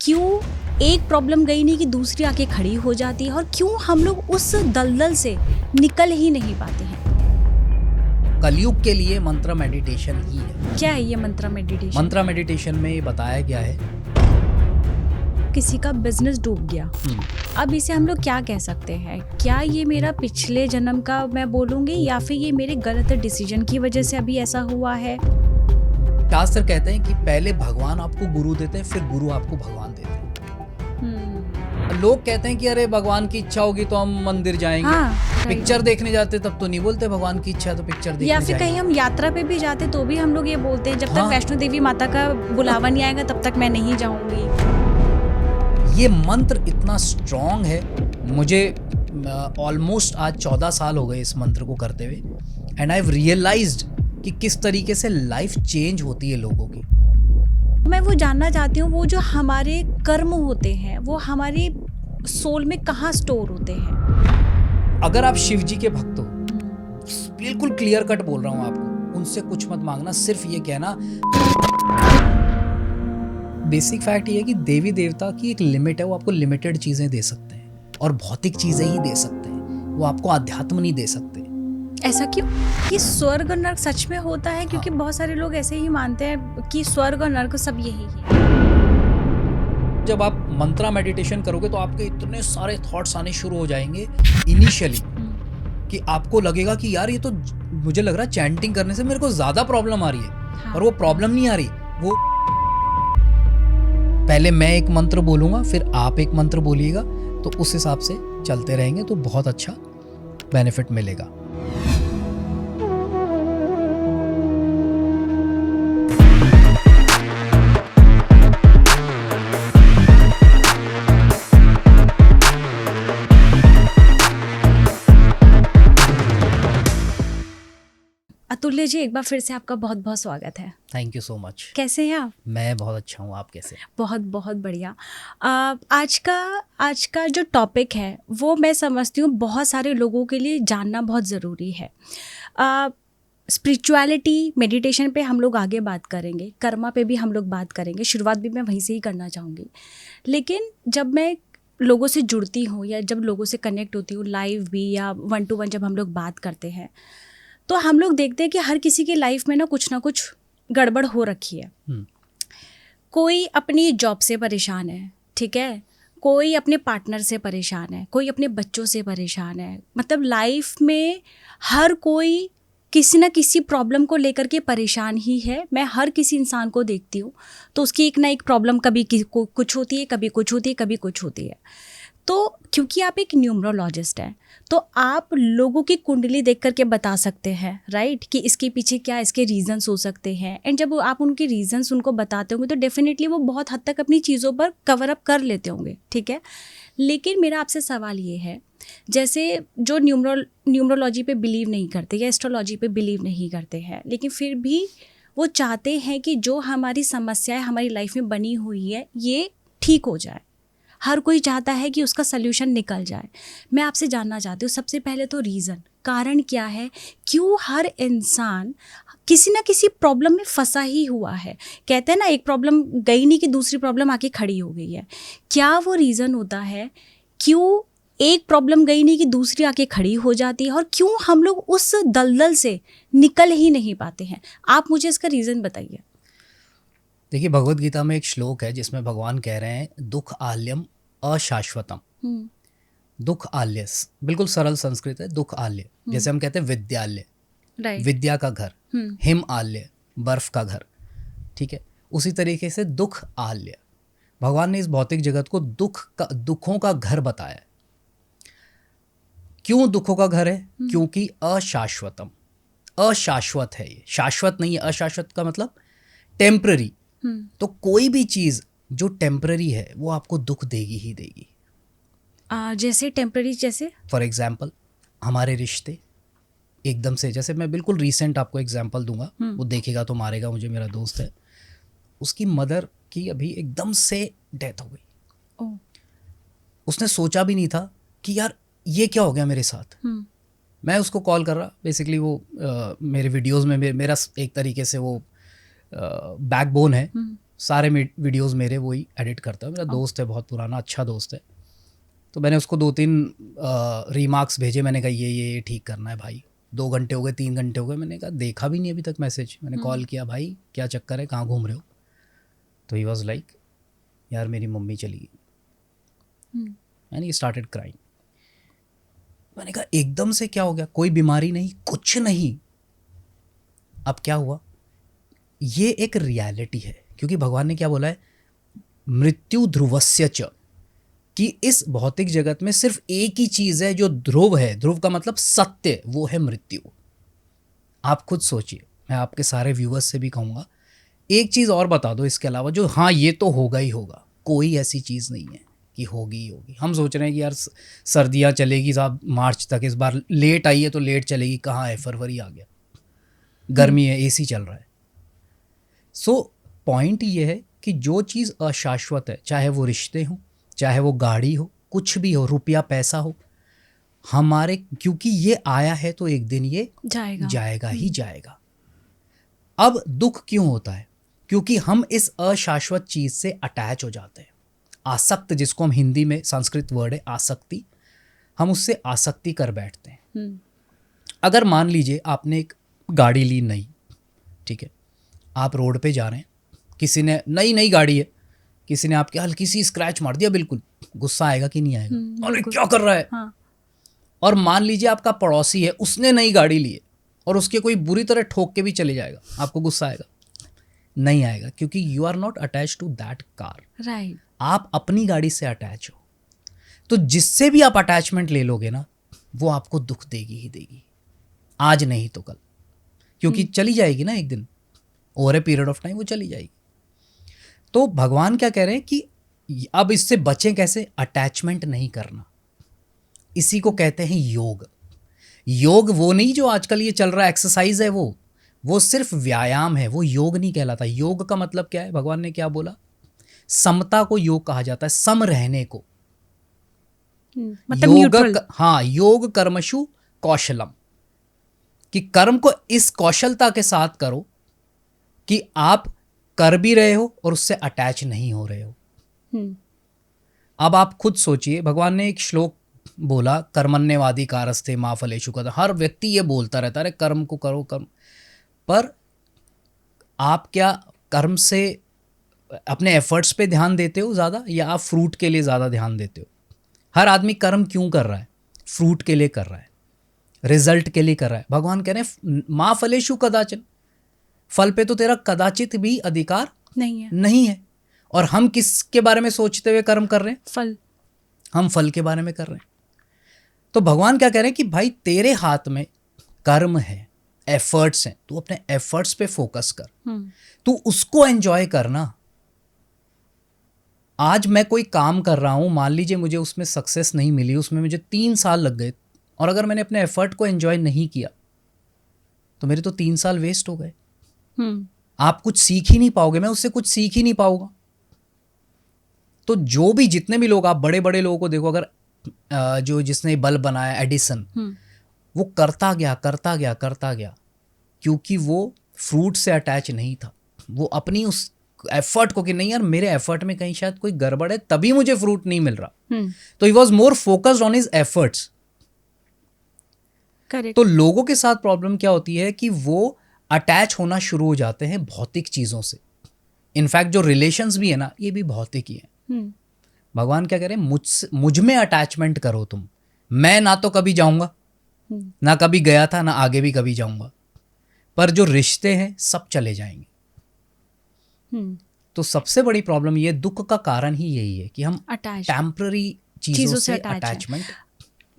क्यों एक प्रॉब्लम गई नहीं कि दूसरी आके खड़ी हो जाती है, और क्यों हम लोग उस दलदल से निकल ही नहीं पाते हैं। कलयुग के लिए मंत्र मेडिटेशन ही है। क्या है ये मंत्र मेडिटेशन? मंत्र मेडिटेशन में ये बताया गया है, किसी का बिजनेस डूब गया, अब इसे हम लोग क्या कह सकते हैं? क्या ये मेरा पिछले जन्म का मैं बोलूँगी, या फिर ये मेरे गलत डिसीजन की वजह से अभी ऐसा हुआ है? शास्त्र कहते हैं कि पहले भगवान आपको गुरु देते हैं, फिर गुरु आपको भगवान देते हैं। लोग कहते हैं कि अरे भगवान की इच्छा होगी तो हम मंदिर जाएंगे। हाँ, पिक्चर देखने जाते तब तो नहीं बोलते भगवान की इच्छा तो पिक्चर देखने या फिर जाएंगे। कहीं हम यात्रा पे भी जाते तो भी हम लोग ये बोलते हैं जब तक हाँ। वैष्णो देवी माता का बुलावा नहीं आएगा तब तक मैं नहीं जाऊंगी। ये मंत्र इतना स्ट्रॉन्ग है, मुझे ऑलमोस्ट आज 14 साल हो गए इस मंत्र को करते हुए, एंड आई हैव रियलाइज्ड कि किस तरीके से लाइफ चेंज होती है लोगों की। मैं वो जानना चाहती हूँ, वो जो हमारे कर्म होते हैं वो हमारे सोल में कहाँ स्टोर होते हैं? अगर आप शिव जी के भक्त हो, बिल्कुल क्लियर कट बोल रहा हूँ आपको, उनसे कुछ मत मांगना, सिर्फ ये कहना। बेसिक फैक्ट ये है कि देवी देवता की एक लिमिट है, वो आपको लिमिटेड चीजें दे सकते हैं और भौतिक चीजें ही दे सकते हैं, वो आपको अध्यात्म नहीं दे सकते। ऐसा क्यों? कि स्वर्ग और नर्क सच में होता है? क्योंकि बहुत सारे लोग ऐसे ही मानते हैं कि स्वर्ग और नर्क सब यही है। जब आप मंत्रा मेडिटेशन करोगे तो आपके इतने सारे थॉट्स आने शुरू हो जाएंगे इनिशियली कि आपको लगेगा कि यार ये तो मुझे लग रहा है चैंटिंग करने से मेरे को ज्यादा प्रॉब्लम आ रही है। हाँ। और वो प्रॉब्लम नहीं आ रही, वो पहले मैं एक मंत्र बोलूंगा फिर आप एक मंत्र बोलिएगा, तो उस हिसाब से चलते रहेंगे तो बहुत अच्छा बेनिफिट मिलेगा। अतुल्य जी, एक बार फिर से आपका बहुत बहुत स्वागत है। Thank you so much. कैसे हैं आप? मैं बहुत अच्छा हूँ, आप कैसे? बहुत बहुत बढ़िया। आज का जो टॉपिक है वो मैं समझती हूँ बहुत सारे लोगों के लिए जानना बहुत ज़रूरी है। स्पिरिचुअलिटी, मेडिटेशन पे हम लोग आगे बात करेंगे, कर्मा पे भी हम लोग बात करेंगे, शुरुआत भी मैं वहीं से ही करना चाहूँगी। लेकिन जब मैं लोगों से जुड़ती हूँ या जब लोगों से कनेक्ट होती हूँ, लाइव भी या 1 to 1 जब हम लोग बात करते हैं, तो हम लोग देखते हैं कि हर किसी की लाइफ में ना कुछ गड़बड़ हो रखी है। कोई अपनी जॉब से परेशान है, ठीक है, कोई अपने पार्टनर से परेशान है, कोई अपने बच्चों से परेशान है। मतलब लाइफ में हर कोई किसी ना किसी प्रॉब्लम को लेकर के परेशान ही है। मैं हर किसी इंसान को देखती हूँ तो उसकी एक ना एक प्रॉब्लम कभी कुछ होती है, कभी कुछ होती है, कभी कुछ होती है। तो क्योंकि आप एक न्यूमरोलॉजिस्ट हैं तो आप लोगों की कुंडली देख करके बता सकते हैं, राइट, कि इसके पीछे क्या इसके रीजंस हो सकते हैं। एंड जब आप उनके रीजंस उनको बताते होंगे तो डेफिनेटली वो बहुत हद तक अपनी चीज़ों पर कवर अप कर लेते होंगे, ठीक है। लेकिन मेरा आपसे सवाल ये है, जैसे जो न्यूमरोलॉजी पे बिलीव नहीं करते या एस्ट्रोलॉजी पे बिलीव नहीं करते हैं, लेकिन फिर भी वो चाहते हैं कि जो हमारी समस्याएं हमारी लाइफ में बनी हुई है ये ठीक हो जाए। हर कोई चाहता है कि उसका सल्यूशन निकल जाए। मैं आपसे जानना चाहती हूँ सबसे पहले तो रीज़न, कारण क्या है, क्यों हर इंसान किसी ना किसी प्रॉब्लम में फंसा ही हुआ है? कहते हैं ना, एक प्रॉब्लम गई नहीं कि दूसरी प्रॉब्लम आके खड़ी हो गई है। क्या वो रीज़न होता है क्यों एक प्रॉब्लम गई नहीं कि दूसरी आके खड़ी हो जाती है, और क्यों हम लोग उस दलदल से निकल ही नहीं पाते हैं? आप मुझे इसका रीज़न बताइए। देखिए, भगवत गीता में एक श्लोक है जिसमें भगवान कह रहे हैं, दुख आल्यम अशाश्वतम। दुख आल्य बिल्कुल सरल संस्कृत है, दुख आल्य। जैसे हम कहते हैं विद्यालय, विद्या का घर, हिम आल्य बर्फ का घर, ठीक है, उसी तरीके से दुख आल्य। भगवान ने इस भौतिक जगत को दुखों का घर बताया। क्यों दुखों का घर है? क्योंकि अशाश्वतम, अशाश्वत है ये, शाश्वत नहीं है। अशाश्वत का मतलब टेम्पररी। तो कोई भी चीज जो टेम्पररी है वो आपको दुख देगी ही देगी। जैसे टेम्पररी, जैसे फॉर एग्जाम्पल हमारे रिश्ते एकदम से, जैसे मैं बिल्कुल रीसेंट आपको एग्जाम्पल दूंगा, वो देखेगा तो मारेगा मुझे, मेरा दोस्त है, उसकी मदर की अभी एकदम से डेथ हो गई। उसने सोचा भी नहीं था कि यार ये क्या हो गया मेरे साथ। मैं उसको कॉल कर रहा, बेसिकली वो मेरे वीडियोस में मेरा एक तरीके से वो बैकबोन है, सारे वीडियोस मेरे वही एडिट करता है, मेरा दोस्त है, बहुत पुराना अच्छा दोस्त है। तो मैंने उसको 2-3 रिमार्क्स भेजे, मैंने कहा ये ठीक करना है भाई। 2 घंटे हो गए, 3 घंटे हो गए, मैंने कहा देखा भी नहीं अभी तक मैसेज। मैंने कॉल किया, भाई क्या चक्कर है, कहाँ घूम रहे हो? तो ही वॉज लाइक, यार मेरी मम्मी चली गई। And he started crying. मैंने कहा एकदम से क्या हो गया? कोई बीमारी नहीं, कुछ नहीं। अब क्या हुआ? ये एक रियलिटी है, क्योंकि भगवान ने क्या बोला है, मृत्यु ध्रुवस्य च, कि इस भौतिक जगत में सिर्फ एक ही चीज है जो ध्रुव है। ध्रुव का मतलब सत्य, वो है मृत्यु। आप खुद सोचिए, मैं आपके सारे व्यूअर्स से भी कहूंगा, एक चीज और बता दो इसके अलावा जो हाँ ये तो होगा ही होगा। कोई ऐसी चीज नहीं है कि होगी ही होगी। हम सोच रहे हैं कि यार सर्दियाँ चलेगी साहब मार्च तक, इस बार लेट आई है तो लेट चलेगी। कहाँ है, फरवरी आ गया, गर्मी है, एसी चल रहा है। सो पॉइंट ये है कि जो चीज़ अशाश्वत है, चाहे वो रिश्ते हो, चाहे वो गाड़ी हो, कुछ भी हो, रुपया पैसा हो, हमारे, क्योंकि ये आया है तो एक दिन ये जाएगा ही जाएगा। अब दुख क्यों होता है? क्योंकि हम इस अशाश्वत चीज़ से अटैच हो जाते हैं। आसक्त, जिसको हम हिंदी में संस्कृत वर्ड है आसक्ति, हम उससे आसक्ति कर बैठते हैं। अगर मान लीजिए आपने एक गाड़ी ली नई, ठीक है, आप रोड पे जा रहे हैं, किसी ने नई गाड़ी है, किसी ने आपके हल्की सी स्क्रैच मार दिया, बिल्कुल गुस्सा आएगा कि नहीं आएगा? अरे क्या कर रहा है? हाँ। और मान लीजिए आपका पड़ोसी है, उसने नई गाड़ी ली है और उसके कोई बुरी तरह ठोक के भी चले जाएगा, आपको गुस्सा आएगा? नहीं आएगा, क्योंकि you are not attach to that car. Right. आप अपनी गाड़ी से अटैच हो। तो जिससे भी आप अटैचमेंट ले लोगे ना, वो आपको दुख देगी ही देगी, आज नहीं तो कल, क्योंकि चली जाएगी ना एक दिन, over a period of time वो चली जाएगी। तो भगवान क्या कह रहे हैं कि अब इससे बचें कैसे? अटैचमेंट नहीं करना। इसी को कहते हैं योग। योग वो नहीं जो आजकल ये चल रहा है एक्सरसाइज है, वो सिर्फ व्यायाम है, वो योग नहीं कहलाता। योग का मतलब क्या है? भगवान ने क्या बोला? समता को योग कहा जाता है, सम रहने को। मतलब न्यूट्रल। हाँ, योग कर्मशु कौशलम, कि कर्म को इस कौशलता के साथ करो कि आप कर भी रहे हो और उससे अटैच नहीं हो रहे हो। अब आप खुद सोचिए, भगवान ने एक श्लोक बोला, कर्मण्यवादी कारस्ते मा फलेषु कदाचन। हर व्यक्ति ये बोलता रहता है, कर्म को करो, कर्म। पर आप क्या कर्म से अपने एफर्ट्स पे ध्यान देते हो ज़्यादा, या आप फ्रूट के लिए ज़्यादा ध्यान देते हो? हर आदमी कर्म क्यों कर रहा है? फ्रूट के लिए कर रहा है, रिजल्ट के लिए कर रहा है। भगवान कह रहे हैं मा फलेषु कदाचन, फल पे तो तेरा कदाचित भी अधिकार नहीं है। और हम किसके बारे में सोचते हुए कर्म कर रहे हैं? फल। हम फल के बारे में कर रहे हैं। तो भगवान क्या कह रहे हैं कि भाई तेरे हाथ में कर्म है, एफर्ट्स हैं, तू अपने एफर्ट्स पे फोकस कर, तू उसको एंजॉय करना। आज मैं कोई काम कर रहा हूं, मान लीजिए मुझे उसमें सक्सेस नहीं मिली, उसमें मुझे 3 साल लग गए, और अगर मैंने अपने एफर्ट को एंजॉय नहीं किया तो मेरे तो 3 साल वेस्ट हो गए। आप कुछ सीख ही नहीं पाओगे, मैं उससे कुछ सीख ही नहीं पाऊंगा। तो जो भी, जितने भी लोग, आप बड़े बड़े लोगों को देखो, अगर जो जिसने बल्ब बनाया एडिसन, वो करता गया, क्योंकि वो फ्रूट से अटैच नहीं था। वो अपनी उस एफर्ट को, कि नहीं यार मेरे एफर्ट में कहीं शायद कोई गड़बड़ है, तभी मुझे फ्रूट नहीं मिल रहा। तो he was more focused on his efforts. तो लोगों के साथ प्रॉब्लम क्या होती है कि वो अटैच होना शुरू हो जाते हैं भौतिक चीजों से। इनफैक्ट जो रिलेशंस भी है ना, ये भी भौतिक ही है। भगवान क्या कह रहे हैं? मुझ में अटैचमेंट करो तुम। मैं ना तो कभी जाऊंगा, ना कभी गया था, ना आगे भी कभी जाऊंगा, पर जो रिश्ते हैं सब चले जाएंगे। तो सबसे बड़ी प्रॉब्लम ये, दुख का कारण ही यही है कि हम टेम्पररी चीजों से अटैचमेंट।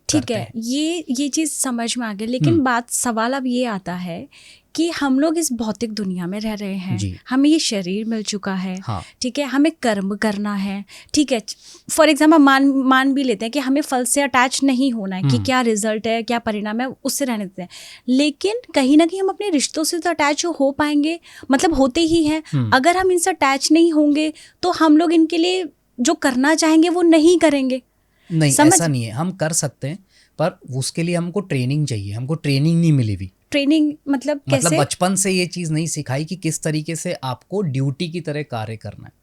ठीक है, ये चीज़ समझ में आ गई, लेकिन सवाल अब ये आता है कि हम लोग इस भौतिक दुनिया में रह रहे हैं, हमें ये शरीर मिल चुका है, ठीक है, हमें कर्म करना है, ठीक है। फॉर एग्जाम्पल मान भी लेते हैं कि हमें फल से अटैच नहीं होना है, कि क्या रिजल्ट है, क्या परिणाम है, उससे रहने देते हैं। लेकिन कहीं ना कहीं हम अपने रिश्तों से तो अटैच हो पाएंगे, मतलब होते ही हैं। अगर हम इनसे अटैच नहीं होंगे तो हम लोग इनके लिए जो करना चाहेंगे वो नहीं करेंगे। नहीं, ऐसा नहीं है, हम कर सकते हैं, पर उसके लिए हमको ट्रेनिंग चाहिए। हमको ट्रेनिंग नहीं मिली हुई। ट्रेनिंग मतलब कैसे? बचपन से ये चीज नहीं सिखाई कि किस तरीके से आपको ड्यूटी की तरह कार्य करना है।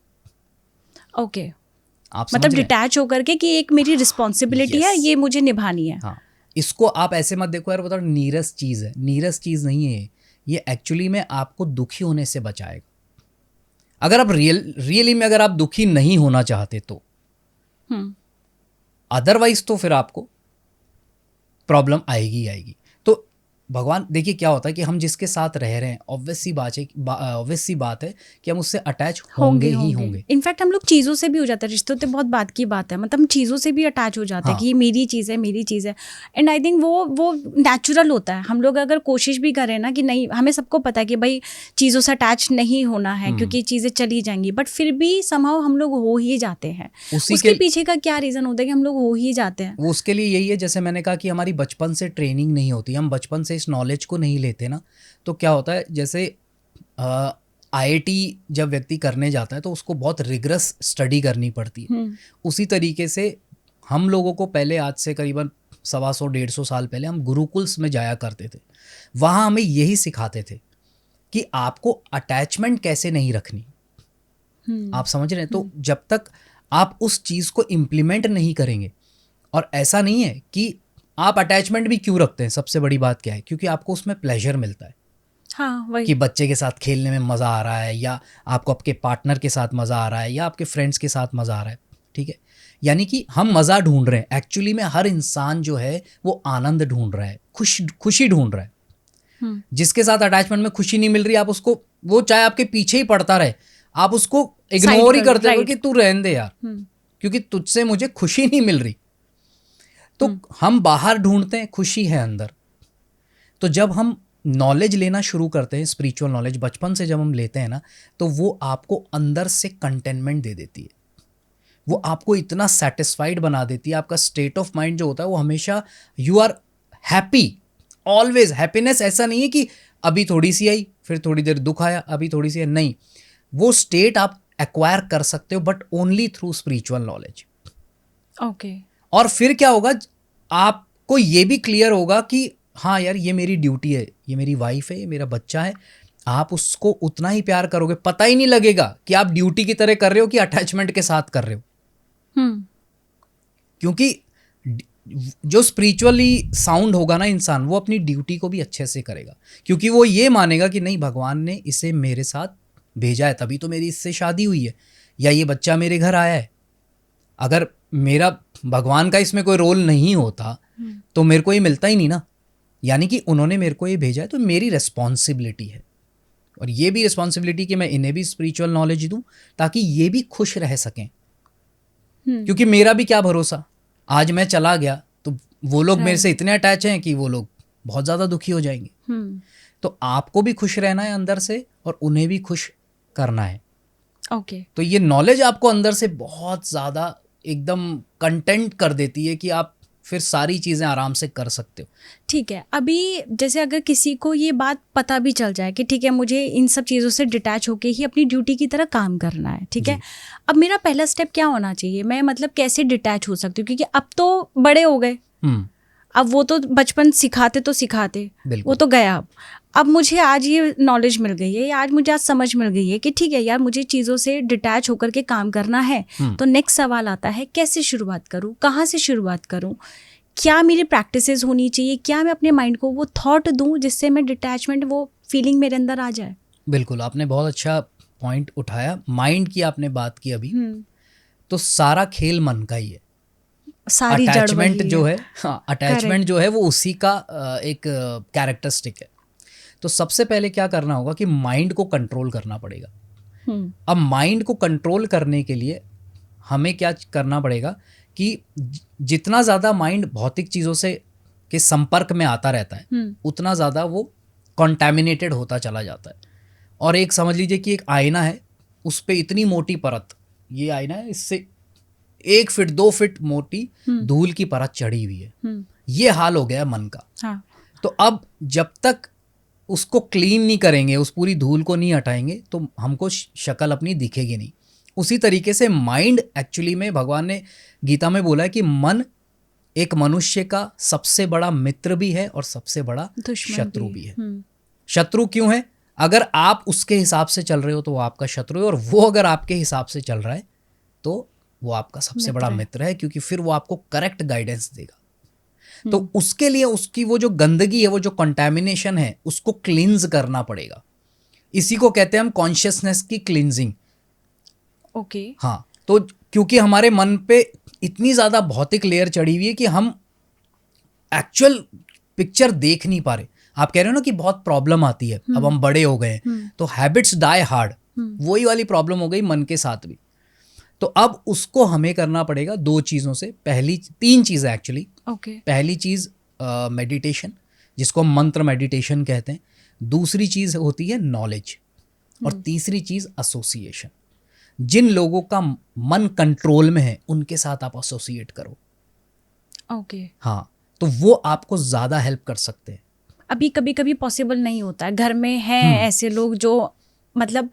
ओके, आप समझ मतलब रहे हैं? डिटैच होकर के कि एक मेरी रिस्पॉन्सिबिलिटी है, Yes. ये मुझे निभानी है। हाँ, इसको आप ऐसे मत देखो यार, बताओ नीरस चीज है, नीरस चीज नहीं है ये एक्चुअली में आपको दुखी होने से बचाएगा। अगर आप रियली में अगर आप दुखी नहीं होना चाहते तो, अदरवाइज तो फिर आपको प्रॉब्लम आएगी ही आएगी। तो भगवान देखिए क्या होता है कि हम जिसके साथ रह रहे हैं, ऑब्वियस सी बात है कि हम उससे अटैच होंगे ही होंगे। इनफैक्ट हम लोग चीज़ों से भी हो जाते हैं, रिश्तों तो बहुत बात की बात है, मतलब हम चीज़ों से भी अटैच हो जाते हैं हाँ। कि ये मेरी चीज़ है, मेरी चीज़ है। एंड आई थिंक वो नेचुरल होता है। हम लोग अगर कोशिश भी करें ना कि नहीं, हमें सबको पता है कि भाई चीज़ों से अटैच नहीं होना है क्योंकि चीज़ें चली जाएंगी, बट फिर भी समहाउ हम लोग हो ही जाते हैं। उसके पीछे का क्या रीज़न होता है कि हम लोग हो ही जाते हैं? वो उसके लिए यही है, जैसे मैंने कहा कि हमारी बचपन से ट्रेनिंग नहीं होती, हम बचपन से इस नॉलेज को नहीं लेते ना, तो क्या होता है जैसे आईआईटी जब व्यक्ति करने जाता है तो उसको बहुत रिगरस स्टडी करनी पड़ती है। उसी तरीके से हम लोगों को पहले, आज से करीबन 125-150 साल पहले हम गुरुकुल्स में जाया करते थे। वहाँ हमें यही सिखाते थे कि आपको अटैचमेंट कैसे नहीं रखनी। आप समझ रहे हैं? तो जब तक आप उस चीज़ को इम्प्लीमेंट नहीं करेंगे, और ऐसा नहीं है कि आप अटैचमेंट भी क्यों रखते हैं, सबसे बड़ी बात क्या है, क्योंकि आपको उसमें प्लेजर मिलता है। हाँ, वही कि बच्चे के साथ खेलने में मज़ा आ रहा है, या आपको आपके पार्टनर के साथ मज़ा आ रहा है, या आपके फ्रेंड्स के साथ मज़ा आ रहा है। ठीक है, यानी कि हम मज़ा ढूंढ रहे हैं। एक्चुअली में हर इंसान जो है वो आनंद ढूंढ रहा है, खुशी ढूंढ रहा है। जिसके साथ अटैचमेंट में खुशी नहीं मिल रही, आप उसको, वो चाहे आपके पीछे ही पड़ता रहे, आप उसको इग्नोर ही करते हो कि तू रहने दे यार, क्योंकि तुझसे मुझे खुशी नहीं मिल रही। तो हम बाहर ढूंढते हैं, खुशी है अंदर। तो जब हम नॉलेज लेना शुरू करते हैं, स्पिरिचुअल नॉलेज बचपन से जब हम लेते हैं ना, तो वो आपको अंदर से कंटेनमेंट दे देती है। वो आपको इतना सेटिस्फाइड बना देती है, आपका स्टेट ऑफ माइंड जो होता है वो हमेशा you are happy, always happiness. ऐसा नहीं है कि अभी थोड़ी सी आई फिर थोड़ी देर दुख आया, अभी थोड़ी सी आई, नहीं, वो स्टेट आप एक्वायर कर सकते हो but only through spiritual knowledge. Okay. और फिर क्या होगा, आपको ये भी क्लियर होगा कि हाँ यार ये मेरी ड्यूटी है, ये मेरी वाइफ है, ये मेरा बच्चा है। आप उसको उतना ही प्यार करोगे, पता ही नहीं लगेगा कि आप ड्यूटी की तरह कर रहे हो कि अटैचमेंट के साथ कर रहे हो। क्योंकि जो स्पिरिचुअली साउंड होगा ना इंसान, वो अपनी ड्यूटी को भी अच्छे से करेगा, क्योंकि वो ये मानेगा कि नहीं, भगवान ने इसे मेरे साथ भेजा है, तभी तो मेरी इससे शादी हुई है, या ये बच्चा मेरे घर आया है। अगर मेरा भगवान का इसमें कोई रोल नहीं होता तो मेरे को ये मिलता ही नहीं ना। यानी कि उन्होंने मेरे को ये भेजा है, तो मेरी रिस्पॉन्सिबिलिटी है, और ये भी रिस्पॉन्सिबिलिटी कि मैं इन्हें भी स्पिरिचुअल नॉलेज दूं ताकि ये भी खुश रह सकें। क्योंकि मेरा भी क्या भरोसा, आज मैं चला गया तो वो लोग मेरे से इतने अटैच हैं कि वो लोग बहुत ज़्यादा दुखी हो जाएंगे। तो आपको भी खुश रहना है अंदर से, और उन्हें भी खुश करना है। ओके। तो ये नॉलेज आपको अंदर से बहुत ज़्यादा एकदम कंटेंट कर देती है कि आप फिर सारी चीज़ें आराम से कर सकते हो। ठीक है, अभी जैसे अगर किसी को ये बात पता भी चल जाए कि ठीक है मुझे इन सब चीज़ों से डिटैच होके ही अपनी ड्यूटी की तरह काम करना है, ठीक है, अब मेरा पहला स्टेप क्या होना चाहिए? मैं मतलब कैसे डिटैच हो सकती हूँ? क्योंकि अब तो बड़े हो गए, अब वो तो बचपन सिखाते तो सिखाते, वो तो गया। अब मुझे आज ये नॉलेज मिल गई है, आज मुझे आज समझ मिल गई है कि ठीक है यार, मुझे चीज़ों से डिटैच होकर के काम करना है। तो नेक्स्ट सवाल आता है, कैसे शुरुआत करूँ, कहाँ से शुरुआत करूँ, क्या मेरी प्रैक्टिसेस होनी चाहिए, क्या मैं अपने माइंड को वो थॉट दूँ जिससे मैं डिटैचमेंट, वो फीलिंग मेरे अंदर आ जाए? बिल्कुल, आपने बहुत अच्छा पॉइंट उठाया, माइंड की आपने बात की अभी। तो सारा खेल मन का ही है, सारी अटैचमेंट जो है, हाँ, अटैचमेंट जो है वो उसी का एक कैरेक्टरिस्टिक है। तो सबसे पहले क्या करना होगा कि माइंड को कंट्रोल करना पड़ेगा। अब माइंड को कंट्रोल करने के लिए हमें क्या करना पड़ेगा कि जितना ज़्यादा माइंड भौतिक चीज़ों से के संपर्क में आता रहता है, उतना ज़्यादा वो कॉन्टैमिनेटेड होता चला जाता है। और एक समझ लीजिए कि एक आईना है, उस पर इतनी मोटी परत, ये आईना है, इससे 1 फीट 2 फीट मोटी धूल की परत चढ़ी हुई है। ये हाल हो गया मन का। हाँ। तो अब जब तक उसको क्लीन नहीं करेंगे, उस पूरी धूल को नहीं हटाएंगे, तो हमको शक्ल अपनी दिखेगी नहीं। उसी तरीके से माइंड, एक्चुअली में भगवान ने गीता में बोला है कि मन एक मनुष्य का सबसे बड़ा मित्र भी है और सबसे बड़ा दुश्मन शत्रु भी है। शत्रु क्यों है? अगर आप उसके हिसाब से चल रहे हो तो वो आपका शत्रु है, और वो अगर आपके हिसाब से चल रहा है तो वो आपका सबसे बड़ा मित्र है, क्योंकि फिर वो आपको करेक्ट गाइडेंस देगा। तो उसके लिए उसकी वो जो गंदगी है, वो जो कंटामिनेशन है, उसको क्लींज करना पड़ेगा। इसी को कहते हैं हम कॉन्शियसनेस की क्लींजिंग। ओके। हाँ, तो क्योंकि हमारे मन पे इतनी ज़्यादा भौतिक लेयर चढ़ी हुई है कि हम एक्चुअल पिक्चर देख नहीं पा रहे। आप कह रहे हो ना कि बहुत प्रॉब्लम आती है, अब हम बड़े हो गए तो हैबिट्स डाई हार्ड, वही वाली प्रॉब्लम हो गई मन के साथ भी। तो अब उसको हमें करना पड़ेगा दो चीज़ों से, पहली तीन चीज़ें एक्चुअली। ओके। पहली चीज़ मेडिटेशन, जिसको हम मंत्र मेडिटेशन कहते हैं। दूसरी चीज़ होती है नॉलेज, और तीसरी चीज़ एसोसिएशन। जिन लोगों का मन कंट्रोल में है उनके साथ आप एसोसिएट करो। ओके। हाँ, तो वो आपको ज़्यादा हेल्प कर सकते हैं। अभी कभी कभी पॉसिबल नहीं होता है, घर में हैं ऐसे लोग जो मतलब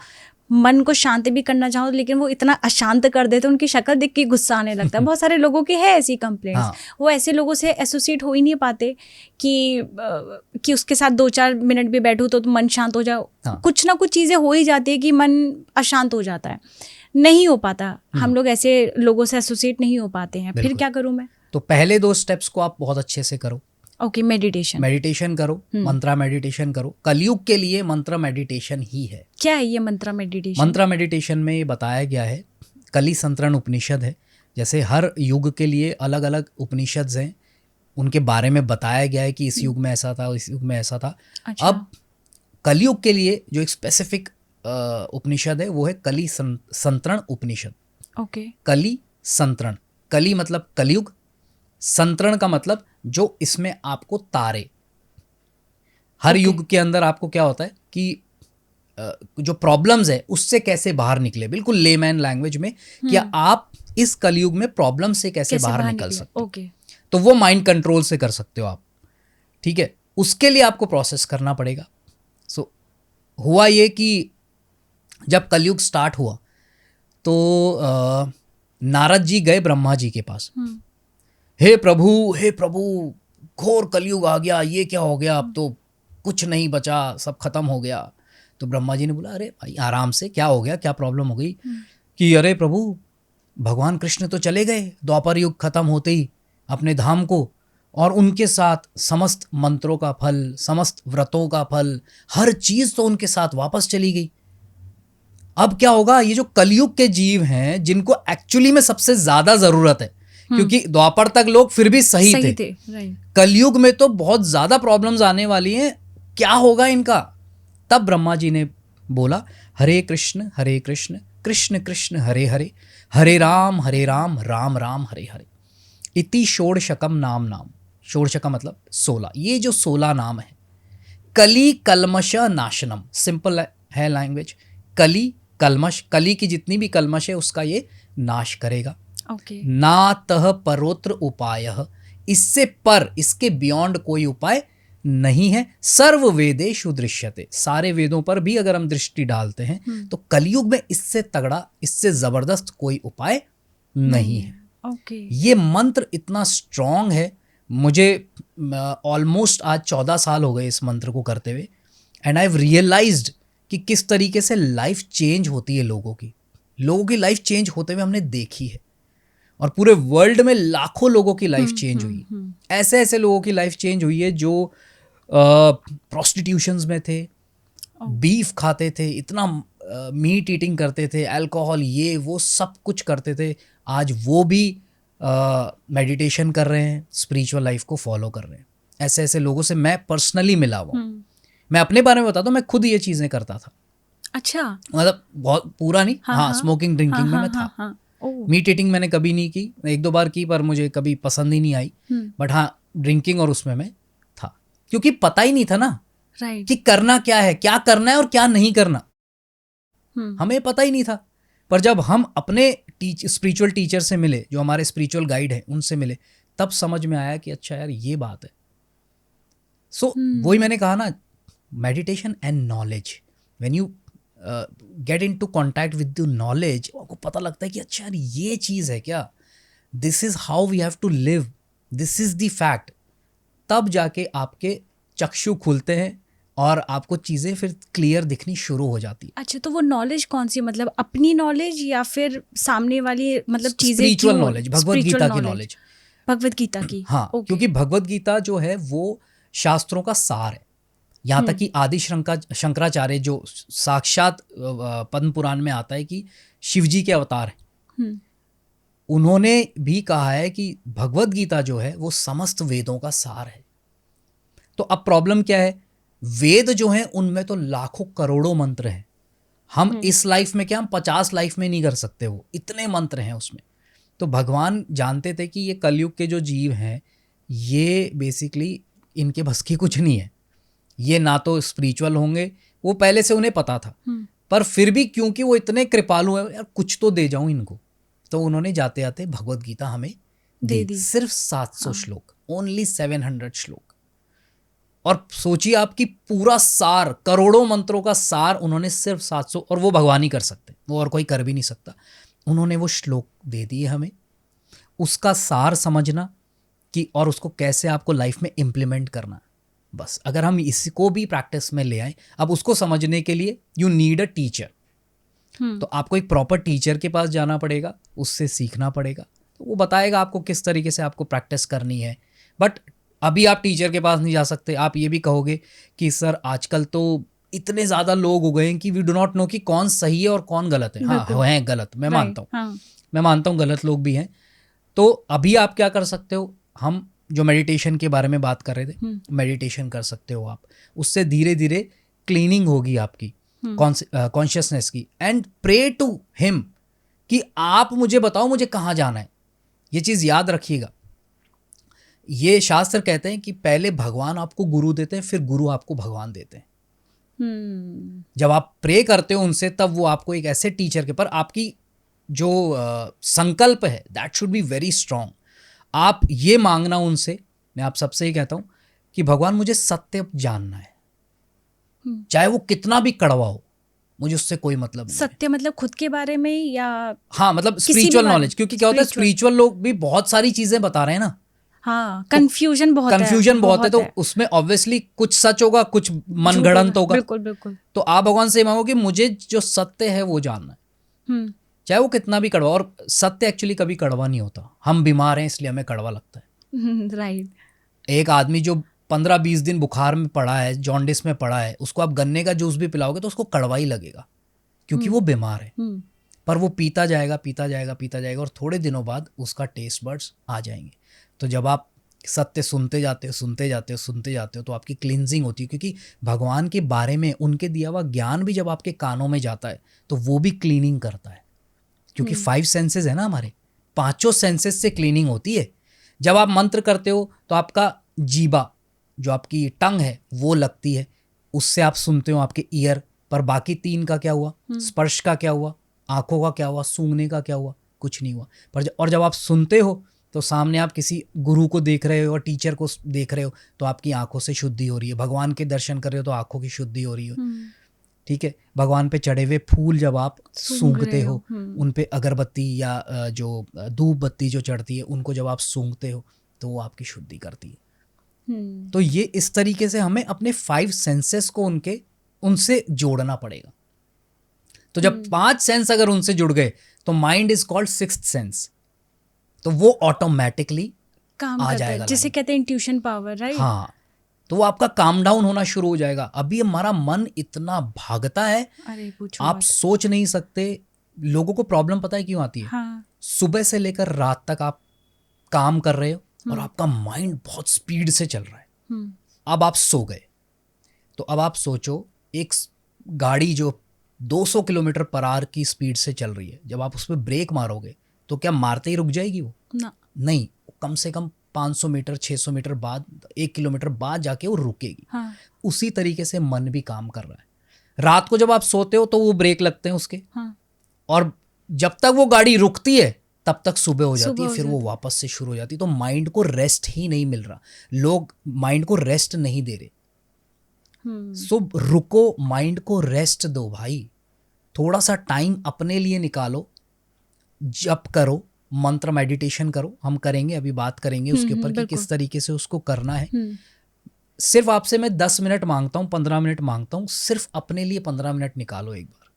मन को शांति भी करना चाहो लेकिन वो इतना अशांत कर देते, उनकी शक्ल देख के गुस्सा आने लगता है। बहुत सारे लोगों की है ऐसी कंप्लेंट्स। हाँ। वो ऐसे लोगों से एसोसिएट हो ही नहीं पाते कि उसके साथ 2-4 मिनट भी बैठो तो मन शांत हो जाए। हाँ। कुछ ना कुछ चीज़ें हो ही जाती है कि मन अशांत हो जाता है, नहीं हो पाता। हम लोग ऐसे लोगों से एसोसिएट नहीं हो पाते हैं। फिर क्या करूँ मैं? तो पहले दो स्टेप्स को आप बहुत अच्छे से करो। ओके। मेडिटेशन करो, मंत्रा मेडिटेशन करो। कलयुग के लिए मंत्र मेडिटेशन ही है। क्या है ये मंत्रा मेडिटेशन? मंत्रा मेडिटेशन में ये बताया गया है, कली संतरण उपनिषद है। जैसे हर युग के लिए अलग अलग उपनिषद हैं, उनके बारे में बताया गया है कि इस युग में ऐसा था, इस युग में ऐसा था। अच्छा। अब कलयुग के लिए जो एक स्पेसिफिक उपनिषद है वो है कली संतरण उपनिषद। ओके। कली संतरण, कली मतलब कलयुग, संतरण का मतलब जो इसमें आपको तारे। हर युग के अंदर आपको क्या होता है कि जो प्रॉब्लम्स है उससे कैसे बाहर निकले, बिल्कुल लेमैन लैंग्वेज में, क्या आप इस कलयुग में प्रॉब्लम से कैसे बाहर निकल सकते हो। ओके। तो वो माइंड कंट्रोल से कर सकते हो आप, ठीक है। उसके लिए आपको प्रोसेस करना पड़ेगा। सो हुआ ये कि जब कलयुग स्टार्ट हुआ तो नारद जी गए ब्रह्मा जी के पास। हे प्रभु, घोर कलयुग आ गया, ये क्या हो गया, अब तो कुछ नहीं बचा, सब खत्म हो गया। तो ब्रह्मा जी ने बोला, अरे भाई आराम से, क्या हो गया, क्या प्रॉब्लम हो गई? कि अरे प्रभु, भगवान कृष्ण तो चले गए द्वापर युग खत्म होते ही अपने धाम को, और उनके साथ समस्त मंत्रों का फल, समस्त व्रतों का फल, हर चीज तो उनके साथ वापस चली गई। अब क्या होगा? ये जो कलयुग के जीव हैं जिनको एक्चुअली में सबसे ज्यादा जरूरत है, क्योंकि द्वापर तक लोग फिर भी सही थे। कलयुग में तो बहुत ज्यादा प्रॉब्लम्स आने वाली हैं, क्या होगा इनका? तब ब्रह्मा जी ने बोला, हरे कृष्ण कृष्ण कृष्ण हरे हरे, हरे राम राम राम हरे हरे, इति षोडशकम नाम। षोडशका मतलब 16। ये जो 16 नाम है, कली कलमश नाशनम, सिंपल है लैंग्वेज। कली कलमश, कली की जितनी भी कलमश है उसका ये नाश करेगा। नातः परोत्र उपायः, इससे पर, इसके बियॉन्ड कोई उपाय नहीं है। सर्व वेदेषु दृश्यते, सारे वेदों पर भी अगर हम दृष्टि डालते हैं तो कलयुग में इससे तगड़ा, इससे जबरदस्त कोई उपाय नहीं है। ये मंत्र इतना स्ट्रांग है, मुझे ऑलमोस्ट आज 14 साल हो गए इस मंत्र को करते हुए, एंड आई हैव रियलाइज्ड कि किस तरीके से लाइफ चेंज होती है लोगों की लाइफ चेंज होते हुए हमने देखी है। और पूरे वर्ल्ड में लाखों लोगों की लाइफ चेंज हुई है। ऐसे ऐसे लोगों की लाइफ चेंज हुई है जो प्रोस्टिट्यूशंस में थे, बीफ खाते थे, इतना मीट ईटिंग करते थे, अल्कोहल ये वो सब कुछ करते थे, आज वो भी मेडिटेशन कर रहे हैं, स्पिरिचुअल लाइफ को फॉलो कर रहे हैं। ऐसे ऐसे लोगों से मैं पर्सनली मिला हुआ। मैं अपने बारे में बताता हूँ, मैं खुद ये चीज़ें करता था। अच्छा। मतलब बहुत पूरा नहीं, हाँ स्मोकिंग ड्रिंकिंग में मैं था। मीट ईटिंग मैंने कभी नहीं की, 1-2 बार की, पर मुझे कभी पसंद ही नहीं आई। बट हाँ, ड्रिंकिंग और उसमें मैं था, क्योंकि पता ही नहीं था ना कि करना क्या है, क्या करना है और क्या नहीं करना, हमें पता ही नहीं था। पर जब हम अपने स्पिरिचुअल टीचर से मिले, जो हमारे स्पिरिचुअल गाइड हैं, उनसे मिले, तब समझ में आया कि अच्छा यार ये बात है। सो वही मैंने कहा ना, meditation and knowledge, when you get into contact with the knowledge, आपको पता लगता है कि अच्छा यार ये चीज़ है क्या, this is how we have to live, this is the fact. तब जाके आपके चक्षु खुलते हैं और आपको चीजें फिर क्लियर दिखनी शुरू हो जाती है। अच्छा, तो वो नॉलेज कौन सी, मतलब अपनी नॉलेज या फिर सामने वाली मतलब चीजें? स्पिरिचुअल नॉलेज, भगवत गीता की नॉलेज। भगवत गीता की, हाँ, okay. क्योंकि भगवत गीता जो है वो शास्त्रों का सार है। यहाँ तक कि आदि शंकराचार्य जो साक्षात पद्म पुराण में आता है कि शिवजी के अवतार हैं, उन्होंने भी कहा है कि भगवत गीता जो है वो समस्त वेदों का सार है। तो अब प्रॉब्लम क्या है, वेद जो हैं उनमें तो लाखों करोड़ों मंत्र हैं। हम इस लाइफ में क्या, हम 50 लाइफ में नहीं कर सकते, वो इतने मंत्र हैं उसमें। तो भगवान जानते थे कि ये कलयुग के जो जीव हैं ये बेसिकली इनके बस की कुछ नहीं है, ये ना तो स्पिरिचुअल होंगे, वो पहले से उन्हें पता था। पर फिर भी क्योंकि वो इतने कृपालु हैं, यार कुछ तो दे जाऊं इनको, तो उन्होंने जाते जाते भगवत गीता हमें दे दी। सिर्फ 700 श्लोक, ओनली 700 श्लोक। और सोचिए आपकी पूरा सार, करोड़ों मंत्रों का सार उन्होंने सिर्फ 700, और वो भगवान ही कर सकते, वो और कोई कर भी नहीं सकता। उन्होंने वो श्लोक दे दिए हमें, उसका सार समझना कि और उसको कैसे आपको लाइफ में इम्प्लीमेंट करना। बस अगर हम इसको भी प्रैक्टिस में ले आए, अब उसको समझने के लिए यू नीड अ टीचर। तो आपको एक प्रॉपर टीचर के पास जाना पड़ेगा, उससे सीखना पड़ेगा, तो वो बताएगा आपको किस तरीके से आपको प्रैक्टिस करनी है। बट अभी आप टीचर के पास नहीं जा सकते। आप ये भी कहोगे कि सर आजकल तो इतने ज़्यादा लोग हो गए हैं कि वी डू नॉट नो कि कौन सही है और कौन गलत है। हाँ, हैं गलत, मैं मानता हूँ, मैं मानता हूँ गलत लोग भी हैं। तो अभी आप क्या कर सकते हो, हम जो मेडिटेशन के बारे में बात कर रहे थे, मेडिटेशन कर सकते हो आप, उससे धीरे धीरे क्लीनिंग होगी आपकी कॉन्शियसनेस की। एंड प्रे टू हिम कि आप मुझे बताओ मुझे कहाँ जाना है। ये चीज़ याद रखिएगा, ये शास्त्र कहते हैं कि पहले भगवान आपको गुरु देते हैं, फिर गुरु आपको भगवान देते हैं। जब आप प्रे करते हो उनसे, तब वो आपको एक ऐसे टीचर के पर आपकी जो संकल्प है that should be very strong. आप ये मांगना उनसे, मैं आप सबसे ही कहता हूँ कि भगवान मुझे सत्य जानना है, चाहे वो कितना भी कड़वा हो, मुझे उससे कोई मतलब नहीं। सत्य मतलब खुद के बारे में या? हाँ, मतलब स्पिरिचुअल नॉलेज, क्योंकि क्या होता है स्पिरिचुअल लोग भी बहुत सारी चीजें बता रहे हैं ना। हाँ, कंफ्यूजन बहुत है, तो उसमें ऑब्वियसली कुछ सच होगा, कुछ मनगढ़ंत होगा। बिल्कुल बिल्कुल। तो आप भगवान से मांगो कि मुझे जो सत्य है वो जानना है, चाहे वो कितना भी कड़वा। और सत्य एक्चुअली कभी कड़वा नहीं होता, हम बीमार हैं इसलिए हमें कड़वा लगता है। राइट। एक आदमी जो 15-20 दिन बुखार में पड़ा है, जॉन्डिस में पड़ा है, उसको आप गन्ने का जूस भी पिलाओगे तो उसको कड़वा ही लगेगा, क्योंकि वो बीमार है। पर वो पीता जाएगा पीता जाएगा पीता जाएगा, और थोड़े दिनों बाद उसका टेस्ट बड्स आ जाएंगे। तो जब आप सत्य सुनते जाते हो सुनते जाते हो सुनते जाते हो, तो आपकी क्लिनजिंग होती है, क्योंकि भगवान के बारे में उनके दिया हुआ ज्ञान भी जब आपके कानों में जाता है तो वो भी क्लीनिंग करता है। क्योंकि 5 सेंसेस है ना हमारे, 5 सेंसेस से क्लीनिंग होती है। जब आप मंत्र करते हो तो आपका जीवा, जो आपकी टंग है, वो लगती है, उससे आप सुनते हो आपके ईयर। पर बाकी 3 का क्या हुआ, स्पर्श का क्या हुआ, आंखों का क्या हुआ, सूंघने का क्या हुआ, कुछ नहीं हुआ। और जब आप सुनते हो तो सामने आप किसी गुरु को देख रहे हो और टीचर को देख रहे हो, तो आपकी आंखों से शुद्धि हो रही है। भगवान के दर्शन कर रहे हो तो आंखों की शुद्धि हो रही है। ठीक है, भगवान पे चढ़े हुए फूल जब आप सूंघते हो, उन पे अगरबत्ती या जो धूप बत्ती जो चढ़ती है, उनको जब आप सूंघते हो तो वो आपकी शुद्धि करती है। तो ये इस तरीके से हमें अपने 5 सेंसेस को उनसे जोड़ना पड़ेगा। तो जब 5 सेंस अगर उनसे जुड़ गए तो mind is called 6th sense, तो वो ऑटोमेटिकली काम आ जाएगा, जिसे कहते हैं इंट्यूशन पावर, राइट? हाँ, तो वो आपका काम डाउन होना शुरू हो जाएगा। अभी हमारा मन इतना भागता है, अरे पूछो आप सोच नहीं सकते। लोगों को प्रॉब्लम पता है क्यों आती है? हाँ। सुबह से लेकर रात तक आप काम कर रहे हो और आपका माइंड बहुत स्पीड से चल रहा है। अब आप सो गए, तो अब आप सोचो एक गाड़ी जो 200 किलोमीटर पर आवर की स्पीड से चल रही है, जब आप उस पर ब्रेक मारोगे तो क्या मारते ही रुक जाएगी वो? नहीं, कम से कम 500 मीटर 600 मीटर बाद, 1 किलोमीटर बाद जाके वो रुकेगी। हाँ। उसी तरीके से मन भी काम कर रहा है। रात को जब आप सोते हो तो वो ब्रेक लगते हैं उसके, हाँ। और जब तक वो गाड़ी रुकती है तब तक सुबह हो जाती है, फिर वो वापस से शुरू हो जाती है। तो माइंड को रेस्ट ही नहीं मिल रहा, लोग माइंड को रेस्ट नहीं दे रहे। सो रुको, माइंड को रेस्ट दो भाई, थोड़ा सा टाइम अपने लिए निकालो, जप करो, मंत्र मेडिटेशन करो, हम करेंगे, अभी बात करेंगे उसके ऊपर कि बिल्कुल। किस तरीके से उसको करना है। सिर्फ आपसे मैं 10 मिनट मांगता हूँ, 15 मिनट मांगता हूँ, सिर्फ अपने लिए 15 मिनट निकालो एक बार।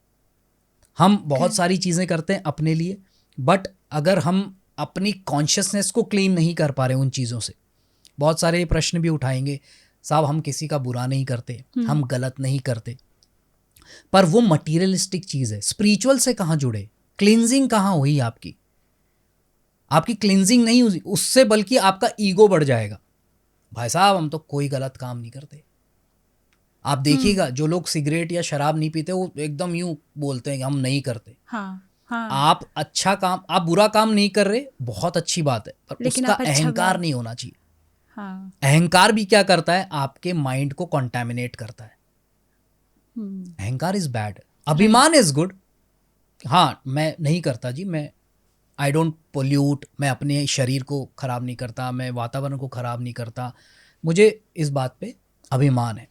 हम बहुत सारी चीज़ें करते हैं अपने लिए, बट अगर हम अपनी कॉन्शियसनेस को क्लीन नहीं कर पा रहे उन चीज़ों से, बहुत सारे प्रश्न भी उठाएंगे, साहब हम किसी का बुरा नहीं करते, हम गलत नहीं करते, पर वो मटीरियलिस्टिक चीज़ है। स्पिरिचुअल से कहाँ जुड़े, क्लींजिंग कहाँ हुई आपकी? आपकी क्लींजिंग नहीं हुई उससे, बल्कि आपका ईगो बढ़ जाएगा। भाई साहब हम तो कोई गलत काम नहीं करते। आप देखिएगा जो लोग सिगरेट या शराब नहीं पीते वो एकदम यूं बोलते हैं कि हम नहीं करते। हाँ, हाँ। आप अच्छा काम, आप बुरा काम नहीं कर रहे, बहुत अच्छी बात है, पर लेकिन उसका आप अच्छा अहंकार नहीं होना चाहिए। हाँ। अहंकार भी क्या करता है, आपके माइंड को कॉन्टेमिनेट करता है। अहंकार इज बैड, अभिमान इज गुड। हाँ मैं नहीं करता जी, मैं आई डोंट पोल्यूट, मैं अपने शरीर को खराब नहीं करता, मैं वातावरण को खराब नहीं करता, मुझे इस बात पे अभिमान है।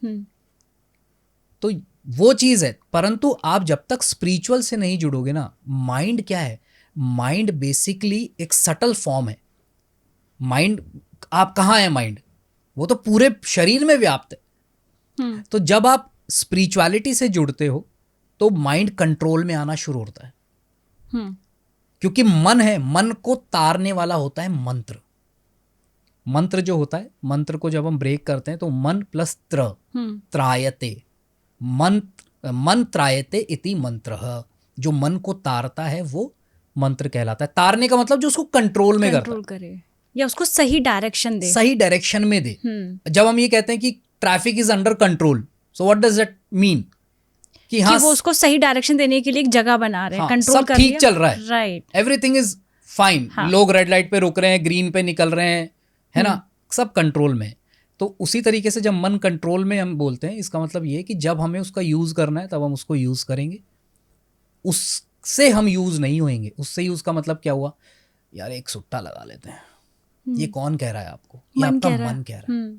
तो वो चीज़ है। परंतु आप जब तक स्पिरिचुअल से नहीं जुड़ोगे ना, माइंड क्या है, माइंड बेसिकली एक सटल फॉर्म है। माइंड, आप कहाँ है माइंड, वो तो पूरे शरीर में व्याप्त है। तो जब आप स्पिरिचुअलिटी से जुड़ते हो तो माइंड कंट्रोल में आना शुरू होता है, क्योंकि मन है, मन को तारने वाला होता है मंत्र। मंत्र जो होता है, मंत्र को जब हम ब्रेक करते हैं तो मन प्लस त्रायते, मन त्रायते इति मंत्र, जो मन को तारता है वो मंत्र कहलाता है। तारने का मतलब जो उसको कंट्रोल में कंट्रोल करे या उसको सही डायरेक्शन दे, सही डायरेक्शन में दे। जब हम ये कहते हैं कि traffic is under control, so what does that mean? कि हाँ, कि वो उसको सही डायरेक्शन देने के लिए एक जगह बना रहे हैं, हाँ, कंट्रोल सब कर ठीक चल रहा है, राइट, एवरीथिंग इज फाइन, लोग रेड लाइट पे रुक रहे हैं, ग्रीन पे निकल रहे हैं, है ना, सब कंट्रोल में। तो उसी तरीके से जब मन कंट्रोल में हम बोलते हैं, इसका मतलब ये है कि जब हमें उसका यूज करना है तब हम उसको यूज करेंगे, उससे हम यूज नहीं होएंगे। उससे यूज का मतलब क्या हुआ, यार एक सुट्टा लगा लेते हैं, ये कौन कह रहा है आपको, ये आपका मन कह रहा है।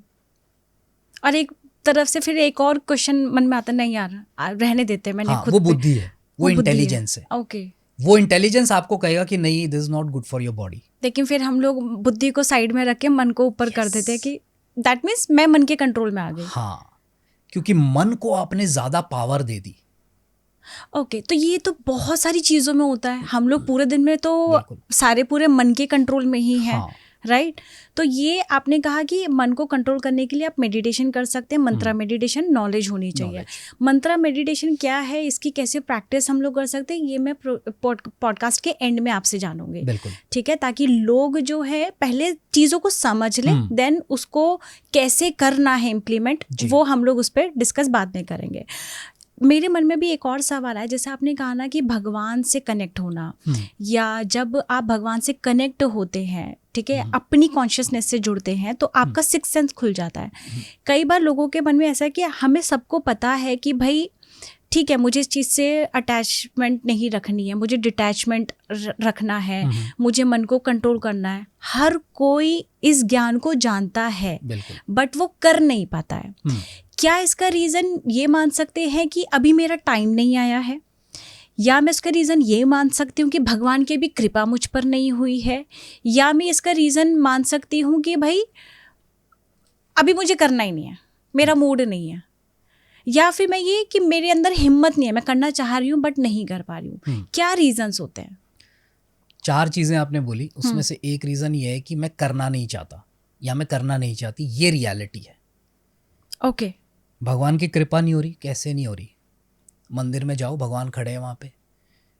और एक तरफ से फिर एक और क्वेश्चन मन में आता, नहीं यार रहने देते, मैंने खुद वो बुद्धि है, वो इंटेलिजेंस है। ओके, वो इंटेलिजेंस आपको कहेगा कि नहीं, this is not good for your body. लेकिन फिर हम लोग बुद्धि को साइड में रख के मन को ऊपर कर देते हैं कि दैट मीन्स मैं मन के कंट्रोल में आ गई। हाँ, क्योंकि मन को आपने ज्यादा पावर दे दी। ओके, तो ये तो बहुत सारी चीजों में होता है, हम लोग पूरे दिन में तो सारे पूरे मन के कंट्रोल में ही है, राइट। तो ये आपने कहा कि मन को कंट्रोल करने के लिए आप मेडिटेशन कर सकते हैं, मंत्रा मेडिटेशन, नॉलेज होनी चाहिए। मंत्रा मेडिटेशन क्या है, इसकी कैसे प्रैक्टिस हम लोग कर सकते हैं, ये मैं पॉडकास्ट के एंड में आपसे जानूंगी, ठीक है, ताकि लोग जो है पहले चीज़ों को समझ लें, देन उसको कैसे करना है इम्प्लीमेंट, वो हम लोग उस पर डिस्कस बाद में करेंगे। मेरे मन में भी एक और सवाल है, जैसे आपने कहा ना कि भगवान से कनेक्ट होना, या जब आप भगवान से कनेक्ट होते हैं, ठीक है, अपनी कॉन्शियसनेस से जुड़ते हैं, तो आपका सिक्स्थ सेंस खुल जाता है। कई बार लोगों के मन में ऐसा है कि हमें सबको पता है कि भाई ठीक है, मुझे इस चीज़ से अटैचमेंट नहीं रखनी है, मुझे डिटैचमेंट रखना है, मुझे मन को कंट्रोल करना है, हर कोई इस ज्ञान को जानता है, बट वो कर नहीं पाता है। क्या इसका रीज़न ये मान सकते हैं कि अभी मेरा टाइम नहीं आया है, या मैं इसका रीज़न ये मान सकती हूँ कि भगवान की भी कृपा मुझ पर नहीं हुई है, या मैं इसका रीज़न मान सकती हूँ कि भाई अभी मुझे करना ही नहीं है, मेरा मूड नहीं है, या फिर मैं ये कि मेरे अंदर हिम्मत नहीं है, मैं करना चाह रही हूँ बट नहीं कर पा रही हूँ। क्या रीजंस होते हैं? 4 चीज़ें आपने बोली, उसमें से एक रीज़न ये है कि मैं करना नहीं चाहता या मैं करना नहीं चाहती, ये रियलिटी है। ओके, भगवान की कृपा नहीं हो रही, कैसे नहीं हो रही? मंदिर में जाओ, भगवान खड़े हैं वहाँ पे,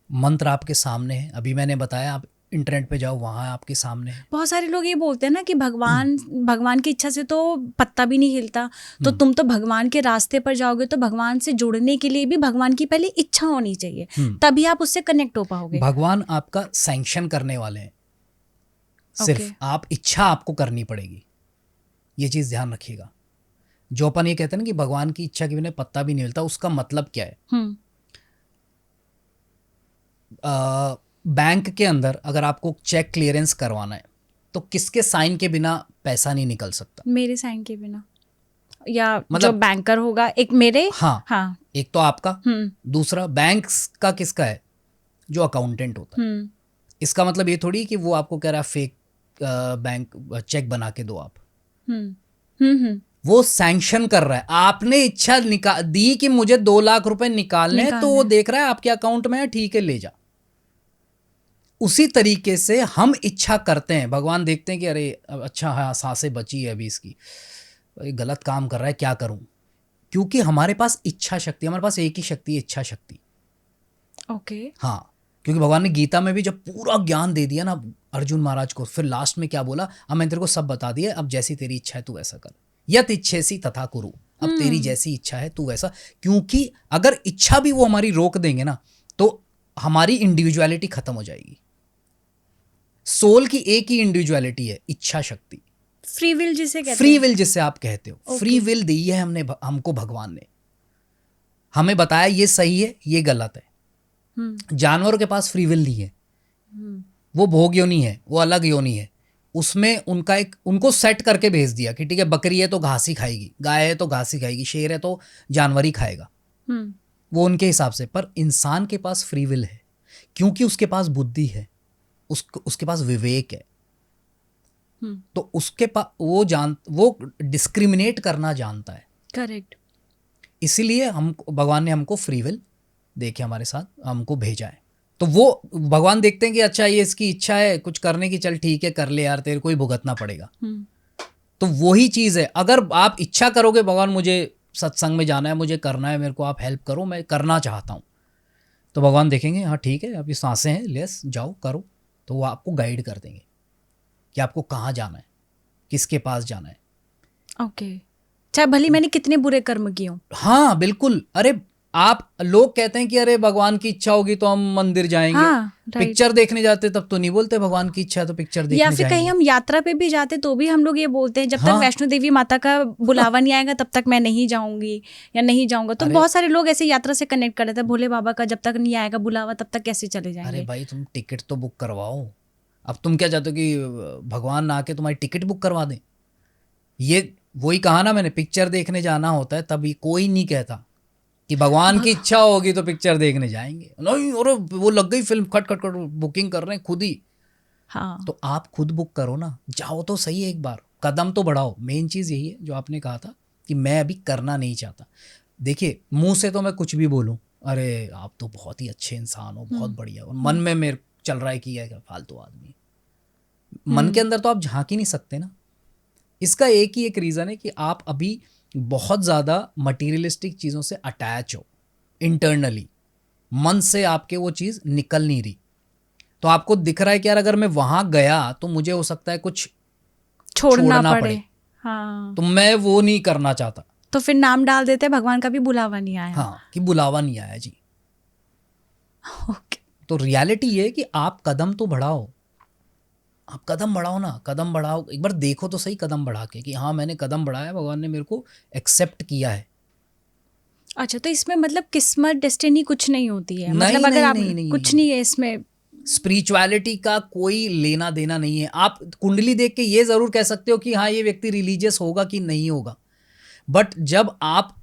मंत्र आपके सामने है, अभी मैंने बताया, आप इंटरनेट पे जाओ, वहाँ आपके सामने है। बहुत सारे लोग ये बोलते हैं ना कि भगवान की इच्छा से तो पत्ता भी नहीं हिलता, तो तुम तो भगवान के रास्ते पर जाओगे, तो भगवान से जुड़ने के लिए भी भगवान की पहले इच्छा होनी चाहिए, तभी आप उससे कनेक्ट हो पाओगे। भगवान आपका सैंक्शन करने वाले हैं, सिर्फ आप इच्छा आपको करनी पड़ेगी, ये चीज़ ध्यान रखिएगा। जो अपन ये कहते हैं ना कि भगवान की इच्छा के बिना पत्ता भी नहीं हिलता, उसका मतलब क्या है? बैंक के अंदर अगर आपको चेक क्लियरेंस करवाना है तो किसके साइन के बिना पैसा नहीं निकल सकता? मेरे साइन के बिना, या मतलब जो बैंकर होगा, एक मेरे, हाँ, एक तो आपका, दूसरा बैंक का किसका है? जो अकाउंटेंट होता है, इसका मतलब ये थोड़ी कि वो आपको कह रहा है फेक बैंक चेक बना के दो आप। वो सैंक्शन कर रहा है, आपने इच्छा दी कि मुझे 2 लाख रुपए निकालने हैं, तो वो देख रहा है आपके अकाउंट में है, ठीक है ले जा। उसी तरीके से हम इच्छा करते हैं, भगवान देखते हैं कि अरे अच्छा हाँ सांसें बची है अभी इसकी, गलत काम कर रहा है, क्या करूं, क्योंकि हमारे पास इच्छा शक्ति, हमारे पास एक ही शक्ति है, इच्छा शक्ति। ओके। हाँ, क्योंकि भगवान ने गीता में भी जब पूरा ज्ञान दे दिया ना अर्जुन महाराज को, फिर लास्ट में क्या बोला, अब मैंने तेरे को सब बता दिया, अब जैसी तेरी इच्छा है तू वैसा कर, यत इच्छेसी तथा कुरु, अब तेरी जैसी इच्छा है तू वैसा। क्योंकि अगर इच्छा भी वो हमारी रोक देंगे ना तो हमारी इंडिविजुअलिटी खत्म हो जाएगी। सोल की एक ही इंडिविजुअलिटी है, इच्छा शक्ति, फ्री विल जिसे कहते हैं। फ्री विल जिसे आप कहते हो, फ्री विल दी है हमको भगवान ने, हमें बताया ये सही है ये गलत है। जानवरों के पास फ्री विल नहीं है, वो भोग योनि है, वो अलग योनि है, उसमें उनको सेट करके भेज दिया कि ठीक है बकरी है तो घास ही खाएगी, गाय है तो घास ही खाएगी, शेर है तो जानवर ही खाएगा, वो उनके हिसाब से। पर इंसान के पास फ्री विल है, क्योंकि उसके पास बुद्धि है, उसके पास विवेक है, तो उसके पास वो डिस्क्रिमिनेट करना जानता है। करेक्ट। इसीलिए भगवान ने हमको फ्री विल देके हमारे साथ हमको भेजा है। तो वो भगवान देखते हैं कि अच्छा ये इसकी इच्छा है कुछ करने की, चल ठीक है कर ले यार, तेरे को ही भुगतना पड़ेगा। तो वही चीज़ है, अगर आप इच्छा करोगे भगवान मुझे सत्संग में जाना है, मुझे करना है, मेरे को आप हेल्प करो, मैं करना चाहता हूँ, तो भगवान देखेंगे हाँ ठीक है अभी सांसें हैं, लेस जाओ करो, तो वो आपको गाइड कर देंगे कि आपको कहाँ जाना है, किसके पास जाना है। ओके, चाहे भले मैंने कितने बुरे कर्म किए हों। हाँ बिल्कुल। अरे आप लोग कहते हैं कि अरे भगवान की इच्छा होगी तो हम मंदिर जाएंगे। हाँ, पिक्चर देखने जाते तब तो नहीं बोलते भगवान की इच्छा है तो पिक्चर देखने या फिर कहीं हम यात्रा पे भी जाते तो भी हम लोग ये बोलते हैं जब तक वैष्णो देवी माता का बुलावा नहीं आएगा तब तक मैं नहीं जाऊंगी या नहीं जाऊंगा। तो बहुत सारे लोग ऐसे यात्रा से कनेक्ट कर लेते हैं, भोले बाबा का जब तक नहीं आएगा बुलावा तब तक कैसे चले जाएंगे। अरे भाई तुम टिकट तो बुक करवाओ, अब तुम क्या चाहते हो कि भगवान आके तुम्हारी टिकट बुक करवा दें? ये वही कहा ना मैंने, पिक्चर देखने जाना होता है तभी, कोई नहीं कहता कि भगवान की इच्छा होगी तो पिक्चर देखने जाएंगे, नहीं और वो लग गई फिल्म, खट खट खट बुकिंग कर रहे हैं खुद ही। हाँ, तो आप खुद बुक करो ना, जाओ तो सही एक बार, कदम तो बढ़ाओ। मेन चीज़ यही है जो आपने कहा था कि मैं अभी करना नहीं चाहता। देखिए मुंह से तो मैं कुछ भी बोलूँ, अरे आप तो बहुत ही अच्छे इंसान हो, बहुत बढ़िया, और मन में मेरे चल रहा है कि यह फालतू आदमी, मन के अंदर तो आप झांक ही नहीं सकते ना। इसका एक ही एक रीज़न है कि आप अभी बहुत ज़्यादा मटीरियलिस्टिक चीज़ों से अटैच हो, इंटरनली मन से आपके वो चीज़ निकल नहीं रही। तो आपको दिख रहा है कि यार अगर मैं वहाँ गया तो मुझे हो सकता है कुछ छोड़ना पड़े। हाँ, तो मैं वो नहीं करना चाहता, तो फिर नाम डाल देते हैं भगवान का भी बुलावा नहीं आया। हाँ कि बुलावा नहीं आया जी। ओके। तो रियलिटी ये है कि आप कदम तो बढ़ाओ, आप कदम बढ़ाओ ना, कदम बढ़ाओ, एक बार देखो तो सही कदम बढ़ा के कि हाँ मैंने कदम बढ़ाया, भगवान ने मेरे को एक्सेप्ट किया है। अच्छा, तो इसमें मतलब किस्मत डेस्टिनी कुछ नहीं होती है? नहीं, मतलब अगर नहीं, आप नहीं, नहीं, कुछ नहीं है इसमें, स्पिरिचुअलिटी का कोई लेना देना नहीं है। आप कुंडली देख के ये ज़रूर कह सकते हो कि हाँ ये व्यक्ति रिलीजियस होगा कि नहीं होगा, बट जब आप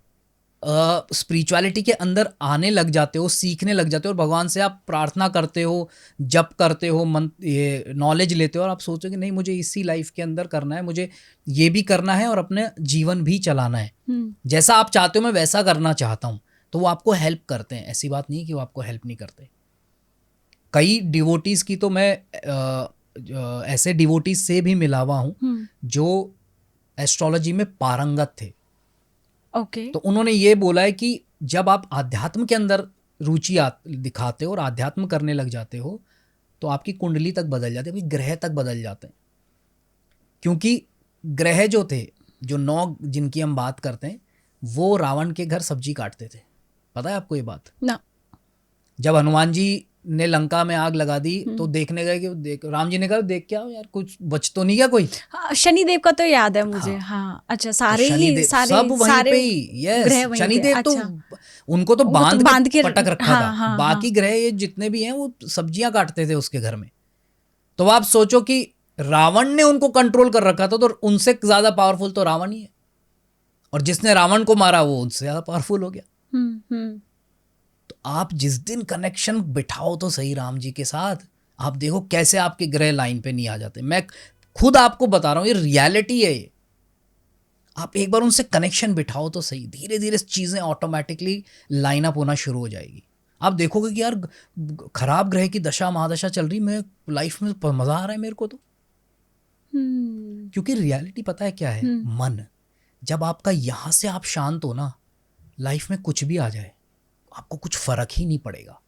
स्पिरिचुअलिटी के अंदर आने लग जाते हो, सीखने लग जाते हो, और भगवान से आप प्रार्थना करते हो, जप करते हो, ये नॉलेज लेते हो, और आप सोचो कि नहीं मुझे इसी लाइफ के अंदर करना है, मुझे ये भी करना है और अपने जीवन भी चलाना है, जैसा आप चाहते हो मैं वैसा करना चाहता हूँ, तो वो आपको हेल्प करते हैं। ऐसी बात नहीं कि वो आपको हेल्प नहीं करते। कई डिवोटीज़ की तो मैं ऐसे डिवोटीज से भी मिला हुआ हूँ जो एस्ट्रोलॉजी में पारंगत थे। ओके। तो उन्होंने ये बोला है कि जब आप आध्यात्म के अंदर रुचि दिखाते हो और आध्यात्म करने लग जाते हो तो आपकी कुंडली तक बदल जाती है, आपकी ग्रह तक बदल जाते हैं। क्योंकि ग्रह जो थे, जो 9 जिनकी हम बात करते हैं, वो रावण के घर सब्जी काटते थे। पता है आपको ये बात? ना। जब हनुमान जी ने लंका में आग लगा दी तो देखने गए कि राम जी ने कहा देख क्या हो यार, कुछ बच तो नहीं गया कोई। हाँ, शनिदेव का तो याद है मुझे। हाँ, अच्छा, सारे तो ही सारे सब वहीं सारे पे ही, यस शनिदेव अच्छा। तो उनको तो बांध के पटक रखा हाँ, था। हाँ, बाकी ग्रह ये जितने भी हैं वो सब्जियां काटते थे उसके घर में। तो आप सोचो कि रावण ने उनको कंट्रोल कर रखा था, तो उनसे ज्यादा पावरफुल तो रावण ही है, और जिसने रावण को मारा वो उनसे ज्यादा पावरफुल हो गया। तो आप जिस दिन कनेक्शन बिठाओ तो सही राम जी के साथ, आप देखो कैसे आपके ग्रह लाइन पे नहीं आ जाते। मैं खुद आपको बता रहा हूँ, ये रियलिटी है ये। आप एक बार उनसे कनेक्शन बिठाओ तो सही, धीरे धीरे चीज़ें ऑटोमेटिकली लाइन अप होना शुरू हो जाएगी। आप देखोगे कि यार खराब ग्रह की दशा महादशा चल रही, मैं लाइफ में मज़ा आ रहा है मेरे को तो। क्योंकि रियलिटी पता है क्या है, मन। जब आपका यहाँ से आप शांत हो ना, लाइफ में कुछ भी आ जाए आपको कुछ फर्क ही नहीं पड़ेगा।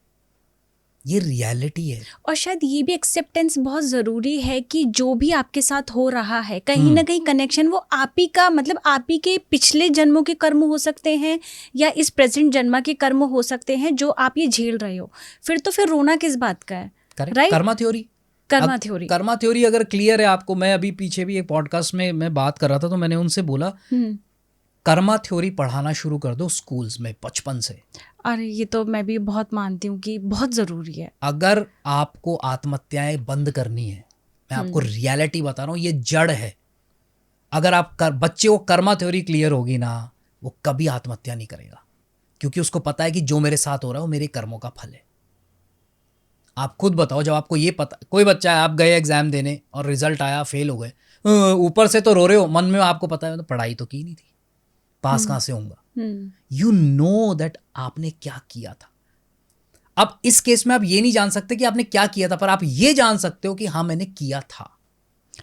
ये रियलिटी है। और शायद ये भी एक्सेप्टेंस बहुत ज़रूरी है कि जो भी आपके साथ हो रहा है कहीं ना कहीं कनेक्शन वो आप ही का, मतलब आप ही के पिछले जन्मों के कर्म हो सकते हैं या इस प्रेजेंट जन्म के कर्म हो सकते हैं जो आप ये झेल रहे हो। फिर रोना किस बात का है, right? Karma theory, Karma theory अगर क्लियर है आपको, मैं अभी पीछे भी एक पॉडकास्ट में मैं बात कर रहा था तो मैंने उनसे बोला कर्मा थ्योरी पढ़ाना शुरू कर दो स्कूल्स में बचपन से। अरे ये तो मैं भी बहुत मानती हूँ कि बहुत ज़रूरी है। अगर आपको आत्महत्याएं बंद करनी है, मैं आपको रियलिटी बता रहा हूँ, ये जड़ है। अगर आप बच्चे को कर्मा थ्योरी क्लियर होगी ना, वो कभी आत्महत्या नहीं करेगा, क्योंकि उसको पता है कि जो मेरे साथ हो रहा है वो मेरे कर्मों का फल है। आप खुद बताओ, जब आपको ये पता, कोई बच्चा है, आप गए एग्जाम देने और रिजल्ट आया, फेल हो गए, ऊपर से तो रो रहे हो, मन में आपको पता है तो पढ़ाई तो की नहीं थी, पास कहाँ से होऊंगा। यू नो दैट आपने क्या किया था। अब इस केस में आप ये नहीं जान सकते कि आपने क्या किया था, पर आप ये जान सकते हो कि हाँ मैंने किया था।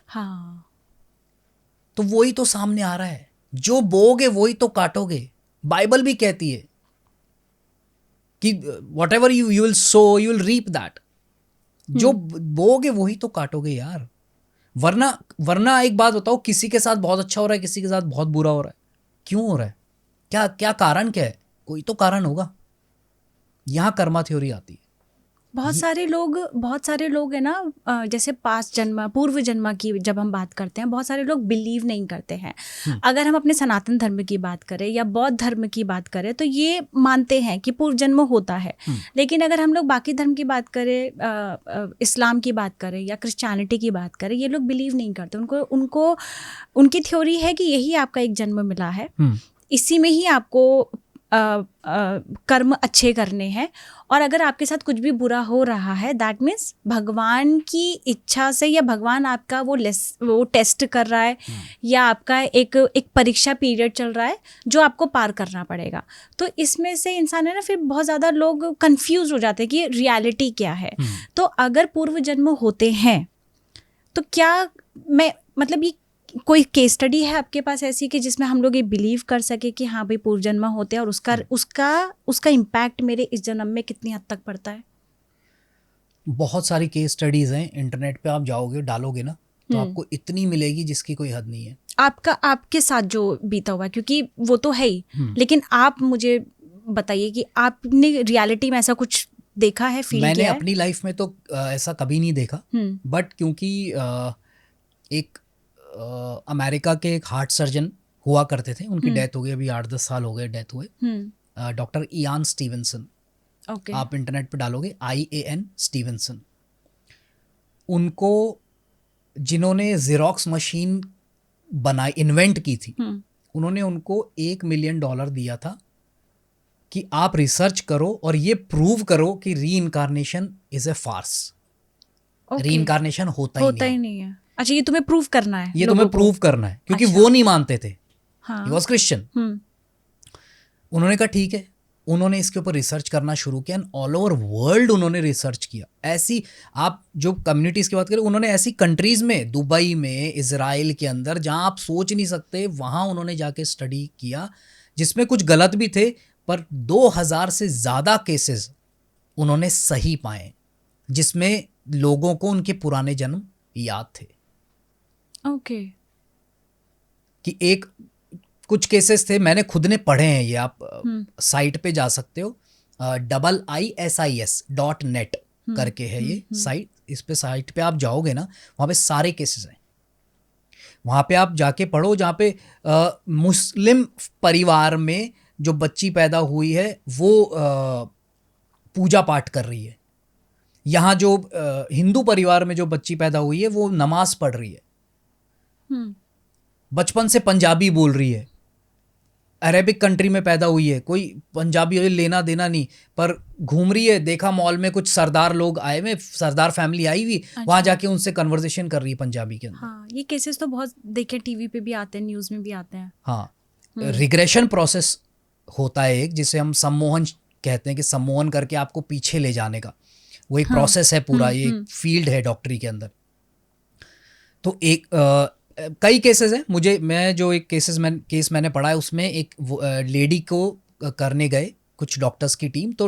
हाँ, तो वही तो सामने आ रहा है, जो बोगे वही तो काटोगे। बाइबल भी कहती है कि whatever you will sow you will reap that. जो बोगे वही तो काटोगे यार। वरना एक बात बताओ, किसी के साथ बहुत अच्छा हो रहा है, किसी के साथ बहुत बुरा हो रहा है, क्यों हो रहा है? क्या कारण क्या है? कोई तो कारण होगा। यहाँ कर्मा थ्योरी आती है। बहुत सारे लोग है ना, जैसे पास्ट जन्म पूर्व जन्म की जब हम बात करते हैं, बहुत सारे लोग बिलीव नहीं करते हैं। अगर हम अपने सनातन धर्म की बात करें या बौद्ध धर्म की बात करें तो ये मानते हैं कि पूर्व जन्म होता है। लेकिन अगर हम लोग बाकी धर्म की बात करें, इस्लाम की बात करें या क्रिश्चियनिटी की बात करें, ये लोग बिलीव नहीं करते। उनको उनकी थ्योरी है कि यही आपका एक जन्म मिला है, इसी में ही आपको कर्म अच्छे करने हैं, और अगर आपके साथ कुछ भी बुरा हो रहा है दैट मीन्स भगवान की इच्छा से, या भगवान आपका वो टेस्ट कर रहा है, या आपका एक परीक्षा पीरियड चल रहा है जो आपको पार करना पड़ेगा। तो इसमें से इंसान है ना, फिर बहुत ज़्यादा लोग कंफ्यूज हो जाते हैं कि रियलिटी क्या है। तो अगर पूर्व जन्म होते हैं तो क्या मतलब ये कोई केस स्टडी है आपके पास ऐसी कि जिसमें हम लोग ये बिलीव कर सके कि हाँ भाई पूर्व जन्म होते हैं और उसका इम्पैक्ट मेरे इस जन्म में कितनी हद तक पड़ता है? बहुत सारी केस स्टडीज हैं, इंटरनेट पे आप जाओगे डालोगे ना तो आपको इतनी मिलेगी जिसकी कोई हद नहीं है। आपके साथ जो बीता हुआ, क्योंकि वो तो है ही, लेकिन आप मुझे बताइए कि आपने रियलिटी में ऐसा कुछ देखा है, फील किया है? मैंने अपनी लाइफ में तो ऐसा कभी नहीं देखा, बट क्योंकि एक अमेरिका के एक हार्ट सर्जन हुआ करते थे, उनकी डेथ हो गई, अभी 8-10 साल हो गए डेथ हुए, डॉक्टर इयान स्टीवनसन। आप इंटरनेट पे डालोगे IAN स्टीवनसन। उनको जिन्होंने जेरोक्स मशीन इन्वेंट की थी, उन्होंने उनको $1 मिलियन दिया था कि आप रिसर्च करो और ये प्रूव करो कि री-इनकारनेशन इज ए फार्स। री-इनकारनेशन होता ही नहीं है। अच्छा, ये तुम्हें प्रूव करना है, ये तुम्हें प्रूव करना है, क्योंकि वो नहीं मानते थे। He was Christian. उन्होंने कहा ठीक है, उन्होंने इसके ऊपर रिसर्च करना शुरू किया, ऑल ओवर वर्ल्ड उन्होंने रिसर्च किया। ऐसी आप जो कम्युनिटीज़ की बात करें, उन्होंने ऐसी कंट्रीज़ में, दुबई में, इजराइल के अंदर, जहां आप सोच नहीं सकते, वहां उन्होंने जाके स्टडी किया, जिसमें कुछ गलत भी थे, पर 2000 से ज़्यादा केसेस उन्होंने सही पाए, जिसमें लोगों को उनके पुराने जन्म याद थे। ओके। कि कुछ केसेस थे, मैंने खुद ने पढ़े हैं, ये आप साइट पे जा सकते हो, IISIS.net करके है ये साइट। इस पे साइट पे आप जाओगे ना, वहाँ पे सारे केसेस हैं, वहाँ पे आप जाके पढ़ो, जहाँ पे मुस्लिम परिवार में जो बच्ची पैदा हुई है वो पूजा पाठ कर रही है, यहाँ जो हिंदू परिवार में जो बच्ची पैदा हुई है वो नमाज पढ़ रही है, बचपन से पंजाबी बोल रही है, अरेबिक कंट्री में पैदा हुई है, कोई पंजाबी हो, लेना देना नहीं, पर घूम रही है, देखा मॉल में कुछ सरदार लोग आए हुए, सरदार फैमिली आई हुई, वहां जाके उनसे कन्वर्सेशन कर रही है पंजाबी के अंदर। हाँ, ये केसेस तो बहुत देखे, टीवी पे भी आते हैं, न्यूज में भी आते हैं। हाँ, रिग्रेशन प्रोसेस होता है एक, जिसे हम सम्मोहन कहते हैं, कि सम्मोहन करके आपको पीछे ले जाने का वो एक प्रोसेस है पूरा, ये फील्ड है डॉक्टरी के अंदर। तो एक कई केसेस हैं, मैं जो एक केस मैंने पढ़ा है, उसमें एक लेडी को करने गए कुछ डॉक्टर्स की टीम, तो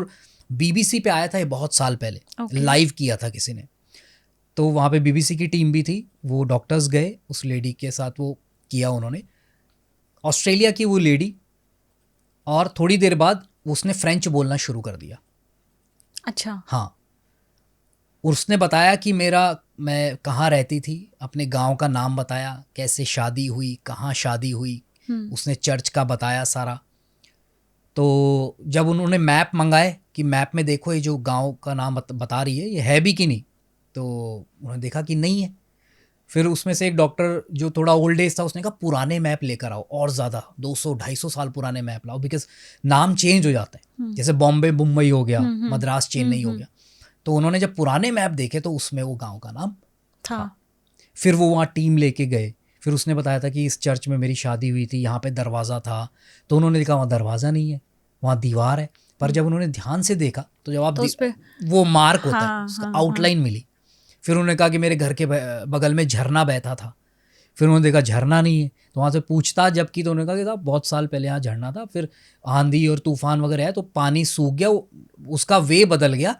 बीबीसी पे आया था ये बहुत साल पहले, लाइव किया था किसी ने, तो वहाँ पे बीबीसी की टीम भी थी, वो डॉक्टर्स गए उस लेडी के साथ, वो किया उन्होंने, ऑस्ट्रेलिया की वो लेडी, और थोड़ी देर बाद उसने फ्रेंच बोलना शुरू कर दिया। अच्छा। हाँ, उसने बताया कि मैं कहाँ रहती थी, अपने गांव का नाम बताया, कैसे शादी हुई, कहाँ शादी हुई, उसने चर्च का बताया सारा। तो जब उन्होंने मैप मंगाए कि मैप में देखो ये जो गांव का नाम बता रही है ये है भी कि नहीं, तो उन्होंने देखा कि नहीं है। फिर उसमें से एक डॉक्टर जो थोड़ा ओल्ड एज था, उसने कहा पुराने मैप लेकर आओ, और ज़्यादा 200-250 साल पुराने मैप लाओ, बिकॉज नाम चेंज हो जाते हैं, जैसे बॉम्बे मुंबई हो गया, मद्रास चेन्नई हो गया। तो उन्होंने जब पुराने मैप देखे तो उसमें वो गांव का नाम था। फिर वो वहाँ टीम लेके गए, फिर उसने बताया था कि इस चर्च में मेरी शादी हुई थी, यहाँ पे दरवाज़ा था, तो उन्होंने देखा वहाँ दरवाज़ा नहीं है, वहाँ दीवार है। पर जब उन्होंने ध्यान से देखा तो जब आप वो मार्क होता है, उसका आउटलाइन मिली। फिर उन्होंने कहा कि मेरे घर के बगल में झरना बहता था, फिर उन्होंने देखा झरना नहीं है, तो वहाँ से पूछताछ जब की तो उन्होंने कहा कि साहब बहुत साल पहले यहाँ झरना था, फिर आंधी और तूफान वगैरह है तो पानी सूख गया, उसका वे बदल गया,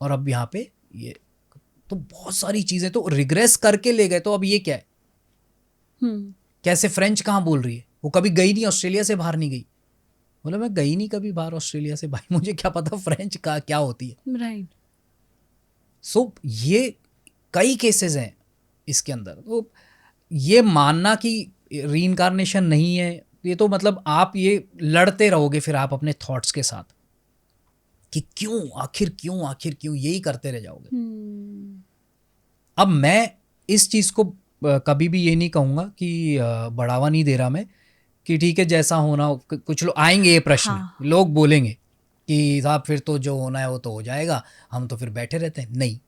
और अब यहाँ पे ये, तो बहुत सारी चीज़ें तो रिग्रेस करके ले गए। तो अब ये क्या है, कैसे फ्रेंच कहाँ बोल रही है, वो कभी गई नहीं, ऑस्ट्रेलिया से बाहर नहीं गई, बोला मैं गई नहीं कभी बाहर ऑस्ट्रेलिया से, भाई मुझे क्या पता फ्रेंच का क्या होती है, राइट। सो ये कई केसेस हैं इसके अंदर। तो ये मानना कि रीइंकार्नेशन नहीं है, ये तो मतलब आप ये लड़ते रहोगे फिर आप अपने थॉट्स के साथ कि क्यों, आखिर क्यों, यही करते रह जाओगे। अब मैं इस चीज़ को कभी भी ये नहीं कहूँगा कि बढ़ावा नहीं दे रहा मैं, कि ठीक है जैसा होना, कुछ लोग आएंगे ये प्रश्न, लोग बोलेंगे कि साहब फिर तो जो होना है वो तो हो जाएगा, हम तो फिर बैठे रहते हैं। नहीं,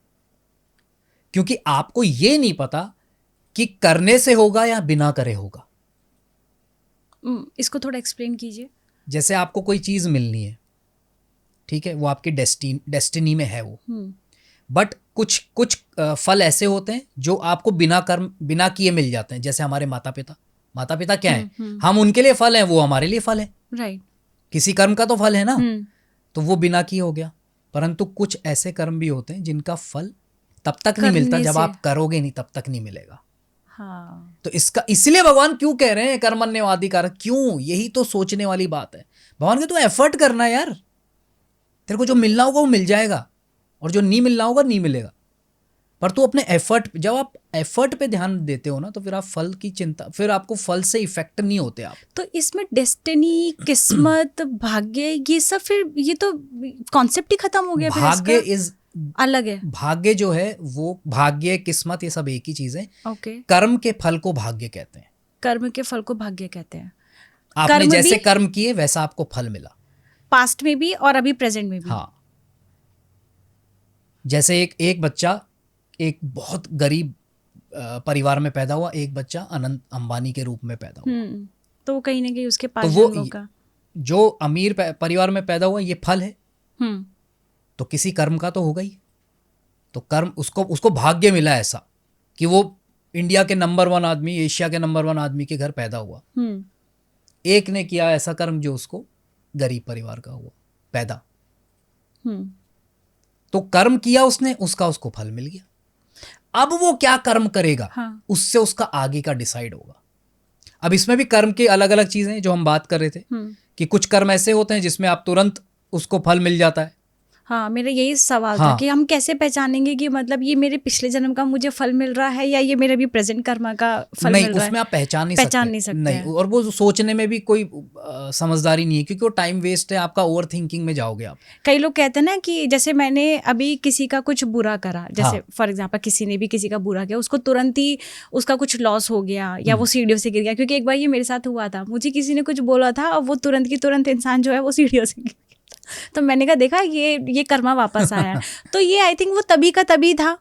क्योंकि आपको ये नहीं पता कि करने से होगा या बिना करे होगा। इसको थोड़ा एक्सप्लेन कीजिए। जैसे आपको कोई चीज़ मिलनी है, ठीक है, वो आपकी डेस्टिनी में है वो, बट कुछ फल ऐसे होते हैं जो आपको बिना किए मिल जाते हैं। जैसे हमारे माता पिता क्या है, हम उनके लिए फल हैं, वो हमारे लिए फल है, राइट। किसी कर्म का तो फल है ना, तो वो बिना किए हो गया। परंतु कुछ ऐसे कर्म भी होते हैं जिनका फल तब तक नहीं मिलता, जब आप करोगे नहीं तब तक नहीं मिलेगा। हाँ। तो इसलिए भगवान क्यों कह रहे हैं कर्मण्यवादी कारक, क्यों, यही तो सोचने वाली बात है। भगवान के तू एफर्ट करना यार, तेरे को जो मिलना होगा वो मिल जाएगा, और जो नहीं मिलना होगा नहीं मिलेगा। पर तू अपने एफर्ट, जब आप एफर्ट पे ध्यान देते हो ना, तो फिर आप फल की चिंता, फिर आपको फल से इफेक्ट नहीं होते आप। तो इसमें डेस्टिनी, किस्मत, भाग्य, ये सब, फिर ये तो कॉन्सेप्ट ही खत्म हो गया। भाग्य इज अलग है। भाग्य जो है वो, भाग्य किस्मत ये सब एक ही चीज है। ओके। कर्म के फल को भाग्य कहते हैं। कर्म के फल को भाग्य कहते हैं। आपने जैसे कर्म किए वैसा आपको फल मिला, पास्ट में भी और अभी प्रेजेंट में भी। हाँ, जैसे एक बच्चा एक बहुत गरीब परिवार में पैदा हुआ, एक बच्चा अनंत अंबानी के रूप में पैदा हुआ, तो वो कहीं ना कहीं उसके पास, तो वो का जो अमीर परिवार में पैदा हुआ ये फल है, तो किसी कर्म का तो होगा ही। तो कर्म, उसको भाग्य मिला ऐसा कि वो इंडिया के नंबर 1 आदमी, एशिया के नंबर 1 आदमी के घर पैदा हुआ। एक ने किया ऐसा कर्म जो उसको गरीब परिवार का हुआ पैदा, तो कर्म किया उसने, उसको फल मिल गया। अब वो क्या कर्म करेगा, उससे उसका आगे का डिसाइड होगा। अब इसमें भी कर्म के अलग अलग चीजें जो हम बात कर रहे थे, कि कुछ कर्म ऐसे होते हैं जिसमें आप तुरंत उसको फल मिल जाता है, हाँ, मेरा यही सवाल था हाँ। कि हम कैसे पहचानेंगे कि मतलब ये मेरे पिछले जन्म का मुझे फल मिल रहा है या ये मेरे अभी प्रेजेंट कर्मा का फल नहीं, मिल रहा है। उसमें आप पहचान नहीं पहचान सकते। नहीं सकते नहीं, हैं। और वो सोचने में भी कोई समझदारी नहीं है, क्योंकि वो टाइम वेस्ट है, आपका ओवर थिंकिंग में जाओगे आप। कई लोग कहते हैं ना कि जैसे मैंने अभी किसी का कुछ बुरा करा, जैसे हाँ। फॉर एग्जांपल किसी ने भी किसी का बुरा किया, उसको तुरंत ही उसका कुछ लॉस हो गया या वो सीढ़ियों से गिर गया। क्योंकि एक बार ये मेरे साथ हुआ था, मुझे किसी ने कुछ बोला था और वो तुरंत की तुरंत इंसान जो है वो सीढ़ियों से गिर गया। तो मैंने कहा देखा ये कर्मा वापस आया है। तो ये आई थिंक वो तभी का तभी था।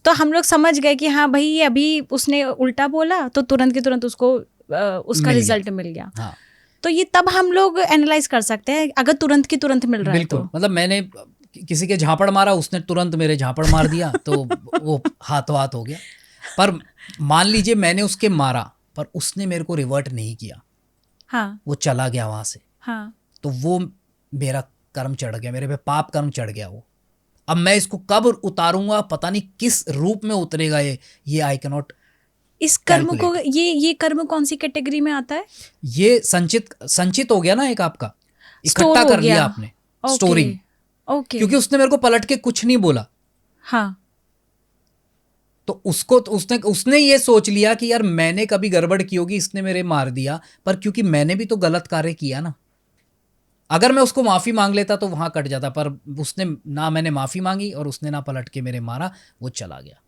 तो हम लोग समझ गए कि हाँ भाई ये अभी उसने उल्टा बोला तो तुरंत के तुरंत उसको उसका मिल रिजल्ट मिल गया। हाँ, तो ये तब हम लोग एनालाइज कर सकते हैं अगर तुरंत की तुरंत मिल रहा है बिल्कुल। तो। मतलब मैंने किसी के झापड़ मारा, उसने तुरंत मेरे झापड़ मार दिया, तो वो हाथों हाथ हो गया। पर मान लीजिए मैंने उसके मारा, पर उसने मेरे को रिवर्ट नहीं किया, हाँ वो चला गया वहां से, हाँ, तो वो मेरा कर्म चढ़ गया, मेरे पे पाप कर्म चढ़ गया वो। अब मैं इसको कब उतारूंगा, पता नहीं किस रूप में उतरेगा ये आई कैन नॉट इस कर्म को कैलकुलेट। ये कर्म कौन सी कैटेगरी में आता है? ये संचित हो गया ना, एक आपका स्टोर इकट्ठा हो कर गया। लिया आपने, ओके स्टोरिंग। ओके। क्योंकि उसने मेरे को पलट के कुछ नहीं बोला, हाँ तो उसने ये सोच लिया कि यार मैंने कभी गड़बड़ की होगी, इसने मेरे मार दिया। पर क्योंकि मैंने भी तो गलत कार्य किया ना, अगर मैं उसको माफी मांग लेता तो वहां कट जाता, पर उसने ना, मैंने माफी मांगी और उसने ना पलट के मेरे मारा, वो चला गया।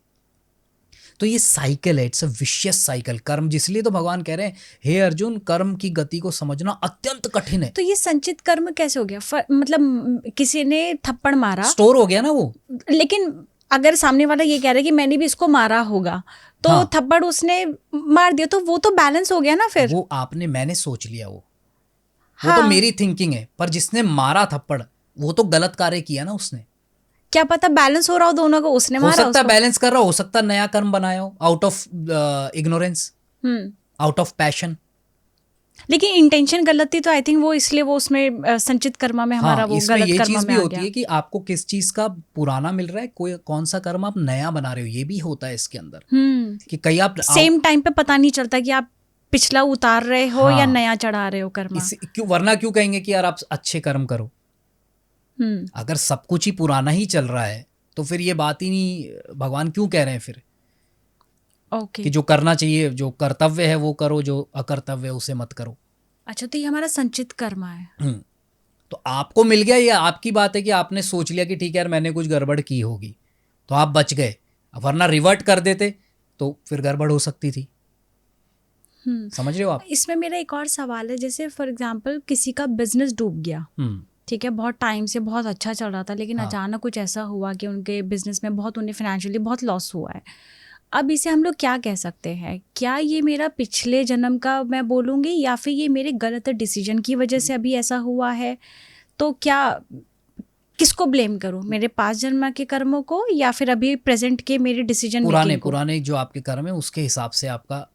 तो ये साइकिल है, इट्स अ विशियस साइकिल कर्म। जिसलिए तो भगवान कह रहे हैं, हे अर्जुन, कर्म की गति को समझना अत्यंत कठिन है। तो ये संचित कर्म कैसे हो गया? मतलब किसी ने थप्पड़ मारा, स्टोर हो गया ना वो। लेकिन अगर सामने वाला ये कह रहा है कि मैंने भी इसको मारा होगा, तो हाँ। थप्पड़ उसने मार दिया तो वो तो बैलेंस हो गया ना फिर। वो मैंने सोच लिया, वो हाँ। तो मेरी थिंकिंग है। पर जिसने मारा थप्पड़, वो तो गलत कार्य किया ना उसने। क्या पता बैलेंस हो रहा हो दोनों को, उसने हो मारा सकता है उसको। बैलेंस कर रहा हो सकता है नया कर्म बनाया हो, out of ignorance, out of passion. लेकिन इंटेंशन गलत थी तो आई थिंक वो इसलिए वो उसमें संचित कर्मा में हमारा वो इसमें गलत ये कर्मा चीज में भी आ होती गया। है कि आपको किस चीज का पुराना मिल रहा है, कोई कौन सा कर्म आप नया बना रहे हो, ये भी होता है इसके अंदर। कि कई आप सेम टाइम पे पता नहीं चलता कि आप पिछला उतार रहे हो हाँ, या नया चढ़ा रहे हो कर्मा। वरना क्यों कहेंगे कि यार आप अच्छे कर्म करो। अगर सब कुछ ही पुराना ही चल रहा है तो फिर ये बात ही नहीं, भगवान क्यों कह रहे हैं फिर ओके। कि जो करना चाहिए, जो कर्तव्य है वो करो, जो अकर्तव्य है उसे मत करो। अच्छा, तो ये हमारा संचित कर्मा है। तो आपको मिल गया, ये आपकी बात है कि आपने सोच लिया कि ठीक है यार मैंने कुछ गड़बड़ की होगी, तो आप बच गए। वरना रिवर्ट कर देते तो फिर गड़बड़ हो सकती थी। समझ रहे हो आप? इसमें मेरा एक और सवाल है, जैसे फॉर एग्जांपल किसी का बिजनेस डूब गया, ठीक है, बहुत टाइम से बहुत अच्छा चल रहा था, लेकिन अचानक कुछ ऐसा हुआ कि उनके बिजनेस में बहुत, उन्हें फाइनेंशियली बहुत लॉस हुआ है। अब इसे हम लोग क्या कह सकते हैं? क्या ये मेरा पिछले जन्म का मैं बोलूँगी या फिर ये मेरे गलत डिसीजन की वजह से अभी ऐसा हुआ है? तो क्या किसको ब्लेम करूं, मेरे पास जन्म के कर्मों को या फिर अभी प्रेजेंट के मेरे डिसीजन मेकिंग को? पुराने जो आपके कर्म है उसके हिसाब से आपका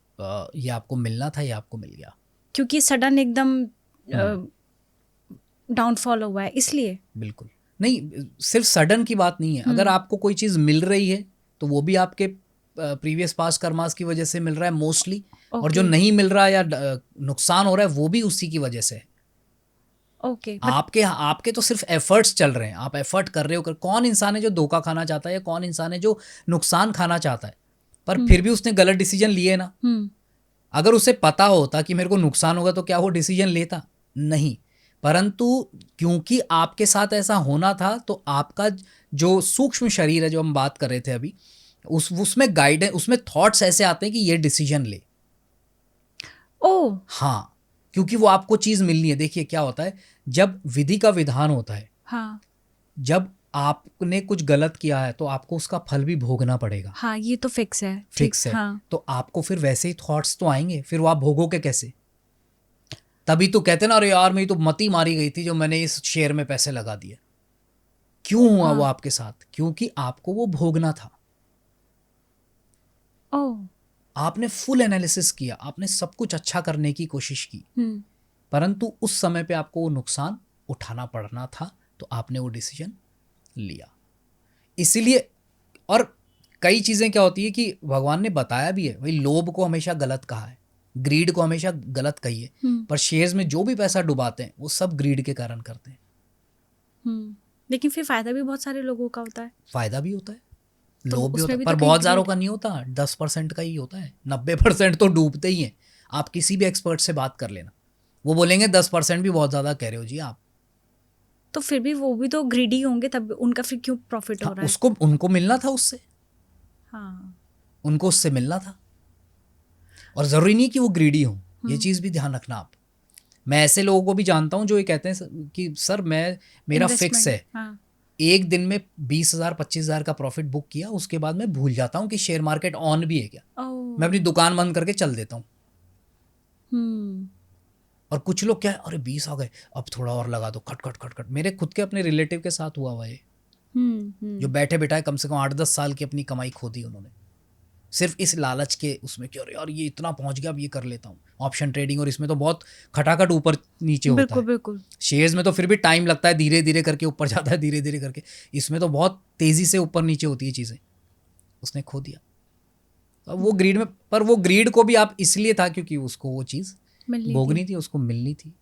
ये आपको मिलना था, ये आपको मिल गया। क्योंकि सडन एकदम डाउनफॉल हुआ है इसलिए। बिल्कुल नहीं, सिर्फ सडन की बात नहीं है। अगर आपको कोई चीज़ मिल रही है तो वो भी आपके प्रीवियस पास्ट कर्मास की वजह से मिल रहा है मोस्टली। और जो नहीं मिल रहा या नुकसान हो रहा है वो भी उसी की वजह से है। ओके। आपके तो सिर्फ एफर्ट्स चल रहे हैं, आप एफर्ट कर रहे हो। कौन इंसान है जो धोखा खाना चाहता है, या कौन इंसान है जो नुकसान खाना चाहता है? पर फिर भी उसने गलत डिसीजन लिए ना। अगर उसे पता होता कि मेरे को नुकसान होगा तो क्या वो डिसीजन लेता? नहीं। परंतु क्योंकि आपके साथ ऐसा होना था, तो आपका जो सूक्ष्म शरीर है, जो हम बात कर रहे थे अभी, उसमें गाइडेंस, उसमें थॉट्स ऐसे आते हैं कि ये डिसीजन ले। ओह हाँ, क्योंकि वो आपको चीज़ मिलनी है। देखिए क्या होता है, जब विधि का विधान होता है, हाँ, जब आपने कुछ गलत किया है तो आपको उसका फल भी भोगना पड़ेगा। हाँ, ये तो फिक्स है। फिक्स है। हाँ। तो आपको फिर वैसे ही थॉट्स तो आएंगे, फिर वो आप भोगोगे कैसे? तभी तो कहते ना, अरे यार मेरी तो मती मारी गई थी जो मैंने इस शेयर में पैसे लगा दिए। क्यों हुआ वो आपके साथ? क्योंकि आपको वो भोगना था। ओह, आपने फुल एनालिसिस किया, आपने सब कुछ अच्छा करने की कोशिश की, परंतु उस समय पे आपको वो नुकसान उठाना पड़ना था, तो आपने वो डिसीजन लिया। इसीलिए, और कई चीज़ें क्या होती है कि भगवान ने बताया भी है, भाई लोभ को हमेशा गलत कहा है, ग्रीड को हमेशा गलत कही है। पर शेयर्स में जो भी पैसा डुबाते हैं वो सब ग्रीड के कारण करते हैं। लेकिन फिर फायदा भी बहुत सारे लोगों का होता है। फायदा भी होता है, तो लोभ भी होता उसमें है, भी पर तो कहीं बहुत सारों greed का नहीं होता, 10% का ही होता है, 90% तो डूबते ही हैं। आप किसी भी एक्सपर्ट से बात कर लेना, वो बोलेंगे 10% भी बहुत ज़्यादा कह रहे हो जी आप। तो फिर भी वो भी तो ग्रीडी होंगे, तब उनका फिर क्यों प्रॉफिट हो हाँ, रहा है? उसको उनको मिलना था उससे, हाँ। उनको उससे मिलना था, और ज़रूरी नहीं कि वो ग्रीडी हो, ये चीज़ भी ध्यान रखना आप। मैं ऐसे लोगों को भी जानता हूँ जो ये कहते हैं कि सर मेरा फिक्स इन्वेस्टमेंट, है, हाँ। एक दिन में 20,000 25,000 का प्रॉफिट बुक किया, उसके बाद मैं भूल जाता हूँ कि शेयर मार्केट ऑन भी है क्या, मैं अपनी ओह। दुकान बंद करके चल देता हूँ। हम्म। और कुछ लोग क्या है, अरे 20 आ गए, अब थोड़ा और लगा दो, खट खट खट खट। मेरे खुद के अपने रिलेटिव के साथ हुआ हुआ है, जो बैठे बैठाए कम से कम 8-10 साल की अपनी कमाई खो दी उन्होंने, सिर्फ इस लालच के उसमें कि अरे यार ये इतना पहुंच गया, अब ये कर लेता हूँ। ऑप्शन ट्रेडिंग, और इसमें तो बहुत खटाखट ऊपर नीचे होता बिल्कुल है। बिल्कुल। शेयर्स में तो फिर भी टाइम लगता है, धीरे धीरे करके ऊपर जाता है, धीरे धीरे करके। इसमें तो बहुत तेज़ी से ऊपर नीचे होती है चीज़ें। उसने खो दिया। अब वो ग्रीड में, पर वो ग्रीड को भी आप इसलिए था क्योंकि उसको वो चीज़ मिलनी भोगनी थी, उसको मिलनी थी।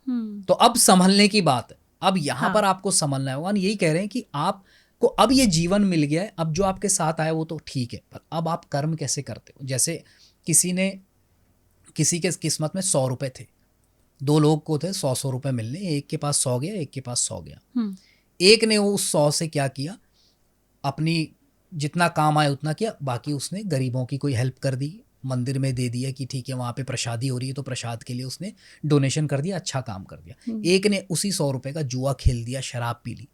हम्म। तो अब संभलने की बात है। अब यहाँ हाँ। पर आपको संभलना होगा। यही कह रहे हैं कि आपको अब ये जीवन मिल गया है, अब जो आपके साथ आया वो तो ठीक है, पर अब आप कर्म कैसे करते हो। जैसे किसी के किस्मत में 100 रुपये थे, 2 लोग को थे 100 रुपये मिलने, एक के पास 100 गया, एक के पास 100 गया। एक ने उस 100 से क्या किया, अपनी जितना काम आया उतना किया, बाकी उसने गरीबों की कोई हेल्प कर दी, मंदिर में दे दिया कि ठीक है वहाँ पे प्रसादी हो रही है तो प्रसाद के लिए उसने डोनेशन कर दिया, अच्छा काम कर दिया। एक ने उसी 100 रुपये का जुआ खेल दिया, शराब पी ली।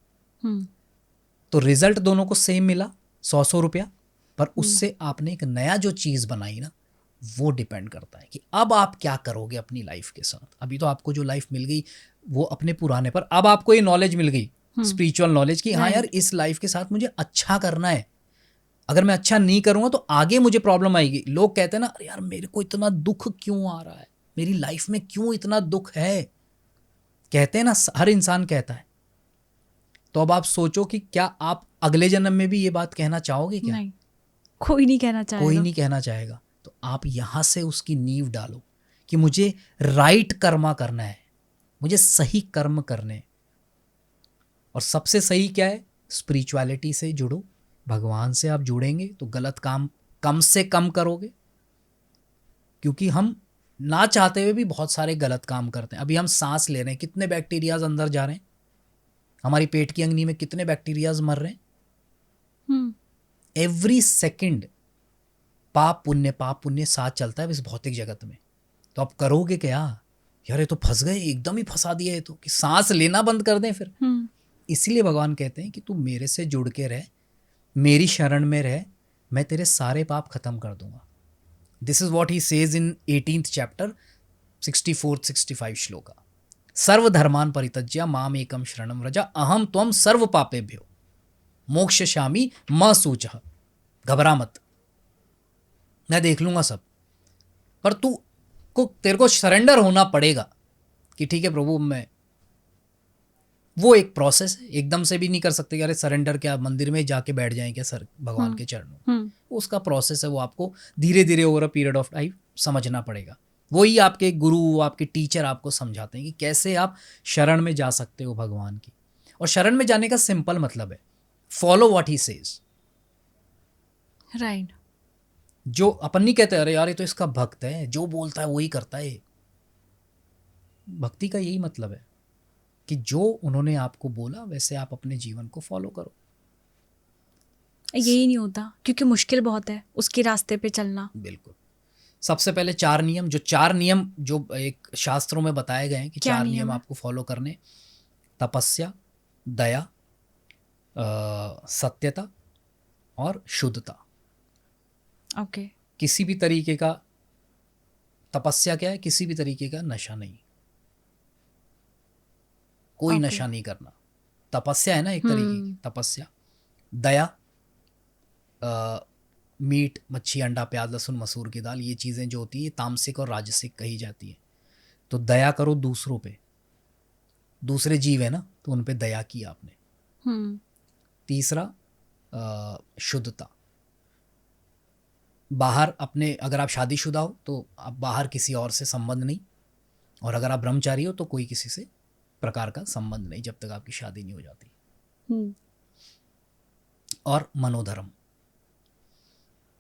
तो रिजल्ट दोनों को सेम मिला, 100 रुपया, पर उससे आपने एक नया जो चीज़ बनाई ना, वो डिपेंड करता है कि अब आप क्या करोगे अपनी लाइफ के साथ। अभी तो आपको जो लाइफ मिल गई वो अपने पुराने पर, अब आपको ये नॉलेज मिल गई, स्पिरिचुअल नॉलेज, कि हाँ यार इस लाइफ के साथ मुझे अच्छा करना है। अगर मैं अच्छा नहीं करूँगा तो आगे मुझे प्रॉब्लम आएगी। लोग कहते हैं ना, अरे यार मेरे को इतना दुख क्यों आ रहा है, मेरी लाइफ में क्यों इतना दुख है, कहते हैं ना, हर इंसान कहता है। तो अब आप सोचो कि क्या आप अगले जन्म में भी ये बात कहना चाहोगे क्या? नहीं, कोई नहीं कहना कोई चाहेगा। नहीं कहना चाहेगा। तो आप यहाँ से उसकी नींव डालो कि मुझे राइट कर्मा करना है, मुझे सही कर्म करने। और सबसे सही क्या है, स्पिरिचुअलिटी से जुड़ो, भगवान से आप जुड़ेंगे तो गलत काम कम से कम करोगे। क्योंकि हम ना चाहते हुए भी बहुत सारे गलत काम करते हैं। अभी हम सांस ले रहे हैं, कितने बैक्टीरियाज अंदर जा रहे हैं, हमारी पेट की अंगनी में कितने बैक्टीरियाज मर रहे हैं। एवरी सेकेंड पाप पुण्य साथ चलता है इस भौतिक जगत में। तो आप करोगे क्या यार, ये तो फंस गए, एकदम ही फंसा दिया है, तो कि सांस लेना बंद कर दें फिर। इसलिए भगवान कहते हैं कि तू मेरे से जुड़ के रह, मेरी शरण में रह, मैं तेरे सारे पाप खत्म कर दूंगा। This is what he says in 18th chapter 64-65 shloka. सर्वधर्मान परित्यज्य माम एकम शरणम व्रज अहम त्वम सर्व पापेभ्यो मोक्षयामि मा शुचः। घबरा मत, मैं देख लूंगा सब, पर तेरे को सरेंडर होना पड़ेगा कि ठीक है प्रभु, मैं, वो एक प्रोसेस है, एकदम से भी नहीं कर सकते। अरे सरेंडर क्या, मंदिर में जाके बैठ जाएं क्या सर भगवान के चरणों, उसका प्रोसेस है, वो आपको धीरे धीरे over a period of time समझना पड़ेगा। वही आपके गुरु, आपके टीचर आपको समझाते हैं कि कैसे आप शरण में जा सकते हो भगवान की। और शरण में जाने का सिंपल मतलब है follow what he says. Right. जो अपन नहीं कहते अरे यार ये तो इसका भक्त है, जो बोलता है वही करता है। भक्ति का यही मतलब है कि जो उन्होंने आपको बोला वैसे आप अपने जीवन को फॉलो करो। यही नहीं होता क्योंकि मुश्किल बहुत है उसके रास्ते पे चलना। बिल्कुल। सबसे पहले 4 नियम, जो एक शास्त्रों में बताए गए हैं कि 4 नियम आपको फॉलो करने, तपस्या, दया, सत्यता और शुद्धता। ओके। किसी भी तरीके का, तपस्या क्या है, किसी भी तरीके का नशा नहीं, कोई नशा नहीं करना, तपस्या है ना एक तरीके की तपस्या। दया, मीट मच्छी अंडा प्याज लहसुन मसूर की दाल, ये चीज़ें जो होती है तामसिक और राजसिक कही जाती है। तो दया करो दूसरों पे, दूसरे जीव है ना तो उन पे दया की आपने। तीसरा शुद्धता, बाहर अपने, अगर आप शादीशुदा हो तो आप बाहर किसी और से संबंध नहीं, और अगर आप ब्रह्मचारी हो तो कोई किसी से प्रकार का संबंध नहीं जब तक आपकी शादी नहीं हो जाती। हम्म, और मनोधर्म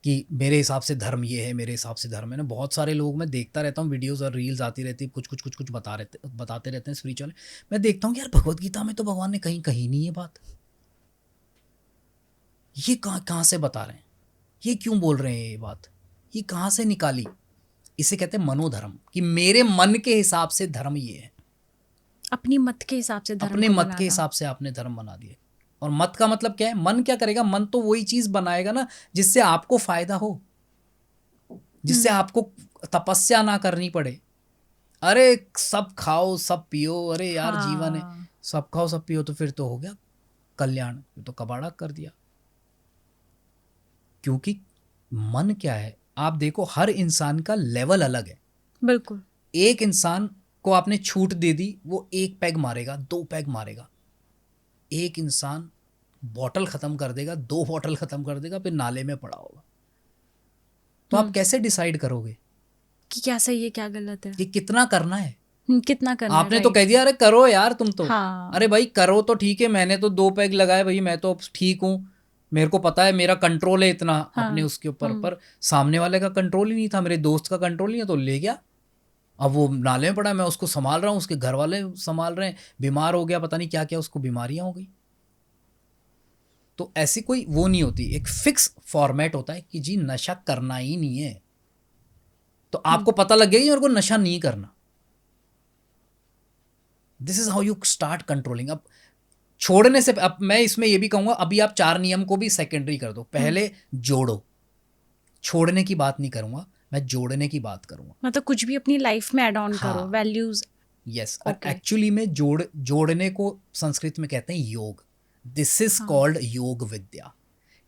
कि मेरे हिसाब से धर्म ये है, मेरे हिसाब से धर्म है ना। बहुत सारे लोग, मैं देखता रहता हूँ वीडियोस और रील्स आती रहती है, कुछ बताते रहते हैं स्पिरिचुअल। मैं देखता हूँ कि यार भगवत गीता में तो भगवान ने कहीं कही नहीं ये बात, ये कहाँ से बता रहे हैं, ये क्यों बोल रहे हैं ये बात, ये कहाँ से निकाली। इसे कहते हैं मनोधर्म, कि मेरे मन के हिसाब से धर्म ये है, अपनी मत के हिसाब से धर्म अपने को मत बनाना। के हिसाब से आपने धर्म बना दिए। और मत का मतलब क्या है? मन क्या करेगा? मन तो वही चीज बनाएगा ना जिससे आपको फायदा हो, जिससे आपको तपस्या ना करनी पड़े। अरे सब खाओ सब पियो, अरे यार जीवन है, हाँ, सब खाओ सब पियो, तो फिर तो हो गया कल्याण, तो कबाड़ा कर दिया। क्योंकि मन क्या है, आप देखो हर इंसान का लेवल अलग है। बिल्कुल। एक इंसान को आपने छूट दे दी, वो 1 पैग मारेगा, 2 पैग मारेगा। एक इंसान बॉटल खत्म कर देगा, 2 बॉटल खत्म कर देगा, फिर नाले में पड़ा होगा। तो आप कैसे डिसाइड करोगे कि क्या सही है क्या गलत है, कि कितना करना है? कितना करना आपने है, तो right। कह दिया अरे करो यार तुम तो। हाँ। अरे भाई करो तो ठीक है, मैंने तो 2 पैग लगाए भाई, मैं तो ठीक हूँ, मेरे को पता है, मेरा कंट्रोल है इतना अपने उसके ऊपर। पर सामने वाले का कंट्रोल ही नहीं था, मेरे दोस्त का कंट्रोल नहीं है, तो ले गया। अब वो नाले में पड़ा, मैं उसको संभाल रहा हूँ, उसके घर वाले संभाल रहे हैं, बीमार हो गया, पता नहीं क्या क्या उसको बीमारियां हो गई। तो ऐसी कोई वो नहीं होती, एक फिक्स फॉर्मेट होता है कि जी नशा करना ही नहीं है। तो आपको पता लग गया कि मेरे को नशा नहीं करना। This is how you start controlling. अब छोड़ने से, अब मैं इसमें ये भी कहूंगा, अभी आप 4 नियम को भी सेकेंडरी कर दो, पहले जोड़ो। छोड़ने की बात नहीं करूंगा मैं, जोड़ने की बात करूंगा। मतलब कुछ भी अपनी लाइफ में ऐड ऑन हाँ। करो, वैल्यूज। Yes, Okay. एक्चुअली में जोड़ने को संस्कृत में कहते हैं योग। दिस इज कॉल्ड योग विद्या,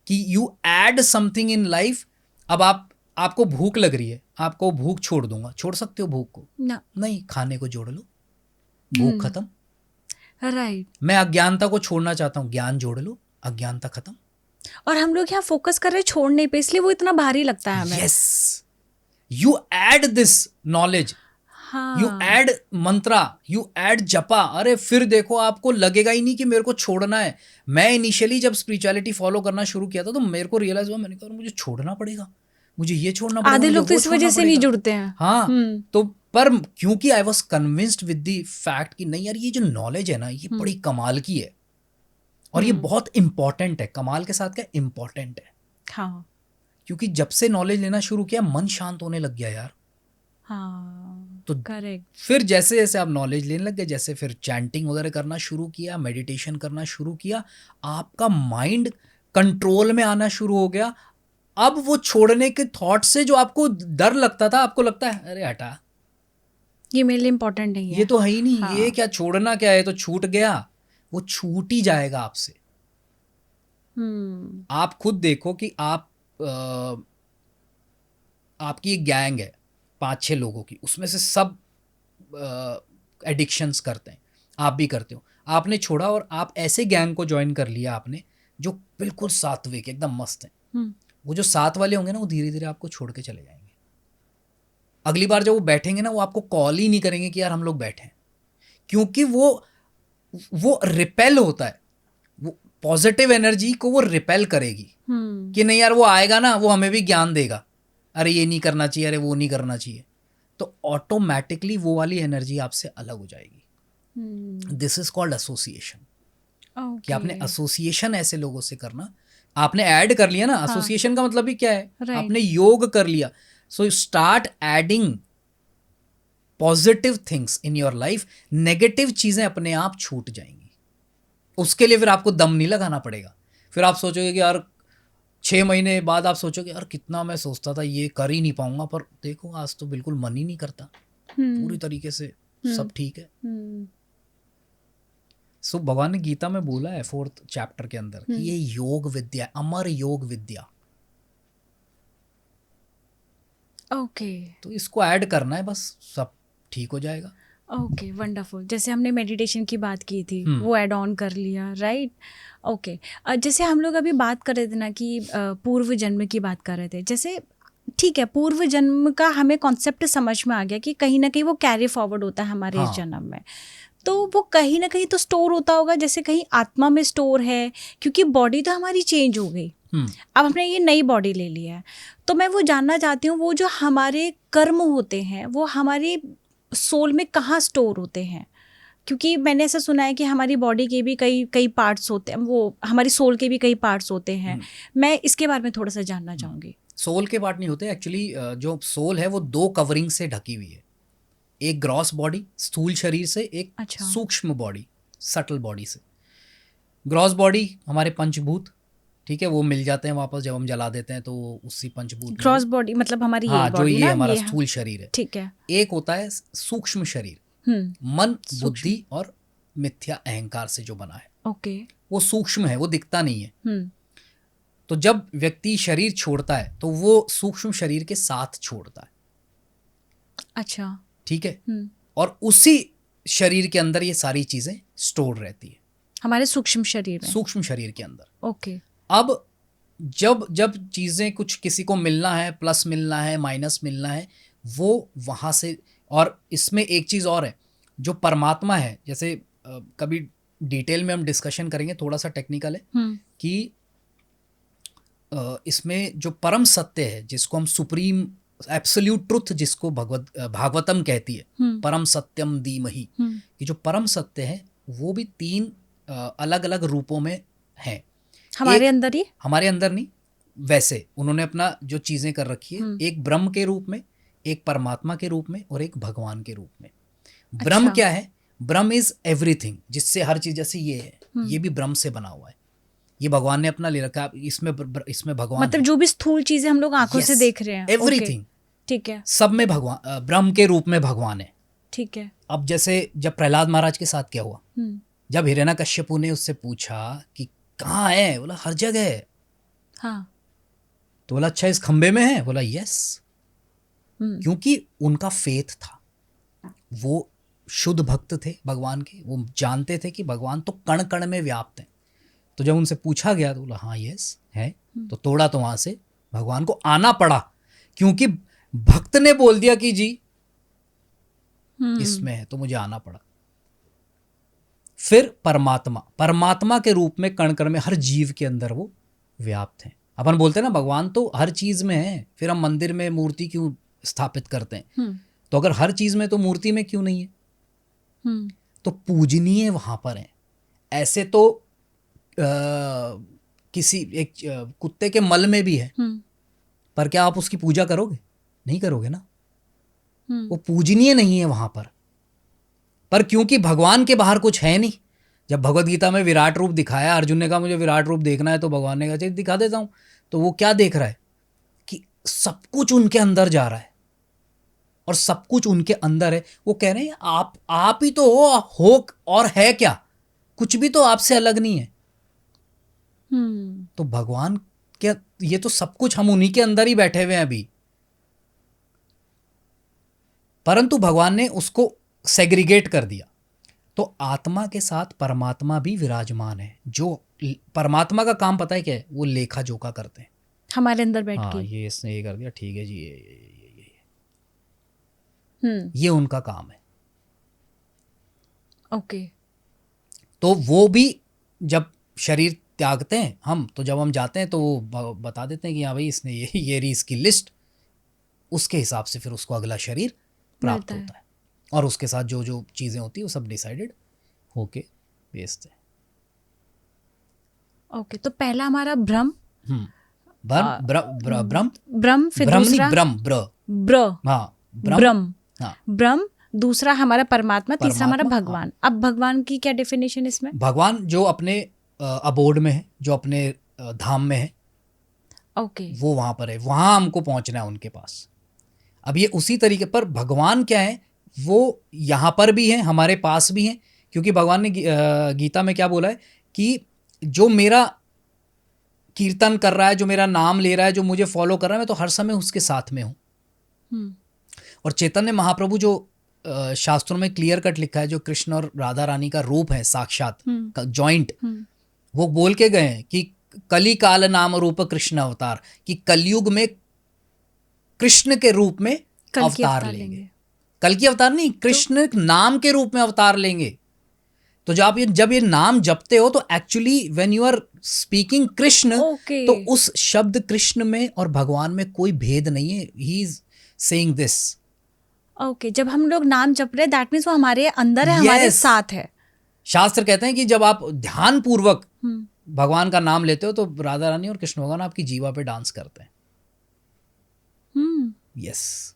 कि you add something in life. अब आपको भूख लग रही है, आपको भूख छोड़ दूंगा, छोड़ सकते हो भूख को? ना, नहीं, खाने को जोड़ लो, भूख खत्म। राइट। मैं अज्ञानता को छोड़ना चाहता हूँ, ज्ञान जोड़ लो, अज्ञानता खत्म। और हम लोग यहाँ फोकस कर रहे हैं छोड़ने पे, इसलिए वो इतना भारी लगता है हमें। Yes, you add this knowledge, हाँ। You add mantra, you add japa. अरे फिर देखो आपको लगेगा ही नहीं कि मेरे को छोड़ना है। मैं इनिशियली जब स्पिरिचुअलिटी फॉलो करना शुरू किया था तो मेरे को रियलाइज हुआ, मैंने कहा मुझे छोड़ना पड़ेगा, मुझे ये छोड़ना पड़ेगा, आधे मुझे लोग तो वो इस छोड़ना वजह से नहीं पड़ेगा। जुड़ते हैं। हाँ, तो पर क्योंकि I was convinced with the fact कि नहीं यार, ये जो नॉलेज है ना, ये बड़ी कमाल की है और ये बहुत इंपॉर्टेंट है। कमाल के साथ क्या, इंपॉर्टेंट है। हाँ। क्योंकि जब से नॉलेज लेना शुरू किया, मन शांत होने लग गया यार। हाँ, तो करेक्ट। फिर जैसे जैसे आप नॉलेज लेने लग गए, जैसे फिर चैंटिंग वगैरह करना शुरू किया, मेडिटेशन करना शुरू किया, आपका माइंड कंट्रोल में आना शुरू हो गया। अब वो छोड़ने के थॉट से जो आपको डर लगता था, आपको लगता है अरे हटा, ये मेरे लिए इम्पोर्टेंट नहीं है, ये तो है ही नहीं। हाँ। ये क्या छोड़ना, क्या है, तो छूट गया, वो छूट ही जाएगा आपसे। आप खुद देखो कि आपकी एक गैंग है 5-6 लोगों की, उसमें से सब एडिक्शंस करते हैं, आप भी करते हो। आपने छोड़ा और आप ऐसे गैंग को ज्वाइन कर लिया आपने जो बिल्कुल सात्विक एकदम मस्त है। वो जो साथ वाले होंगे ना, वो धीरे धीरे आपको छोड़ के चले जाएंगे। अगली बार जब वो बैठेंगे ना, वो आपको कॉल ही नहीं करेंगे कि यार हम लोग बैठे हैं, क्योंकि वो रिपेल होता है। वो पॉजिटिव एनर्जी को वो रिपेल करेगी कि नहीं यार, वो आएगा ना, वो हमें भी ज्ञान देगा, अरे ये नहीं करना चाहिए, अरे वो नहीं करना चाहिए, तो ऑटोमेटिकली वो वाली एनर्जी आपसे अलग हो जाएगी। This is called association. कि आपने एसोसिएशन ऐसे लोगों से करना, आपने ऐड कर लिया ना। एसोसिएशन का मतलब ही क्या है, आपने योग कर लिया। So start adding positive things in your life. Negative चीजें अपने आप छूट जाएंगी। उसके लिए फिर आपको दम नहीं लगाना पड़ेगा। फिर आप सोचोगे कि यार 6 महीने बाद आप सोचोगे यार कितना मैं सोचता था ये कर ही नहीं पाऊंगा, पर देखो आज तो बिल्कुल मन ही नहीं करता, पूरी तरीके से सब ठीक है। सो भगवान ने गीता में बोला है 4th चैप्टर के अंदर कि ये योग विद्या, अमर योग विद्या। ओके। तो इसको ऐड करना है, बस सब ठीक हो जाएगा। Okay, wonderful. जैसे हमने मेडिटेशन की बात की थी, वो ऐड ऑन कर लिया, राइट। ओके, जैसे हम लोग अभी बात कर रहे थे ना कि पूर्व जन्म की बात कर रहे थे, जैसे ठीक है, पूर्व जन्म का हमें कॉन्सेप्ट समझ में आ गया कि कहीं ना कहीं वो कैरी फॉरवर्ड होता है हमारे इस जन्म में। तो वो कहीं ना कहीं तो स्टोर होता होगा, जैसे कहीं आत्मा में स्टोर है, क्योंकि बॉडी तो हमारी चेंज हो गई, अब हमने ये नई बॉडी ले लिया है। तो मैं वो जानना चाहती हूँ, वो जो हमारे कर्म होते हैं वो हमारे सोल में कहाँ स्टोर होते हैं? क्योंकि मैंने ऐसा सुना है कि हमारी बॉडी के भी कई कई पार्ट्स होते हैं, वो हमारी सोल के भी कई पार्ट्स होते हैं। मैं इसके बारे में थोड़ा सा जानना चाहूँगी। सोल के पार्ट नहीं होते एक्चुअली। जो सोल है वो 2 कवरिंग से ढकी हुई है, एक ग्रॉस बॉडी स्थूल शरीर से, एक अच्छा। सूक्ष्म बॉडी सटल बॉडी से। ग्रॉस बॉडी हमारे पंचभूत, ठीक है, वो मिल जाते हैं वापस जब हम जला देते हैं, तो उसी पंचभूत में ग्रॉस बॉडी मतलब हमारी हाँ, ये जो बॉडी ये ना, हमारा ये स्थूल शरीर है। ठीक है। एक होता है सूक्ष्म शरीर, मन बुद्धि और मिथ्या अहंकार से जो बना है, ओके। वो सूक्ष्म है, वो दिखता नहीं है। तो जब व्यक्ति शरीर छोड़ता है तो वो सूक्ष्म शरीर के साथ छोड़ता है। अच्छा। ठीक है। और उसी शरीर के अंदर ये सारी चीजें स्टोर रहती है, हमारे सूक्ष्म शरीर में, सूक्ष्म शरीर के अंदर। ओके। अब जब जब चीजें कुछ किसी को मिलना है, प्लस मिलना है, माइनस मिलना है, वो वहां से। और इसमें एक चीज और है, जो परमात्मा है, जैसे कभी डिटेल में हम डिस्कशन करेंगे, थोड़ा सा टेक्निकल है कि इसमें जो परम सत्य है, जिसको हम सुप्रीम एब्सोल्यूट ट्रुथ, जिसको भागवतम कहती है, परम सत्यम धीमहि, कि जो परम सत्य है वो भी 3 अलग अलग रूपों में है। हमारे अंदर ही, हमारे अंदर नहीं, वैसे उन्होंने अपना जो चीजें कर रखी है, एक ब्रह्म के रूप में, एक परमात्मा के रूप में और एक भगवान के रूप में। ब्रह्म अच्छा। क्या है? ब्रह्म इज एवरीथिंग, जिससे हर चीज, जैसे ये है, ये भी ब्रह्म से बना हुआ है, ये भगवान ने अपना ले रखा है। इसमें भगवान मतलब जो भी स्थूल चीजें हम लोग आंखों से देख रहे हैं, एवरीथिंग, ठीक है, सब में भगवान, ब्रह्म के रूप में भगवान है। ठीक है। अब जैसे जब प्रहलाद महाराज के साथ क्या हुआ, जब हिरण्यकश्यपु ने उससे पूछा कि कहाँ है, बोला हर जगह है। हाँ। तो बोला अच्छा इस खंबे में है, बोला यस। क्योंकि उनका फेथ था, वो शुद्ध भक्त थे भगवान के, वो जानते थे कि भगवान तो कण कण में व्याप्त हैं। तो जब उनसे पूछा गया तो बोला हाँ यस है। तो तोड़ा तो वहां से भगवान को आना पड़ा, क्योंकि भक्त ने बोल दिया कि जी इसमें है, तो मुझे आना पड़ा। फिर परमात्मा के रूप में कण कण में, हर जीव के अंदर वो व्याप्त हैं। अपन बोलते हैं ना भगवान तो हर चीज में है, फिर हम मंदिर में मूर्ति क्यों स्थापित करते हैं? तो अगर हर चीज में तो मूर्ति में क्यों नहीं है? तो पूजनीय वहां पर है। ऐसे तो किसी एक कुत्ते के मल में भी है, पर क्या आप उसकी पूजा करोगे? नहीं करोगे ना, वो पूजनीय नहीं है वहां पर क्योंकि भगवान के बाहर कुछ है नहीं। जब भगवत गीता में विराट रूप दिखाया, अर्जुन ने कहा मुझे विराट रूप देखना है, तो भगवान ने कहा चलिए दिखा देता हूं। तो वो क्या देख रहा है कि सब कुछ उनके अंदर जा रहा है और सब कुछ उनके अंदर है। वो कह रहे हैं आप ही तो हो और है क्या, कुछ भी तो आपसे अलग नहीं है। तो भगवान क्या, ये तो सब कुछ हम उन्हीं के अंदर ही बैठे हुए हैं अभी, परंतु भगवान ने उसको सेग्रीगेट कर दिया। तो आत्मा के साथ परमात्मा भी विराजमान है। जो परमात्मा का काम पता है क्या है? वो लेखा जोखा करते हैं हमारे अंदर बैठ हाँ, के। ये इसने ये कर दिया, ठीक है जी, ये उनका काम है। ओके। तो वो भी जब शरीर त्यागते हैं हम, तो जब हम जाते हैं तो वो बता देते हैं कि हाँ भाई इसने ये रही इसकी लिस्ट, उसके हिसाब से फिर उसको अगला शरीर प्राप्त होता है और उसके साथ जो जो चीजें होती है वो सब डिसाइडेड होके भेजते हैं। ओके। तो पहला हमारा ब्रह्म, ब्रह्म फिर दूसरा ब्रह्म, दूसरा हमारा परमात्मा, तीसरा हमारा भगवान। अब भगवान की क्या डेफिनेशन इसमें? भगवान जो अपने अबोर्ड में है, जो अपने धाम में है, ओके, वो वहां पर है, वहां हमको पहुंचना है उनके पास। अब ये उसी तरीके पर भगवान क्या है, वो यहाँ पर भी हैं, हमारे पास भी हैं, क्योंकि भगवान ने गीता में क्या बोला है कि जो मेरा कीर्तन कर रहा है, जो मेरा नाम ले रहा है, जो मुझे फॉलो कर रहा है, मैं तो हर समय उसके साथ में हूँ। और चैतन्य महाप्रभु जो शास्त्रों में क्लियर कट लिखा है, जो कृष्ण और राधा रानी का रूप है साक्षात जॉइंट, वो बोल के गए हैं कि कली काल नाम रूप कृष्ण अवतार, कि कलयुग में कृष्ण के रूप में अवतार लेंगे। कल की अवतार नहीं, कृष्ण नाम के रूप में अवतार लेंगे। तो जब ये नाम जपते हो तो actually when you are speaking Krishna, okay तो उस शब्द कृष्ण में और भगवान में कोई भेद नहीं है. He is saying this. Okay, जब हम लोग नाम जप रहे दैट मीन्स वो हमारे अंदर है, हमारे Yes. साथ है. शास्त्र कहते हैं कि जब आप ध्यान पूर्वक हम्म. भगवान का नाम लेते हो तो राधा रानी और कृष्ण भगवान आपकी जीवा पे डांस करते हैं. हम्म. यस.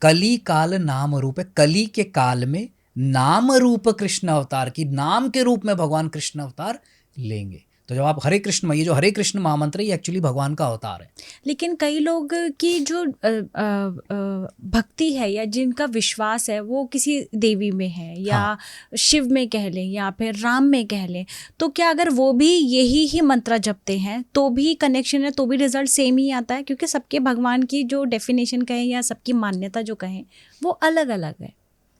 कली काल नाम रूप है. कली के काल में नाम रूप कृष्ण अवतार की, नाम के रूप में भगवान कृष्ण अवतार लेंगे. तो जब आप हरे कृष्ण, ये जो हरे कृष्ण महामंत्र है ये एक्चुअली भगवान का अवतार है. लेकिन कई लोग की जो भक्ति है या जिनका विश्वास है वो किसी देवी में है या हाँ. शिव में कह लें या फिर राम में कह लें, तो क्या अगर वो भी यही ही मंत्र जपते हैं तो भी कनेक्शन है, तो भी रिजल्ट सेम ही आता है? क्योंकि सबके भगवान की जो डेफिनेशन कहें या सबकी मान्यता जो कहें वो अलग अलग है.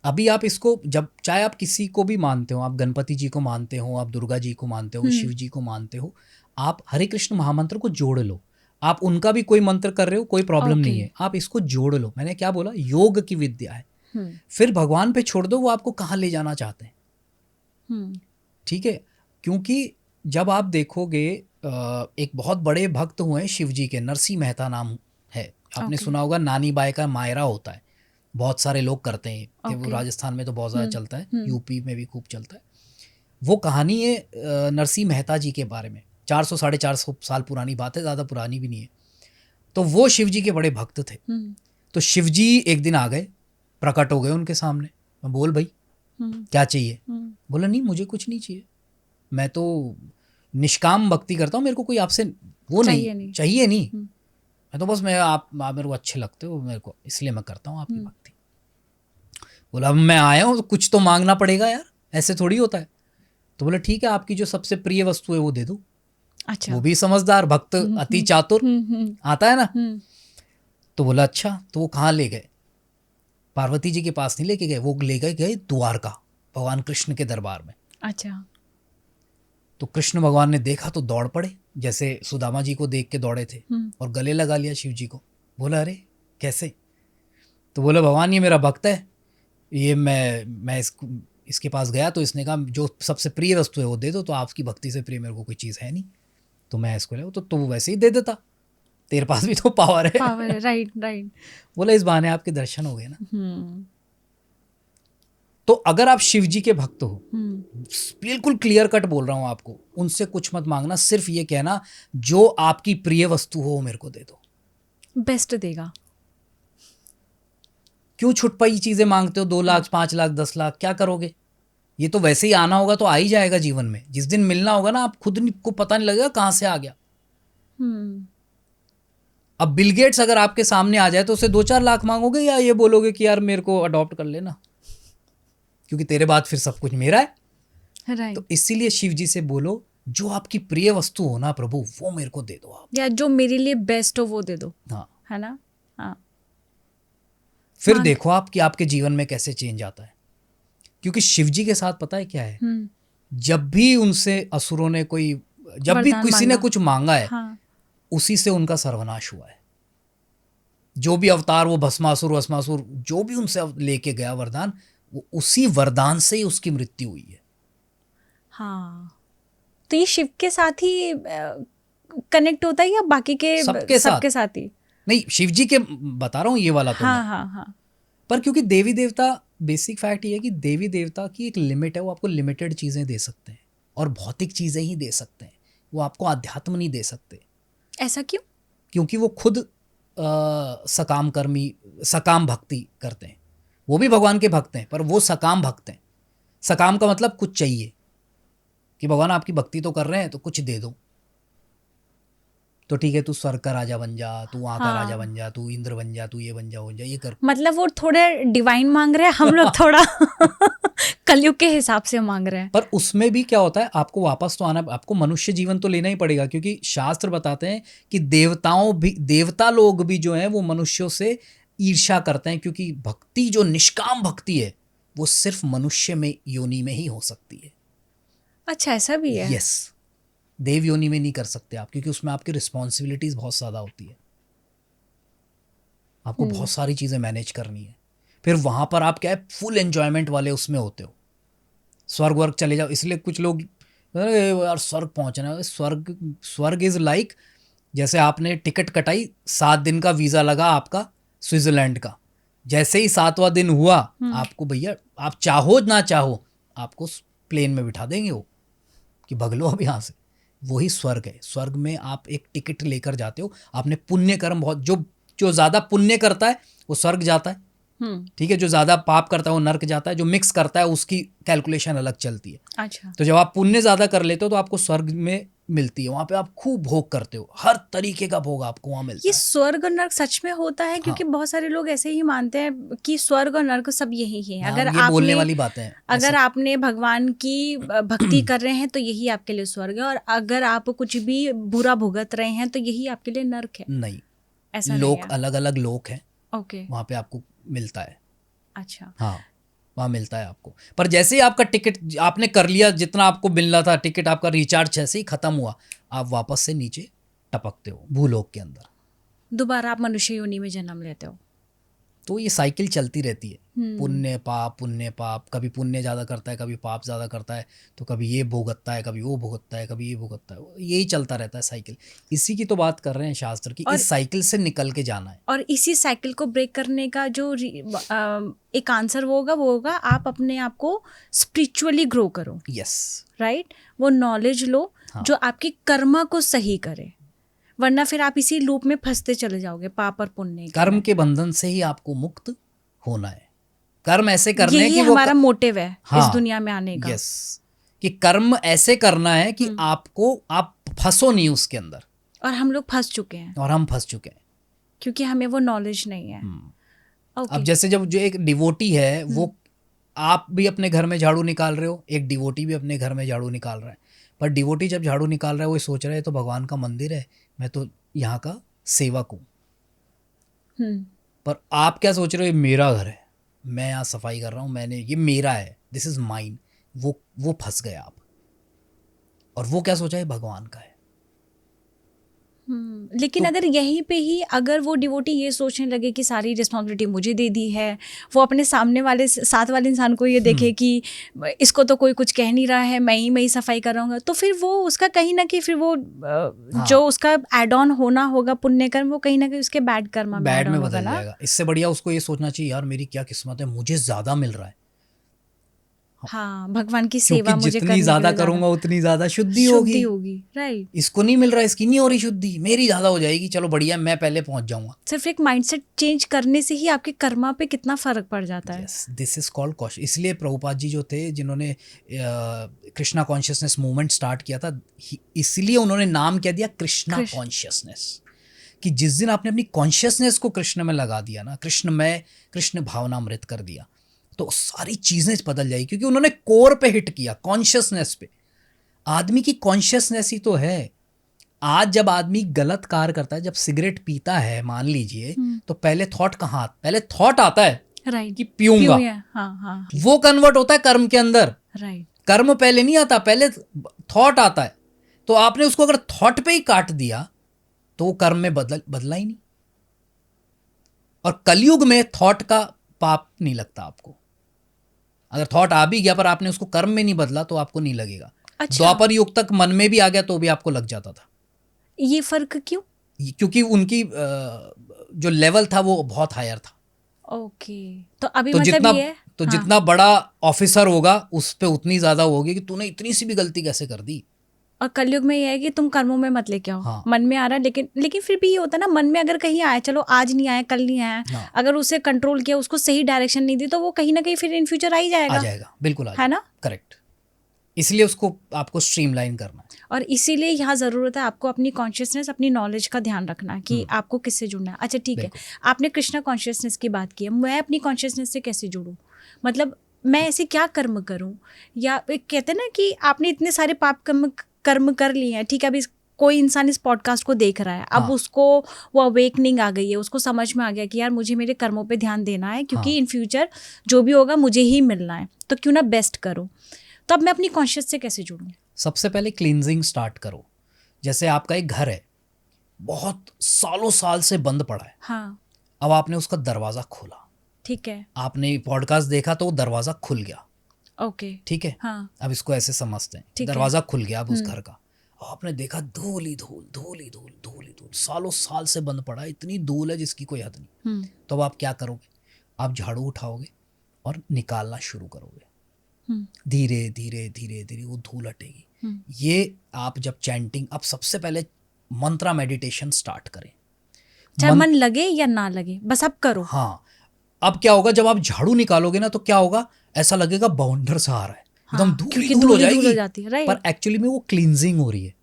अभी आप इसको, जब चाहे आप किसी को भी मानते हो, आप गणपति जी को मानते हो, आप दुर्गा जी को मानते हो, शिव जी को मानते हो, आप हरे कृष्ण महामंत्र को जोड़ लो. आप उनका भी कोई मंत्र कर रहे हो, कोई प्रॉब्लम नहीं है, आप इसको जोड़ लो. मैंने क्या बोला, योग की विद्या है. फिर भगवान पे छोड़ दो वो आपको कहाँ ले जाना चाहते हैं. ठीक है. क्योंकि जब आप देखोगे, एक बहुत बड़े भक्त हुए हैं शिव जी के, नरसिंह मेहता नाम है. आपने सुना होगा, नानी बाई का मायरा होता है, बहुत सारे लोग करते हैं. वो राजस्थान में तो बहुत ज़्यादा चलता है, यूपी में भी खूब चलता है. वो कहानी है नरसिंह मेहता जी के बारे में. 400-450 साल पुरानी बात है, ज़्यादा पुरानी भी नहीं है. तो वो शिव जी के बड़े भक्त थे. तो शिव जी एक दिन आ गए, प्रकट हो गए उनके सामने. बोल भाई क्या चाहिए? बोला नहीं, मुझे कुछ नहीं चाहिए, मैं तो निष्काम भक्ति करता हूँ, मेरे को कोई आपसे वो नहीं चाहिए नहीं. मैं तो बस आप मेरे को अच्छे लगते हो, मेरे को इसलिए मैं करता हूँ आपकी भक्ति. बोला अब मैं आया हूँ तो कुछ तो मांगना पड़ेगा यार, ऐसे थोड़ी होता है. तो बोला ठीक है, आपकी जो सबसे प्रिय वस्तु है वो दे दो. अच्छा. वो भी समझदार भक्त, अति चातुर आता है ना. तो बोला अच्छा. तो वो कहाँ ले गए? पार्वती जी के पास नहीं लेके गए, वो ले गए द्वारका, भगवान कृष्ण के दरबार में. अच्छा. तो कृष्ण भगवान ने देखा तो दौड़ पड़े, जैसे सुदामा जी को देख के दौड़े थे, और गले लगा लिया शिव जी को. बोला अरे कैसे? तो बोला भगवान ये मेरा भक्त है, ये मैं इसके पास गया तो इसने कहा जो सबसे प्रिय वस्तु है वो दे दो. तो आपकी भक्ति से प्रिय मेरे को कोई चीज़ है नहीं, तो मैं इसको ले. तो वो वैसे ही दे देता, तेरे पास भी तो पावर है. Right right. बोला इस बहाने आपके दर्शन हो गए ना. तो अगर आप शिव जी के भक्त हो, बिल्कुल क्लियर कट बोल रहा हूं आपको, उनसे कुछ मत मांगना, सिर्फ ये कहना जो आपकी प्रिय वस्तु हो वो मेरे को दे दो. बेस्ट देगा. क्यों छुटपाई चीजें मांगते हो? 2 लाख 5 लाख 10 लाख क्या करोगे? ये तो वैसे ही आना होगा तो आ ही जाएगा जीवन में. जिस दिन मिलना होगा ना, आप खुद को पता नहीं लगेगा कहाँ से आ गया. अब बिल गेट्स अगर आपके सामने आ जाए तो उसे 2-4 लाख मांगोगे या ये बोलोगे कि यार मेरे को अडॉप्ट कर लेना, क्योंकि तेरे बाद फिर सब कुछ मेरा है. Right. तो इसीलिए शिव जी से बोलो जो आपकी प्रिय वस्तु हो ना प्रभु, वो मेरे को दे दो आप, या जो मेरे लिए बेस्ट हो वो दे दो. हाँ, है ना. हाँ. फिर देखो आप कि आपके जीवन में कैसे चेंज आता है. क्योंकि शिव जी के साथ पता है क्या है, जब भी उनसे असुरों ने जब भी किसी ने कुछ मांगा है, हाँ, उसी से उनका सर्वनाश हुआ है. जो भी अवतार, वो भस्मासुर जो भी उनसे लेके गया वरदान, वो उसी वरदान से ही उसकी मृत्यु हुई है. हाँ. तो ये शिव के साथ ही कनेक्ट होता है या बाकी के सबके साथ ही? नहीं, शिव जी के बता रहा हूँ ये वाला. हाँ, हाँ, हाँ. पर क्योंकि देवी देवता, बेसिक फैक्ट ये है कि देवी देवता की एक लिमिट है, वो आपको लिमिटेड चीज़ें दे सकते हैं और भौतिक चीज़ें ही दे सकते हैं, वो आपको अध्यात्म नहीं दे सकते. ऐसा क्यों? क्योंकि वो खुद सकाम भक्ति करते हैं. वो भी भगवान के भक्त हैं पर वो सकाम भक्त हैं. सकाम का मतलब कुछ चाहिए, कि भगवान आपकी भक्ति तो कर रहे हैं तो कुछ दे दो. तो ठीक है, तू स्वर्ग का राजा बन जा, तू वहाँ का राजा बन जा, तू इंद्र बन जा, तू ये बन जा, ये कर. मतलब वो थोड़े डिवाइन मांग रहे हैं, हम लोग थोड़ा कलयुग के हिसाब से मांग रहे हैं. पर उसमें भी क्या होता है, आपको वापस तो आना, आपको मनुष्य जीवन तो लेना ही पड़ेगा. क्योंकि शास्त्र बताते हैं कि देवता लोग भी जो हैं वो मनुष्यों से ईर्ष्या करते हैं, क्योंकि भक्ति जो निष्काम भक्ति है वो सिर्फ मनुष्य में योनि में ही हो सकती है. अच्छा, ऐसा भी है? यस. देव योनि में नहीं कर सकते आप, क्योंकि उसमें आपकी रिस्पॉन्सिबिलिटीज बहुत ज़्यादा होती है, आपको बहुत सारी चीज़ें मैनेज करनी है. फिर वहाँ पर आप क्या है, फुल एन्जॉयमेंट वाले उसमें होते हो. स्वर्ग वर्ग चले जाओ, इसलिए कुछ लोग अरे यार स्वर्ग पहुंचना है, स्वर्ग इज लाइक जैसे आपने टिकट कटाई, 7 दिन का वीज़ा लगा आपका स्विट्जरलैंड का, जैसे ही 7वां दिन हुआ आपको भैया आप चाहो ना चाहो आपको प्लेन में बिठा देंगे वो कि भग लो अब यहाँ से। वही स्वर्ग है। स्वर्ग में आप एक टिकट लेकर जाते हो, आपने पुण्य कर्म बहुत, जो ज़्यादा पुण्य करता है वो स्वर्ग जाता है, ठीक है, जो ज़्यादा पाप करता है वो नर्क जाता है, जो मिक्स करता है उसकी कैलकुलेशन अलग चलती है। अच्छा। तो जब आप पुण्य ज़्यादा कर लेते हो तो आपको स्वर्ग में मिलती है, वहाँ पे आप खूब भोग करते हो, हर तरीके का भोग आपको वहाँ मिलता ये है। स्वर्ग और नर्क सच में होता है? क्योंकि बहुत सारे लोग ऐसे ही मानते हैं कि स्वर्ग और नर्क सब यही है। हाँ, अगर ये बोलने आपने वाली बातें हैं। अगर आपने भगवान की भक्ति कर रहे हैं तो यही आपके लिए स्वर्ग है, और अगर आप कुछ भी बुरा भुगत रहे हैं तो यही आपके लिए नर्क है। नहीं, ऐसा नहीं लोक है। अलग अलग लोक हैं, ओके। वहाँ पे आपको मिलता है। अच्छा। हाँ, वहाँ मिलता है आपको, पर जैसे ही आपका टिकट आपने कर लिया, जितना आपको मिलना था टिकट आपका रिचार्ज जैसे ही खत्म हुआ, आप वापस से नीचे टपकते हो भूलोक के अंदर। दोबारा आप मनुष्य योनि में जन्म लेते हो। तो ये साइकिल चलती रहती है, पुण्य पाप, कभी पुण्य ज़्यादा करता है कभी पाप ज़्यादा करता है, तो कभी ये भुगतता है कभी वो भुगतता है कभी ये भुगतता है, यही चलता रहता है साइकिल। इसी की तो बात कर रहे हैं शास्त्र की, इस साइकिल से निकल के जाना है। और इसी साइकिल को ब्रेक करने का जो एक आंसर वो होगा आप अपने आप को स्पिरिचुअली ग्रो करो। Yes, right. वो नॉलेज लो जो आपकी कर्मा को सही करे, वरना फिर आप इसी लूप में फंसते चले जाओगे पाप और पुण्य। कर्म के बंधन से ही आपको मुक्त होना है। कर्म ऐसे करने यही कि हमारा मोटिव है इस हाँ, दुनिया में आने का। यस, कि कर्म ऐसे करना है कि आप फंसो नहीं उसके अंदर। और हम लोग फंस चुके हैं, और हम फंस चुके हैं क्योंकि हमें वो नॉलेज नहीं है। अब जैसे जब जो एक डिवोटी है वो, आप भी अपने घर में झाड़ू निकाल रहे हो, एक डिवोटी भी अपने घर में झाड़ू निकाल रहा है, पर डिवोटी जब झाड़ू निकाल रहा है वो सोच रहा है तो भगवान का मंदिर है, मैं तो यहाँ का सेवक हूँ। पर आप क्या सोच रहे हो, ये मेरा घर है, मैं यहाँ सफाई कर रहा हूँ, मैंने, ये मेरा है, दिस इज माइन। वो फंस गए आप। और वो क्या सोचा है, भगवान का है। लेकिन तो अगर यहीं पे ही अगर वो डिवोटी ये सोचने लगे कि सारी रिस्पॉन्सिबिलिटी मुझे दे दी है, वो अपने सामने वाले साथ वाले इंसान को ये देखे कि इसको तो कोई कुछ कह नहीं रहा है, मैं ही सफाई कर रहा हूँ, तो फिर वो उसका कहीं ना कहीं फिर वो जो उसका एड ऑन होना होगा पुण्य कर्म, वो कहीं ना कहीं उसके बैड कर्म में बदल जाएगा। इससे बढ़िया उसको ये सोचना चाहिए, यार मेरी क्या किस्मत है, मुझे ज्यादा मिल रहा है। हाँ, भगवान की सेवा मुझे जितनी ज्यादा करूंगा उतनी ज्यादा शुद्धि होगी। राइट। इसको नहीं मिल रहा, इसकी नहीं हो रही शुद्धि, मेरी ज्यादा हो जाएगी, चलो बढ़िया मैं पहले पहुंच जाऊंगा। सिर्फ एक माइंडसेट चेंज करने से ही आपके कर्मा पे कितना फर्क पड़ जाता है। This is called conscious. इसलिए प्रभुपाद जी जो थे, जिन्होंने कृष्णा कॉन्शियसनेस मूवमेंट स्टार्ट किया था, इसलिए उन्होंने नाम क्या दिया, कृष्णा कॉन्शियसनेस। कि जिस दिन आपने अपनी कॉन्शियसनेस को कृष्ण में लगा दिया ना, कृष्ण भावनामृत कर दिया, तो सारी चीजें बदल जाएगी। क्योंकि उन्होंने कोर पे हिट किया, कॉन्शियसनेस पे। आदमी की कॉन्शियसनेस ही तो है। आज जब आदमी गलत कार्य करता है, जब सिगरेट पीता है मान लीजिए, तो पहले थॉट कहाँ, पहले थॉट आता है कि पीऊंगा। हाँ। वो कन्वर्ट होता है कर्म के अंदर। राइट। कर्म पहले नहीं आता, पहले थॉट आता है। तो आपने उसको अगर थॉट पे ही काट दिया तो वो कर्म में बदला ही नहीं। और कलयुग में थॉट का पाप नहीं लगता आपको। अगर थॉट आ भी गया पर आपने उसको कर्म में नहीं बदला तो आपको नहीं लगेगा। अच्छा। द्वापर युग तक मन में भी आ गया तो भी आपको लग जाता था। ये फर्क क्यों? क्योंकि उनकी जो लेवल था वो बहुत हायर था। ओके। तो अभी तो मतलब ये जितना बड़ा ऑफिसर होगा उस पे उतनी ज्यादा होगी कि तूने इतनी सी भी गलती कैसे कर दी। और कलयुग में ये है कि तुम कर्मों में मत लेके आओ। हाँ। मन में आ रहा है, लेकिन फिर भी ये होता है ना, मन में अगर कहीं आया, चलो आज नहीं आया कल नहीं आया, हाँ। अगर उसे कंट्रोल किया, उसको सही डायरेक्शन नहीं दी, तो वो कहीं ना कहीं फिर इन फ्यूचर आ ही जाएगा। बिल्कुल है ना। करेक्ट। इसलिए उसको आपको स्ट्रीमलाइन करना है। और इसीलिए यहाँ ज़रूरत है आपको अपनी कॉन्शियसनेस, अपनी नॉलेज का ध्यान रखना कि आपको किससे जुड़ना है। अच्छा ठीक है, आपने कृष्णा कॉन्शियसनेस की बात की है, मैं अपनी कॉन्शियसनेस से कैसे जुड़ूँ? मतलब मैं ऐसे क्या कर्म करूँ? या कहते हैं ना कि आपने इतने सारे पाप कर्म कर लिए हैं, ठीक है, अभी कोई इंसान इस पॉडकास्ट को देख रहा है, अब उसको वो अवेकनिंग आ गई है, उसको समझ में आ गया कि यार मुझे मेरे कर्मों पे ध्यान देना है, क्योंकि इन फ्यूचर जो भी होगा मुझे ही मिलना है, तो क्यों ना बेस्ट करो। तो अब मैं अपनी कॉन्शियस से कैसे जुड़ूं? सबसे पहले क्लींजिंग स्टार्ट करो। जैसे आपका एक घर है, बहुत सालों साल से बंद पड़ा है, हाँ, अब आपने उसका दरवाज़ा खोला, ठीक है, आपने पॉडकास्ट देखा तो दरवाज़ा खुल गया, ओके। ठीक है, हाँ। अब इसको ऐसे समझते हैं, ठीक है। दरवाजा खुल गया अब उस घर का, और आपने देखा धूल ही धूल, धूल ही धूल, धूल ही धूल, सालों साल से बंद पड़ा है, इतनी धूल है जिसकी कोई हद नहीं। तो अब आप क्या करोगे? आप झाड़ू उठाओगे और निकालना शुरू करोगे, धीरे धीरे धीरे धीरे वो धूल हटेगी। ये आप जब चैंटिंग, अब सबसे पहले मंत्रा मेडिटेशन स्टार्ट करें, चाहे मन लगे या ना लगे, बस आप करो। हाँ, अब क्या होगा जब आप झाड़ू निकालोगे ना, तो क्या होगा, ऐसा लगेगा बाउंडर सा आ रहा है, एकदम हाँ, धूल ही क्योंकि धूल हो धूल हो जाएगी, जाती है, राइट। पर एक्चुअली में वो क्लींजिंग हो रही है।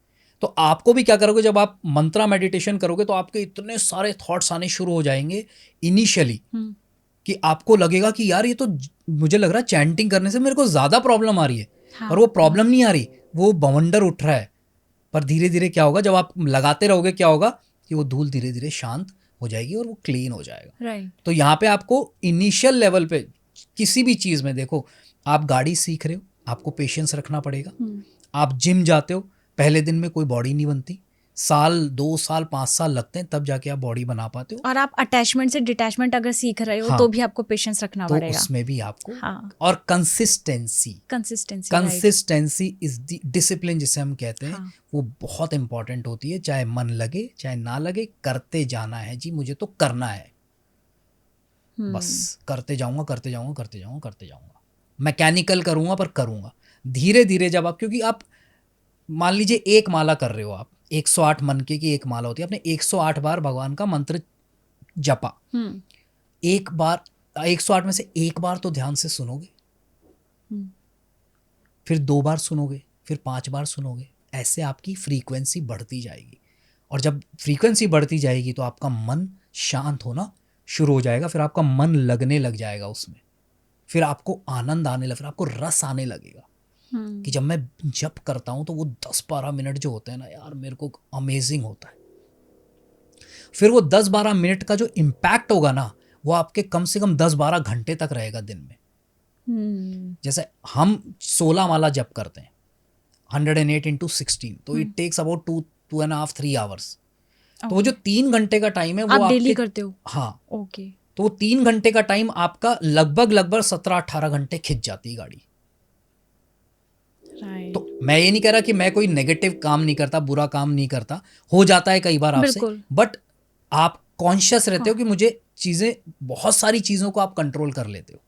तो आपको भी क्या करोगे, जब आप मंत्रा मेडिटेशन करोगे तो आपके इतने सारे थॉट्स आने शुरू हो जाएंगे इनिशियली, कि आपको लगेगा कि यार ये तो मुझे लग रहा है चैंटिंग करने से मेरे को ज्यादा प्रॉब्लम आ रही है। हाँ, पर वो प्रॉब्लम नहीं आ रही, वो बवंडर उठ रहा है। पर धीरे धीरे क्या होगा, जब आप लगाते रहोगे, क्या होगा कि वो धूल धीरे धीरे शांत हो जाएगी और वो क्लीन हो जाएगा। राइट। तो यहाँ पे आपको इनिशियल लेवल पे किसी भी चीज़ में, देखो आप गाड़ी सीख रहे हो, आपको पेशेंस रखना पड़ेगा। आप जिम जाते हो, पहले दिन में कोई बॉडी नहीं बनती, साल 2 साल 5 साल लगते हैं, तब जाके आप बॉडी बना पाते हो। और आप अटैचमेंट से डिटैचमेंट अगर सीख रहे हो, हाँ, तो भी आपको पेशेंस रखना तो पड़ेगा। उसमें भी आपको, हाँ। और कंसिस्टेंसी इज द डिसिप्लिन जिसे हम कहते हैं। हाँ। वो बहुत इंपॉर्टेंट होती है, चाहे मन लगे चाहे ना लगे, करते जाना है जी, मुझे तो करना है, बस करते जाऊंगा करते जाऊंगा करते जाऊंगा करते जाऊंगा, मैकेनिकल करूंगा पर करूंगा धीरे धीरे। जब आप, क्योंकि आप मान लीजिए एक माला कर रहे हो, आप 108 मन की एक माला होती है, आपने 108 बार भगवान का मंत्र जपा, एक बार 108 में से एक बार तो ध्यान से सुनोगे, फिर 2 बार सुनोगे, फिर 5 बार सुनोगे, ऐसे आपकी फ्रीक्वेंसी बढ़ती जाएगी। और जब फ्रीक्वेंसी बढ़ती जाएगी तो आपका मन शांत होना शुरू हो जाएगा, फिर आपका मन लगने लग जाएगा उसमें, फिर आपको आनंद आने लग, फिर आपको रस आने लगेगा। कि जब मैं जप करता हूं तो वो 10-12 मिनट जो होते हैं ना यार, मेरे को अमेजिंग होता है। फिर वो 10-12 मिनट का जो इम्पैक्ट होगा ना, वो आपके कम से कम 10-12 घंटे तक रहेगा दिन में। जैसे हम 16 माला जप करते हैं, 108 into 16, तो इट टेक्स अबाउट 2.5-3 आवर्स। तो वो जो 3 घंटे का टाइम है, वो आप डेली करते हो? हाँ, ओके। तो वो 3 घंटे का टाइम आपका लगभग 17-18 घंटे खिंच जाती है गाड़ी। तो मैं ये नहीं कह रहा कि मैं कोई नेगेटिव काम नहीं करता, बुरा काम नहीं करता, हो जाता है कई बार आपसे, बट आप कॉन्शियस रहते हो कि मुझे चीजें, बहुत सारी चीजों को आप कंट्रोल कर लेते हो।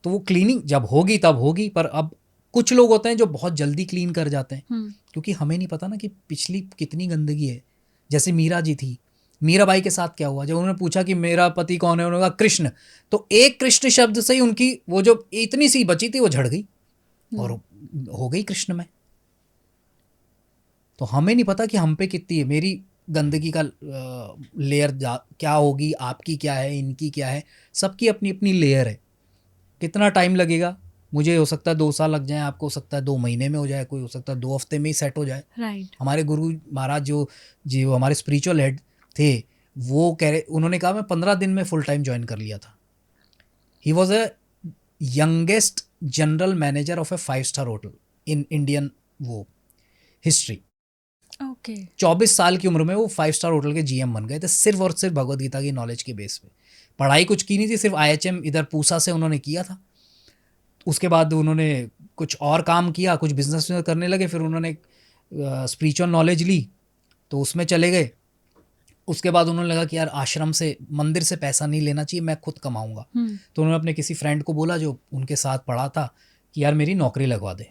तो वो क्लीनिंग जब होगी तब होगी। पर अब कुछ लोग होते हैं जो बहुत जल्दी क्लीन कर जाते हैं, क्योंकि हमें नहीं पता ना कि पिछली कितनी गंदगी है। जैसे मीरा जी थी, मीराबाई के साथ क्या हुआ, जब उन्होंने पूछा कि मेरा पति कौन है, उन्होंने कहा कृष्ण, तो एक कृष्ण शब्द से ही उनकी वो जो इतनी सी बची थी वो झड़ गई और हो गई कृष्ण में। तो हमें नहीं पता कि हम पे कितनी है, मेरी गंदगी का लेयर क्या होगी, आपकी क्या है, इनकी क्या है, सबकी अपनी अपनी लेयर है। कितना टाइम लगेगा, मुझे हो सकता है 2 साल लग जाए, आपको हो सकता है 2 महीने में हो जाए, कोई हो सकता है 2 हफ्ते में ही सेट हो जाए। राइट। हमारे गुरु महाराज जो हमारे स्पिरिचुअल हेड थे, वो कह रहे, उन्होंने कहा मैं 15 दिन में फुल टाइम ज्वाइन कर लिया था। He was a youngest general manager of A five-star hotel in Indian वो हिस्ट्री। ओके। 24 साल की उम्र में वो 5-स्टार होटल के जीएम बन गए थे, सिर्फ और सिर्फ भगवद गीता की नॉलेज के बेस पे। पढ़ाई कुछ की नहीं थी, सिर्फ IHM इधर पूसा से उन्होंने किया था। उसके बाद उन्होंने कुछ और काम किया, कुछ बिजनेस करने लगे, फिर उन्होंने स्पिरिचुअल नॉलेज ली तो उसमें चले गए। उसके बाद उन्होंने लगा कि यार आश्रम से, मंदिर से पैसा नहीं लेना चाहिए, मैं खुद कमाऊंगा। तो उन्होंने अपने किसी फ्रेंड को बोला जो उनके साथ पढ़ा था कि यार मेरी नौकरी लगवा दे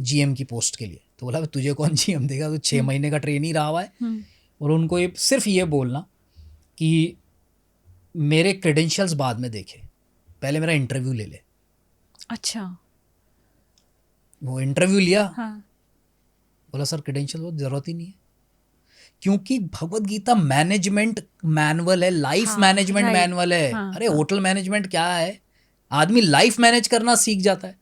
GM की पोस्ट के लिए। तो बोला तुझे कौन GM देगा, तो 6 महीने का ट्रेन ही रहा हुआ है। और उनको ये सिर्फ ये बोलना कि मेरे क्रेडेंशियल्स बाद में देखे, पहले मेरा इंटरव्यू ले ले। अच्छा। वो इंटरव्यू लिया। हाँ। बोला सर क्रेडेंशियल बहुत जरूरत ही नहीं है, क्योंकि भगवद गीता मैनेजमेंट मैनुअल है, लाइफ मैनेजमेंट मैनुअल है। अरे होटल मैनेजमेंट क्या है, आदमी लाइफ मैनेज करना सीख जाता है,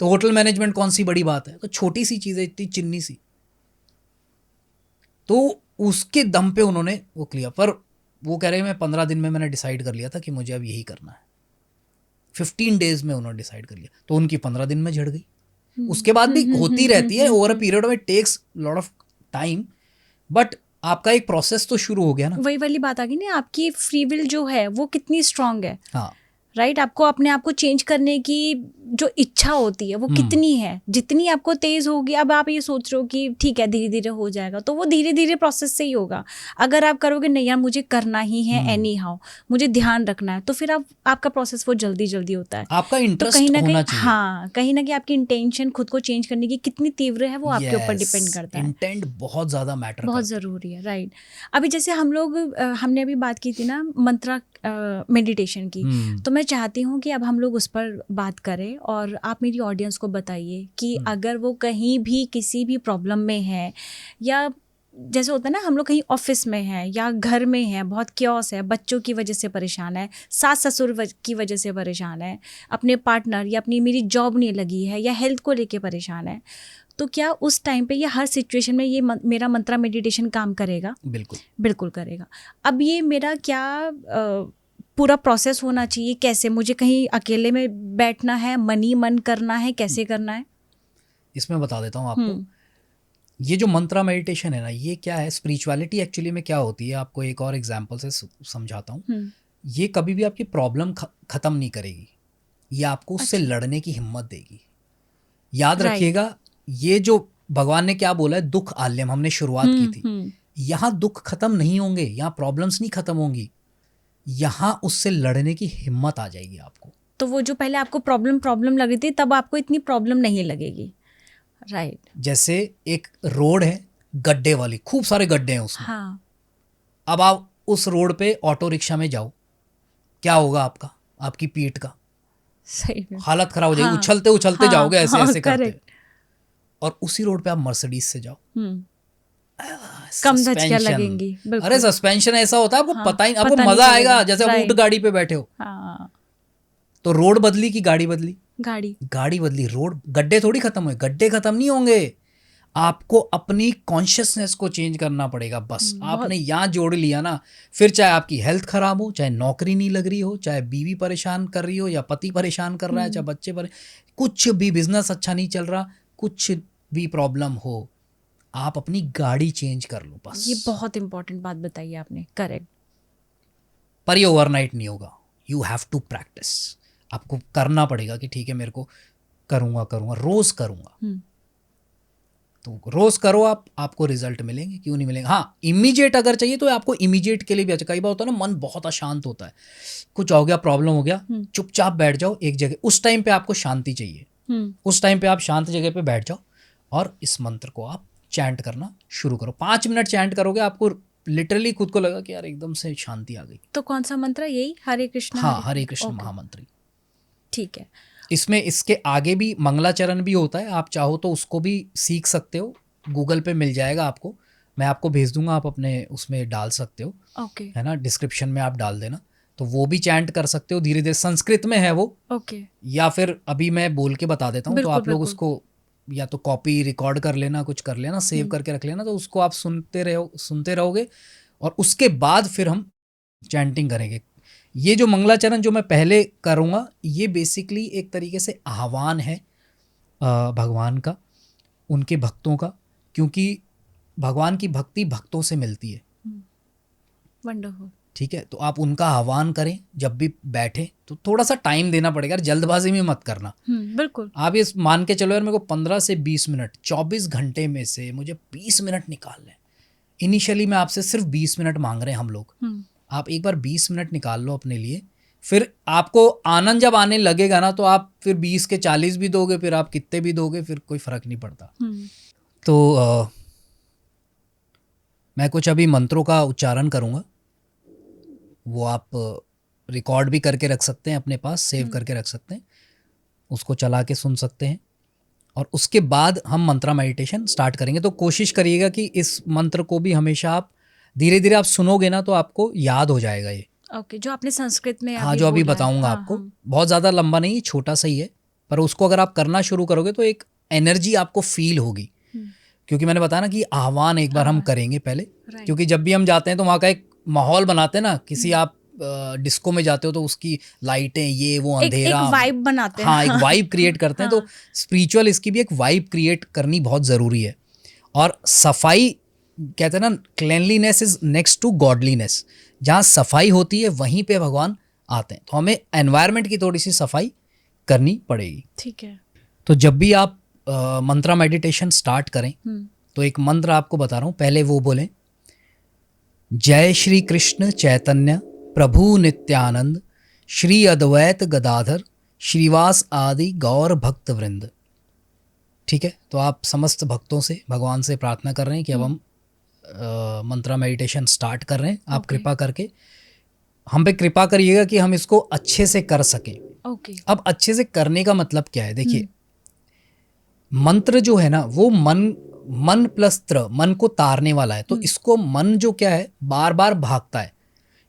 तो होटल मैनेजमेंट कौन सी बड़ी बात है। तो छोटी सी चीज़ है, इतनी चिन्नी सी। तो उसके दम पे उन्होंने वो किया। पर वो कह रहे हैं मैं 15 दिन में मैंने डिसाइड कर लिया था कि मुझे अब यही करना है। 15 डेज में उन्होंने डिसाइड कर लिया, तो उनकी 15 दिन में झड़ गई। उसके बाद भी होती रहती है, ओवर अ पीरियड में takes lot of time, but आपका एक प्रोसेस तो शुरू हो गया ना। वही वाली बात आ गई ना, आपकी फ्री विल जो है वो कितनी स्ट्रांग है। हाँ, राइट। आपको अपने आप को चेंज करने की जो इच्छा होती है वो कितनी है, जितनी आपको तेज होगी। अब आप ये सोच रहे हो कि ठीक है धीरे धीरे हो जाएगा, तो वो धीरे धीरे प्रोसेस से ही होगा। अगर आप करोगे नहीं यार मुझे करना ही है एनी हाउ, मुझे ध्यान रखना है, तो फिर आपका प्रोसेस वो जल्दी जल्दी होता है। आपका तो इंटरेस्ट कहीं ना होना कहीं चाहिए। हाँ, कहीं ना कहीं आपकी इंटेंशन खुद को चेंज करने की कितनी तीव्र है वो आपके ऊपर डिपेंड करता है। इंटेंट बहुत ज्यादा मैटर बहुत करता है। ज़रूरी है, राइट। अभी जैसे हम लोग हमने अभी बात की थी ना मंत्रा मेडिटेशन की, तो मैं चाहती हूँ कि अब हम लोग उस पर बात करें और आप मेरी ऑडियंस को बताइए कि अगर वो कहीं भी किसी भी प्रॉब्लम में है, या जैसे होता है ना हम लोग कहीं ऑफिस में हैं या घर में हैं, बहुत क्योस है, बच्चों की वजह से परेशान है, सास ससुर की वजह से परेशान है, अपने पार्टनर या अपनी मेरी जॉब नहीं लगी है, या हेल्थ को लेके परेशान है, तो क्या उस टाइम पे या हर सिचुएशन में ये मेरा मंत्रा मेडिटेशन काम करेगा? बिल्कुल बिल्कुल करेगा। अब ये मेरा क्या पूरा प्रोसेस होना चाहिए? कैसे मुझे कहीं अकेले में बैठना है, मन करना है, कैसे करना है? इसमें बता देता हूँ आपको। ये जो मंत्रा मेडिटेशन है ना, ये क्या है, स्पिरिचुअलिटी एक्चुअली में क्या होती है, आपको एक और एग्जांपल से समझाता हूँ। ये कभी भी आपकी प्रॉब्लम खत्म नहीं करेगी, ये आपको उससे लड़ने की हिम्मत देगी। याद रखिएगा, ये जो भगवान ने क्या बोला है, दुख आल्यम, हमने शुरुआत की थी। यहाँ दुख खत्म नहीं होंगे, यहाँ प्रॉब्लम्स नहीं खत्म होंगी, यहाँ उससे लड़ने की हिम्मत आ जाएगी आपको। तो वो जो पहले आपको प्रॉब्लम लग रही थी, तब आपको इतनी प्रॉब्लम नहीं लगेगी, राइट। जैसे एक रोड है गड्ढे वाली, खूब सारे गड्ढे हैं उसमें। हाँ। अब आप उस रोड पे ऑटो रिक्शा में जाओ, क्या होगा आपका, आपकी पीठ का सही में हालत खराब हो जाएगी। हाँ, उछलते उछलते हाँ, जाओगे ऐसे हाँ, ऐसे करते। करेक्ट। और उसी रोड पे आप मर्सिडीज से जाओ, कम धचकियां सस्पेंशन, लगेंगी, अरे बिल्कुल। सस्पेंशन ऐसा होता है आपको हाँ, पता ही, आपको पता नहीं मजा चलेगा, आएगा जैसे आप ऊंट राइट। गाड़ी पे बैठे हो। हाँ, तो रोड बदली कि गाड़ी बदली? गाड़ी बदली। रोड, गड्ढे थोड़ी खत्म हुए, गड्ढे खत्म नहीं होंगे। आपको अपनी कॉन्शियसनेस को चेंज करना पड़ेगा बस। आपने यहाँ जोड़ लिया ना, फिर चाहे आपकी हेल्थ खराब हो, चाहे नौकरी नहीं लग रही हो, चाहे बीवी परेशान कर रही हो या पति परेशान कर रहा है, चाहे बच्चे कुछ भी बिजनेस अच्छा नहीं चल रहा, कुछ भी प्रॉब्लम हो, आप अपनी गाड़ी चेंज कर लो बस। ये बहुत इंपॉर्टेंट बात बताई आपने, करेक्ट। पर ये ओवरनाइट नहीं होगा, यू हैव टू प्रैक्टिस। आपको करना पड़ेगा कि ठीक है मेरे को करूँगा, रोज़ करूँगा। तो रोज़ करो आप, आपको रिजल्ट मिलेंगे, क्यों नहीं मिलेंगे। हाँ, इमीडिएट अगर चाहिए तो आपको इमीडिएट के लिए भी अच्छा। कई बार होता है ना, मन बहुत अशांत होता है, कुछ हो गया, प्रॉब्लम हो गया, चुपचाप बैठ जाओ एक जगह, उस टाइम पे आपको शांति चाहिए, उस टाइम पे आप शांत जगह पे बैठ जाओ और इस मंत्र को आप चैंट करना शुरू करो। 5 मिनट चैंट करोगे, आपको लिटरली खुद को लगा कि यार एकदम से शांति आ गई। तो कौन सा मंत्र? यही हरे कृष्ण? हाँ, हरे कृष्ण महामंत्री। ठीक है। इसमें इसके आगे भी मंगलाचरण भी होता है, आप चाहो तो उसको भी सीख सकते हो, गूगल पे मिल जाएगा आपको, मैं आपको भेज दूंगा, आप अपने उसमें डाल सकते हो, ओके, है ना, डिस्क्रिप्शन में आप डाल देना, तो वो भी चैंट कर सकते हो धीरे धीरे। संस्कृत में है वो, ओके, या फिर अभी मैं बोल के बता देता हूँ, तो आप लोग उसको या तो कॉपी रिकॉर्ड कर लेना, कुछ कर लेना, सेव करके रख लेना, तो उसको आप सुनते रहोगे और उसके बाद फिर हम चैंटिंग करेंगे। ये जो मंगलाचरण जो मैं पहले करूँगा, ये बेसिकली एक तरीके से आह्वान है भगवान का, उनके भक्तों का, क्योंकि भगवान की भक्ति भक्तों से मिलती है। वंडरफुल। ठीक है, तो आप उनका आह्वान करें जब भी बैठे, तो थोड़ा सा टाइम देना पड़ेगा, जल्दबाजी में मत करना। बिल्कुल। आप ये मान के चलो यार मेरे को 15 से 20 मिनट, 24 घंटे में से मुझे 20 मिनट निकालने। इनिशियली मैं आपसे सिर्फ 20 मिनट मांग रहे हैं हम लोग, आप एक बार 20 मिनट निकाल लो अपने लिए, फिर आपको आनंद जब आने लगेगा ना, तो आप फिर 20 के 40 भी दोगे, फिर आप कितने भी दोगे, फिर कोई फर्क नहीं पड़ता। तो मैं कुछ अभी मंत्रों का उच्चारण करूँगा, वो आप रिकॉर्ड भी करके रख सकते हैं अपने पास, सेव करके रख सकते हैं, उसको चला के सुन सकते हैं, और उसके बाद हम मंत्रा मेडिटेशन स्टार्ट करेंगे। तो कोशिश करिएगा कि इस मंत्र को भी हमेशा आप धीरे धीरे आप सुनोगे ना, तो आपको याद हो जाएगा ये। ओके, जो आपने संस्कृत में हाँ, जो अभी बताऊंगा आपको, बहुत ज़्यादा लंबा नहीं, छोटा सा ही है, पर उसको अगर आप करना शुरू करोगे तो एक एनर्जी आपको फील होगी, क्योंकि मैंने बताया ना कि आह्वान एक बार हम करेंगे पहले, क्योंकि जब भी हम जाते हैं तो वहाँ का एक माहौल बनाते हैं ना, किसी आप डिस्को में जाते हो तो उसकी लाइटें, ये वो अंधेरा, एक वाइब बनाते हैं। हाँ, एक वाइब क्रिएट करते हैं। तो स्पिरिचुअल इसकी भी एक वाइब क्रिएट करनी बहुत ज़रूरी है। और सफाई, कहते हैं ना, cleanliness is next to godliness, जहाँ सफाई होती है वहीं पे भगवान आते हैं। तो हमें एनवायरनमेंट की थोड़ी सी सफाई करनी पड़ेगी। ठीक है। तो जब भी आप मंत्रा मेडिटेशन स्टार्ट करें तो एक मंत्र आपको बता रहा हूँ, पहले वो बोलें, जय श्री कृष्ण चैतन्य प्रभु नित्यानंद श्री अद्वैत गदाधर श्रीवास आदि गौर भक्त वृंद। ठीक है, तो आप समस्त भक्तों से भगवान से प्रार्थना कर रहे हैं कि अब हम मंत्रा मेडिटेशन स्टार्ट कर रहे हैं। आप कृपा करके हम पे कृपा करिएगा कि हम इसको अच्छे से कर सकें। अब अच्छे से करने का मतलब क्या है? देखिए, मंत्र जो है ना वो मन प्लस त्र, मन को तारने वाला है। तो इसको मन जो क्या है, बार बार भागता है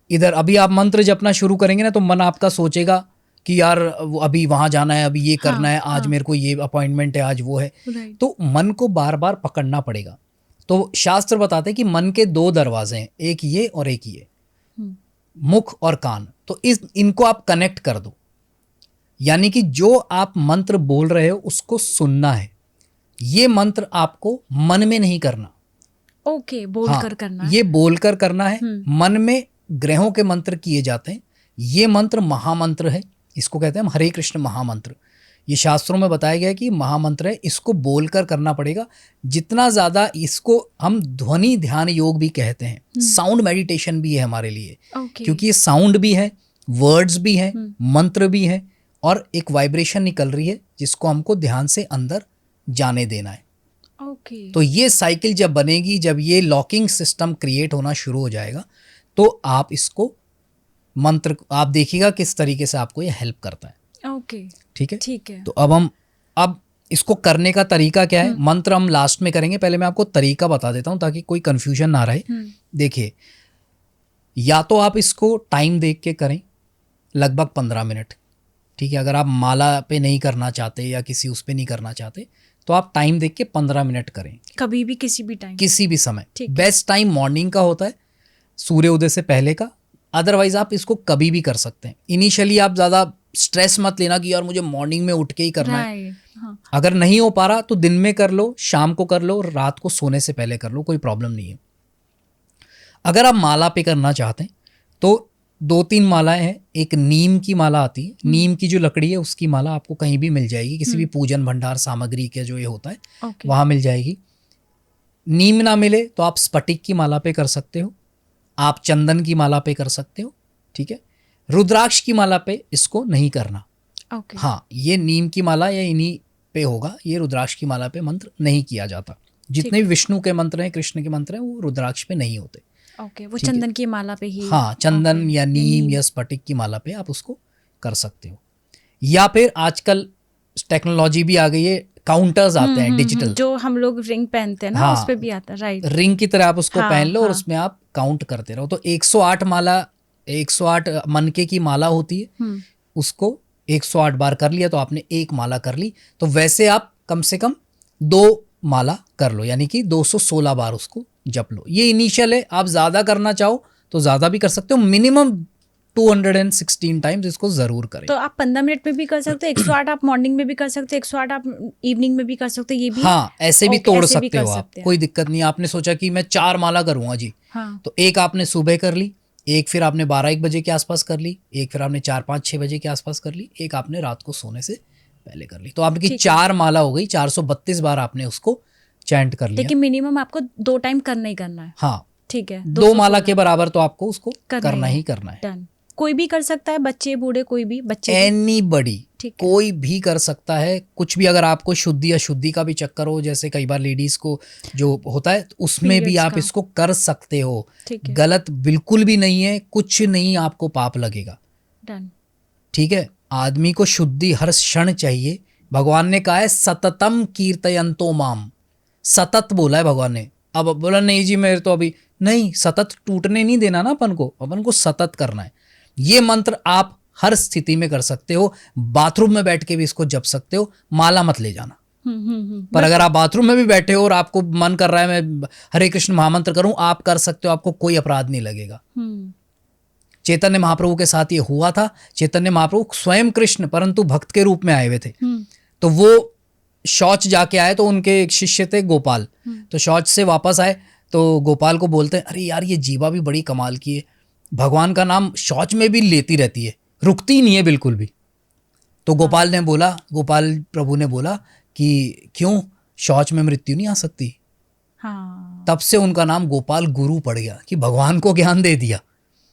इधर। अभी आप मंत्र जपना शुरू करेंगे ना तो मन आपका सोचेगा कि यार अभी वहां जाना है, अभी ये करना है, आज मेरे को ये अपॉइंटमेंट है, आज वो है। तो मन को बार बार पकड़ना पड़ेगा। तो शास्त्र बताते हैं कि मन के 2 दरवाजे हैं, एक ये और एक ये, मुख और कान। तो इनको आप कनेक्ट कर दो, यानी कि जो आप मंत्र बोल रहे हो उसको सुनना है। ये मंत्र आपको मन में नहीं करना। बोलकर करना है। ये बोलकर करना है। मन में ग्रहों के मंत्र किए जाते हैं। ये मंत्र महामंत्र है, इसको कहते हैं हम हरे कृष्ण महामंत्र। ये शास्त्रों में बताया गया है कि महामंत्र है, इसको बोलकर करना पड़ेगा। जितना ज़्यादा इसको हम ध्वनि ध्यान योग भी कहते हैं, साउंड मेडिटेशन भी है हमारे लिए, क्योंकि ये साउंड भी है, वर्ड्स भी है, मंत्र भी है, और एक वाइब्रेशन निकल रही है जिसको हमको ध्यान से अंदर जाने देना है। तो ये साइकिल जब बनेगी, जब ये लॉकिंग सिस्टम क्रिएट होना शुरू हो जाएगा, तो आप इसको मंत्र आप देखिएगा किस तरीके से आपको ये हेल्प करता है। ठीक है। तो अब इसको करने का तरीका क्या है? मंत्र हम लास्ट में करेंगे, पहले मैं आपको तरीका बता देता हूं ताकि कोई कंफ्यूजन ना रहे। देखिए, या तो आप इसको टाइम देख के करें, लगभग 15 मिनट। ठीक है, अगर आप माला पे नहीं करना चाहते या किसी उस पे नहीं करना चाहते तो आप टाइम देख के 15 मिनट करें, कभी भी, किसी भी टाइम, किसी भी समय। बेस्ट टाइम मॉर्निंग का होता है, सूर्योदय से पहले का। अदरवाइज आप इसको कभी भी कर सकते हैं। इनिशियली आप ज़्यादा स्ट्रेस मत लेना कि यार मुझे मॉर्निंग में उठ के ही करना है। अगर नहीं हो पा रहा तो दिन में कर लो, शाम को कर लो, रात को सोने से पहले कर लो, कोई प्रॉब्लम नहीं है। अगर आप माला पे करना चाहते हैं तो 2-3 मालाएं हैं। एक नीम की माला आती है, नीम की जो लकड़ी है उसकी माला आपको कहीं भी मिल जाएगी, किसी भी पूजन भंडार सामग्री के जो ये होता है वहाँ मिल जाएगी। नीम ना मिले तो आप स्फटिक की माला पे कर सकते हो, आप चंदन की माला पे कर सकते हो। ठीक है, रुद्राक्ष की माला पे इसको नहीं करना। हाँ, ये नीम की माला या इन्हीं पे होगा, ये रुद्राक्ष की माला पे मंत्र नहीं किया जाता। जितने भी विष्णु के मंत्र हैं, कृष्ण के मंत्र हैं, वो रुद्राक्ष पे नहीं होते। वो चंदन की माला पे ही। हाँ, चंदन या नीम या स्फटिक की माला पे आप उसको कर सकते हो। या फिर आजकल टेक्नोलॉजी भी आ गई है, काउंटर्स आते हैं डिजिटल, जो हम लोग रिंग पहनते हैं ना, हाँ, उस पे भी आता है। राइट, रिंग की तरह आप उसको पहन लो और उसमें आप काउंट करते रहो। तो 108 माला, 108 मनके की माला होती है, उसको 108 बार कर लिया तो आपने 1 माला कर ली। तो वैसे आप कम से कम 2 माला कर लो, यानी कि 216 बार उसको जप लो। ये इनिशियल है, आप ज़्यादा करना चाहो तो ज़्यादा भी कर सकते हो, मिनिमम 216 टाइम्स इसको ज़रूर करें। तो आप 15 मिनट में भी कर सकते हो, 108 आप मॉर्निंग में भी कर सकते हो, 108 आप इवनिंग में भी कर सकते हो। ये भी, हाँ, ऐसे भी तोड़ सकते हो आप, कोई दिक्कत नहीं। आपने सोचा कि मैं 4 माला करूँगा जी, तो एक आपने सुबह कर ली, एक फिर आपने 12-1 बजे के आसपास कर ली, एक फिर आपने 4-5-6 बजे के आसपास कर ली, एक आपने रात को सोने से पहले कर ली। तो आपकी 4 माला हो गई, 432 बार आपने उसको चैंट कर लिया। लेकिन मिनिमम आपको 2 टाइम करना ही करना है। हाँ, ठीक है, 2 माला के बराबर तो आपको उसको करना ही करना है। डन। कोई भी कर सकता है, बच्चे बूढ़े, कोई भी, बच्चे, एनीबॉडी, कोई भी कर सकता है। कुछ भी, अगर आपको शुद्धि अशुद्धि का भी चक्कर हो, जैसे कई बार लेडीज को जो होता है, उसमें भी आप इसको कर सकते हो। गलत बिल्कुल भी नहीं है, कुछ नहीं आपको पाप लगेगा। डन। ठीक है, आदमी को शुद्धि हर क्षण चाहिए। भगवान ने कहा है सततम कीर्तयन्तो माम, सतत बोला है भगवान ने। अब बोला नहीं जी मेरे तो अभी नहीं, सतत टूटने नहीं देना ना अपन को सतत करना है। ये मंत्र आप हर स्थिति में कर सकते हो, बाथरूम में बैठ के भी इसको जप सकते हो, माला मत ले जाना। पर अगर आप बाथरूम में भी बैठे हो और आपको मन कर रहा है मैं हरे कृष्ण महामंत्र करूं, आप कर सकते हो, आपको कोई अपराध नहीं लगेगा। चैतन्य महाप्रभु के साथ ये हुआ था। चैतन्य महाप्रभु स्वयं कृष्ण परंतु भक्त के रूप में आए हुए थे। तो वो शौच जाके आए, तो उनके एक शिष्य थे गोपाल, तो शौच से वापस आए तो गोपाल को बोलते हैं अरे यार ये जीवा भी बड़ी कमाल की है, भगवान का नाम शौच में भी लेती रहती है, रुकती नहीं है बिल्कुल भी। तो गोपाल प्रभु ने बोला कि क्यों, शौच में मृत्यु नहीं आ सकती। हाँ तब से उनका नाम गोपाल गुरु पड़ गया कि भगवान को ज्ञान दे दिया।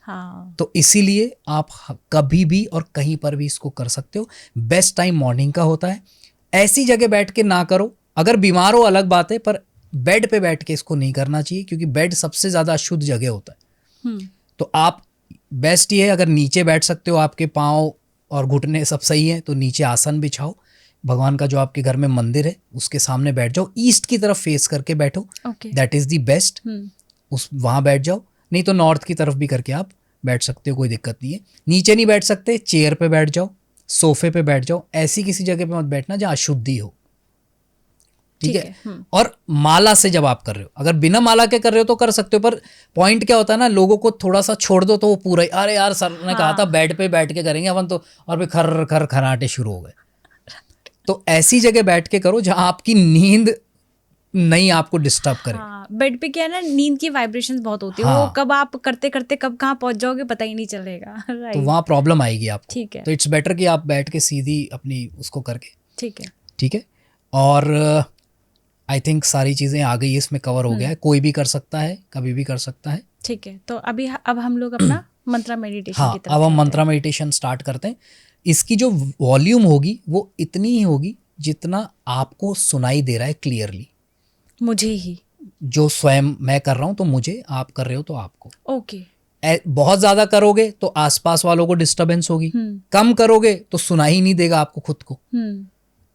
हाँ तो इसीलिए आप कभी भी और कहीं पर भी इसको कर सकते हो। बेस्ट टाइम मॉर्निंग का होता है। ऐसी जगह बैठ के ना करो, अगर बीमार हो अलग बात है, पर बेड पे बैठ के इसको नहीं करना चाहिए, क्योंकि बेड सबसे ज़्यादा अशुद्ध जगह होता है। तो आप बेस्ट ये है, अगर नीचे बैठ सकते हो, आपके पाँव और घुटने सब सही है, तो नीचे आसन बिछाओ, भगवान का जो आपके घर में मंदिर है उसके सामने बैठ जाओ, ईस्ट की तरफ फेस करके बैठो, दैट इज़ दी बेस्ट। उस वहाँ बैठ जाओ, नहीं तो नॉर्थ की तरफ भी करके आप बैठ सकते हो, कोई दिक्कत नहीं है। नीचे नहीं बैठ सकते, चेयर पे बैठ जाओ, सोफे पे बैठ जाओ, ऐसी किसी जगह पे मत बैठना जहाँ अशुद्धि हो, ठीक है। और माला से जब आप कर रहे हो, अगर बिना माला के कर रहे हो तो कर सकते हो, पर पॉइंट क्या होता है ना, लोगों को थोड़ा सा छोड़ दो तो वो पूरा ही, अरे यार सर ने कहा था बेड पे बैठ के करेंगे अपन तो, और फिर खर खर खराटे शुरू हो गए। तो ऐसी जगह बैठ के करो जहाँ आपकी नींद नहीं आपको डिस्टर्ब करे। बेड पे क्या है ना, नींद की वाइब्रेशंस बहुत होती है, वो कब आप करते करते कब कहाँ पहुंच जाओगे पता ही नहीं चलेगा। तो वहाँ प्रॉब्लम आएगी आपको। ठीक है। तो इट्स बेटर कि आप बैठ के सीधी अपनी उसको करके, ठीक है। और आई थिंक सारी चीज़ें आ गई, इसमें कवर हो गया है, कोई भी कर सकता है, कभी भी कर सकता है, ठीक है। तो अब हम लोग अपना मंत्रा मेडिटेशन की तरफ अब हम मंत्रा मेडिटेशन स्टार्ट करते हैं। इसकी जो वॉल्यूम होगी वो इतनी ही होगी जितना आपको सुनाई दे रहा है क्लियरली, मुझे ही, जो स्वयं मैं कर रहा हूँ तो मुझे, आप कर रहे हो तो आपको। ओके। बहुत ज़्यादा करोगे तो आसपास वालों को डिस्टर्बेंस होगी, कम करोगे तो सुनाई ही नहीं देगा आपको खुद को।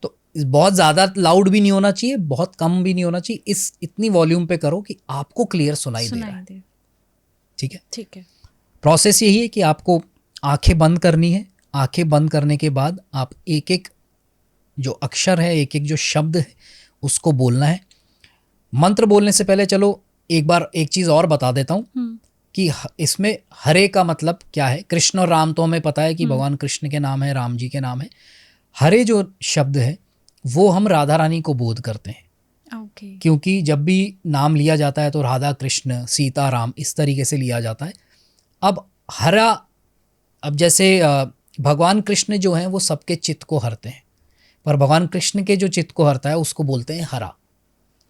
तो बहुत ज़्यादा लाउड भी नहीं होना चाहिए, बहुत कम भी नहीं होना चाहिए, इस इतनी वॉल्यूम पे करो कि आपको क्लियर सुनाई दे रहा है, ठीक है। ठीक है। प्रोसेस यही है कि आपको आंखें बंद करनी है। आंखें बंद करने के बाद आप एक एक जो अक्षर है, एक एक जो शब्द है उसको बोलना है। मंत्र बोलने से पहले चलो एक बार एक चीज़ और बता देता हूँ कि इसमें हरे का मतलब क्या है। कृष्ण और राम तो हमें पता है कि भगवान कृष्ण के नाम है, राम जी के नाम है। हरे जो शब्द है वो हम राधा रानी को बोध करते हैं, क्योंकि जब भी नाम लिया जाता है तो राधा कृष्ण सीता राम इस तरीके से लिया जाता है। अब हरा, अब जैसे भगवान कृष्ण जो हैं वो सबके चित्त को हरते हैं, पर भगवान कृष्ण के जो चित्त को हरता है उसको बोलते हैं हरा।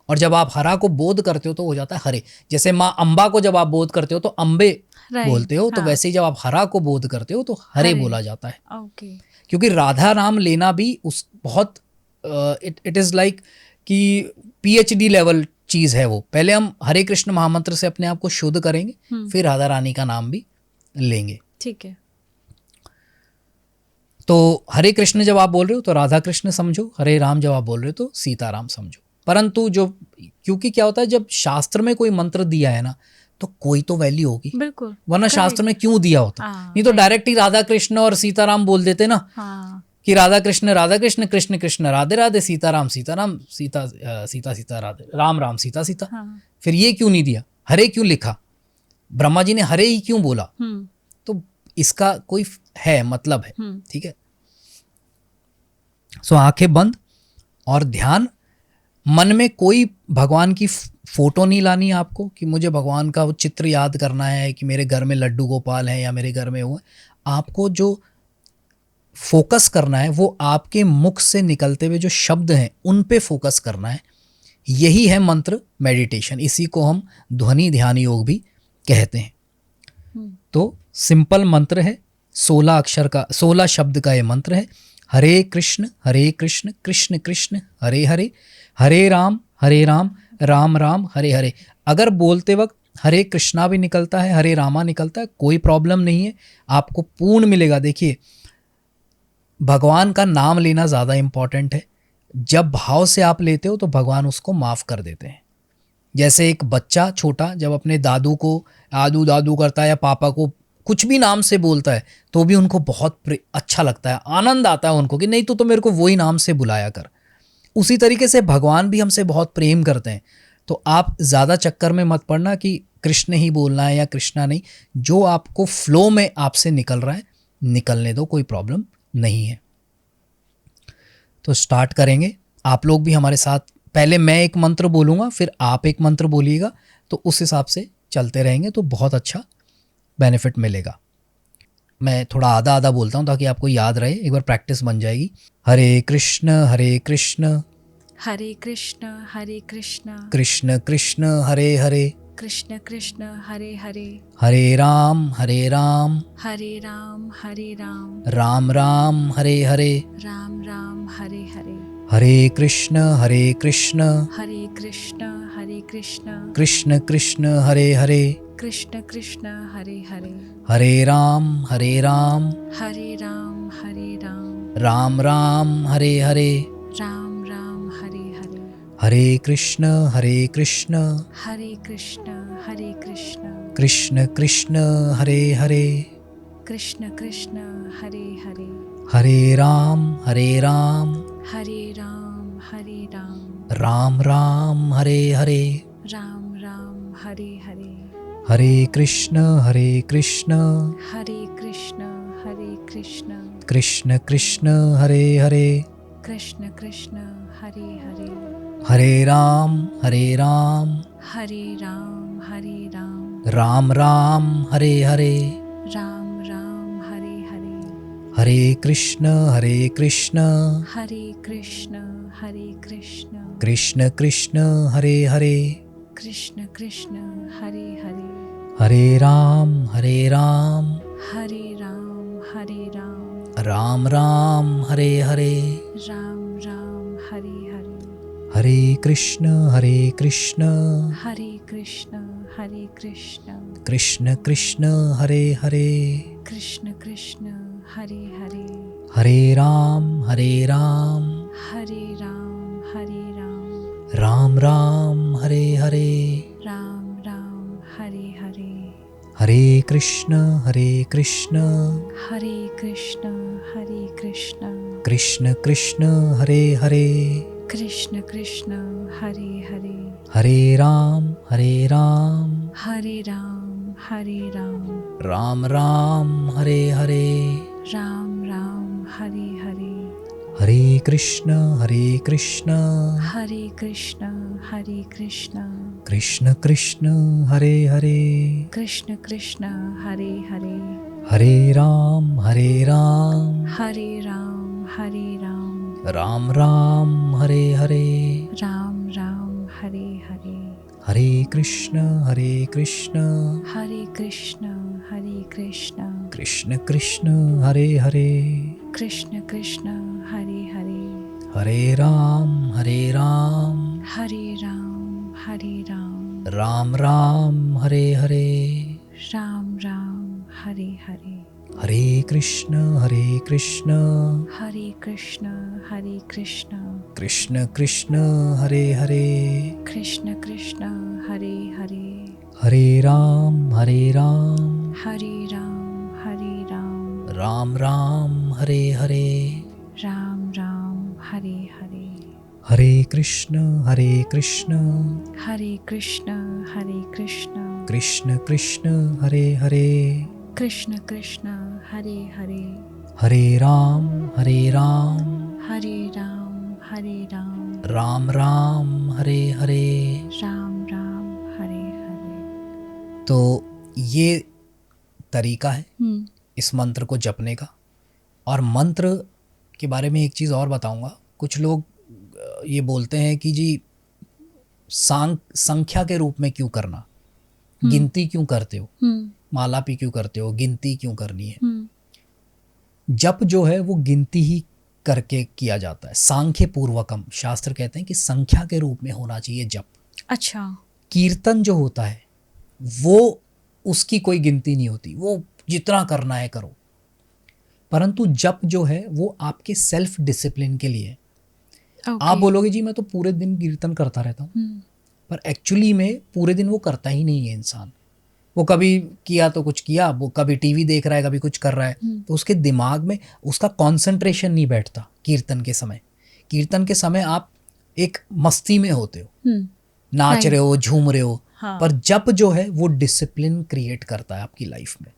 और जब आप हरा को बोध करते हो तो हो जाता है हरे। जैसे माँ अम्बा को जब आप बोध करते हो तो अम्बे बोलते हो, तो वैसे ही जब आप हरा को बोध करते हो तो हरे बोला जाता है। क्योंकि राधा नाम लेना भी उस बहुत इट इज़ लाइक कि PhD लेवल चीज़ है वो। पहले हम हरे कृष्ण महामंत्र से अपने आप को शुद्ध करेंगे, फिर राधा रानी का नाम भी लेंगे, ठीक है। तो हरे कृष्ण जब आप बोल रहे हो तो राधा कृष्ण समझो, हरे राम जब आप बोल रहे हो तो सीता राम समझो। परंतु जो, क्योंकि क्या होता है जब शास्त्र में कोई मंत्र दिया है ना तो कोई तो वैल्यू होगी, बिल्कुल, वरना शास्त्र में क्यों दिया होता। नहीं तो डायरेक्ट ही राधा कृष्ण और सीताराम बोल देते ना, कि राधा कृष्ण कृष्ण कृष्ण राधे राधे, सीताराम सीताराम सीता सीता सीता राधे, राम राम सीता सीता। फिर ये क्यों नहीं दिया, हरे क्यों लिखा, ब्रह्मा जी ने हरे ही क्यों बोला, तो इसका कोई है मतलब है, ठीक है। सो आंखें बंद और ध्यान, मन में कोई भगवान की फोटो नहीं लानी है आपको कि मुझे भगवान का वो चित्र याद करना है कि मेरे घर में लड्डू गोपाल है या मेरे घर में वो है। आपको जो फोकस करना है वो आपके मुख से निकलते हुए जो शब्द हैं उन पे फोकस करना है। यही है मंत्र मेडिटेशन, इसी को हम ध्वनि ध्यान योग भी कहते हैं। तो सिंपल मंत्र है, 16 अक्षर का, 16 शब्द का ये मंत्र है। हरे कृष्ण कृष्ण कृष्ण हरे हरे, हरे राम राम राम हरे हरे। अगर बोलते वक्त हरे कृष्णा भी निकलता है, हरे रामा निकलता है, कोई प्रॉब्लम नहीं है, आपको पूर्ण मिलेगा। देखिए भगवान का नाम लेना ज़्यादा इम्पॉर्टेंट है। जब भाव से आप लेते हो तो भगवान उसको माफ़ कर देते हैं। जैसे एक बच्चा छोटा जब अपने दादू को आदू दादू करता है या पापा को कुछ भी नाम से बोलता है तो भी उनको बहुत अच्छा लगता है, आनंद आता है उनको कि नहीं तो मेरे को वही नाम से बुलाया कर। उसी तरीके से भगवान भी हमसे बहुत प्रेम करते हैं। तो आप ज़्यादा चक्कर में मत पड़ना कि कृष्ण ही बोलना है या कृष्णा नहीं, जो आपको फ्लो में आपसे निकल रहा है निकलने दो, कोई प्रॉब्लम नहीं है। तो स्टार्ट करेंगे, आप लोग भी हमारे साथ। पहले मैं एक मंत्र बोलूँगा फिर आप एक मंत्र बोलिएगा, तो उस हिसाब से चलते रहेंगे तो बहुत अच्छा बेनिफिट मिलेगा। मैं थोड़ा आधा आधा बोलता हूँ ताकि आपको याद रहे, एक बार प्रैक्टिस बन जाएगी। हरे कृष्ण कृष्ण कृष्ण कृष्ण हरे हरे, कृष्ण कृष्ण हरे हरे, हरे राम राम राम राम हरे हरे, राम राम हरे हरे, हरे कृष्ण कृष्ण कृष्ण कृष्ण हरे हरे, कृष्ण कृष्ण हरे हरे, हरे राम राम राम राम हरे हरे, राम राम हरे हरे, हरे कृष्ण कृष्ण कृष्ण कृष्ण हरे हरे, कृष्ण कृष्ण हरे हरे, हरे राम राम राम राम हरे हरे, राम राम हरे हरे, हरे कृष्ण कृष्ण कृष्ण कृष्ण हरे हरे, कृष्ण कृष्ण हरे हरे, हरे राम राम राम राम हरे हरे, राम राम हरे हरे, हरे कृष्ण कृष्ण कृष्ण कृष्ण हरे हरे, कृष्ण कृष्ण हरे हरे, हरे राम राम राम राम हरे हरे, राम राम हरे हरे, हरे कृष्ण कृष्ण कृष्ण कृष्ण हरे हरे, कृष्ण कृष्ण हरे हरे, हरे राम राम राम राम हरे हरे, राम राम हरे हरे, हरे कृष्ण कृष्ण कृष्ण कृष्ण हरे हरे, कृष्ण कृष्ण हरे हरे, हरे राम राम राम राम हरे हरे, राम राम हरे हरे, हरे कृष्ण कृष्ण कृष्ण कृष्ण हरे हरे, कृष्ण कृष्ण हरे हरे, हरे राम राम राम राम हरे हरे, राम राम हरे हरे, हरे कृष्ण कृष्ण हरे कृष्ण कृष्ण कृष्ण हरे हरे, कृष्ण कृष्ण हरे हरे, हरे राम राम हरे राम राम राम हरे हरे, राम राम हरे हरे, हरे कृष्ण कृष्ण हरे कृष्ण कृष्ण कृष्ण हरे हरे, कृष्ण कृष्ण हरे हरे, हरे राम राम हरे राम राम राम हरे हरे, राम राम हरे हरे, हरे कृष्ण कृष्ण हरे कृष्ण कृष्ण कृष्ण हरे हरे, कृष्ण कृष्ण हरे हरे, हरे राम राम हरे राम राम राम हरे हरे। राम राम हरे हरे। तो ये तरीका है इस मंत्र को जपने का। और मंत्र के बारे में एक चीज़ और बताऊंगा। कुछ लोग ये बोलते हैं कि जी संख्या के रूप में क्यों करना, गिनती क्यों करते हो, माला पी क्यों करते हो, गिनती क्यों करनी है। जप जो है वो गिनती ही करके किया जाता है। सांख्य पूर्वकम, शास्त्र कहते हैं कि संख्या के रूप में होना चाहिए जप। अच्छा। कीर्तन जो होता है वो उसकी कोई गिनती नहीं होती, वो जितना करना है करो। परंतु जप जो है वो आपके सेल्फ डिसिप्लिन के लिए। आप बोलोगे जी मैं तो पूरे दिन कीर्तन करता रहता हूँ, पर एक्चुअली में पूरे दिन वो करता ही नहीं है इंसान। वो कभी किया तो कुछ किया, वो कभी टीवी देख रहा है, कभी कुछ कर रहा है, तो उसके दिमाग में उसका कंसंट्रेशन नहीं बैठता। कीर्तन के समय आप एक मस्ती में होते हो, नाच रहे हो, झूम रहे हो। हाँ। पर जप जो है वो डिसिप्लिन क्रिएट करता है आपकी लाइफ में।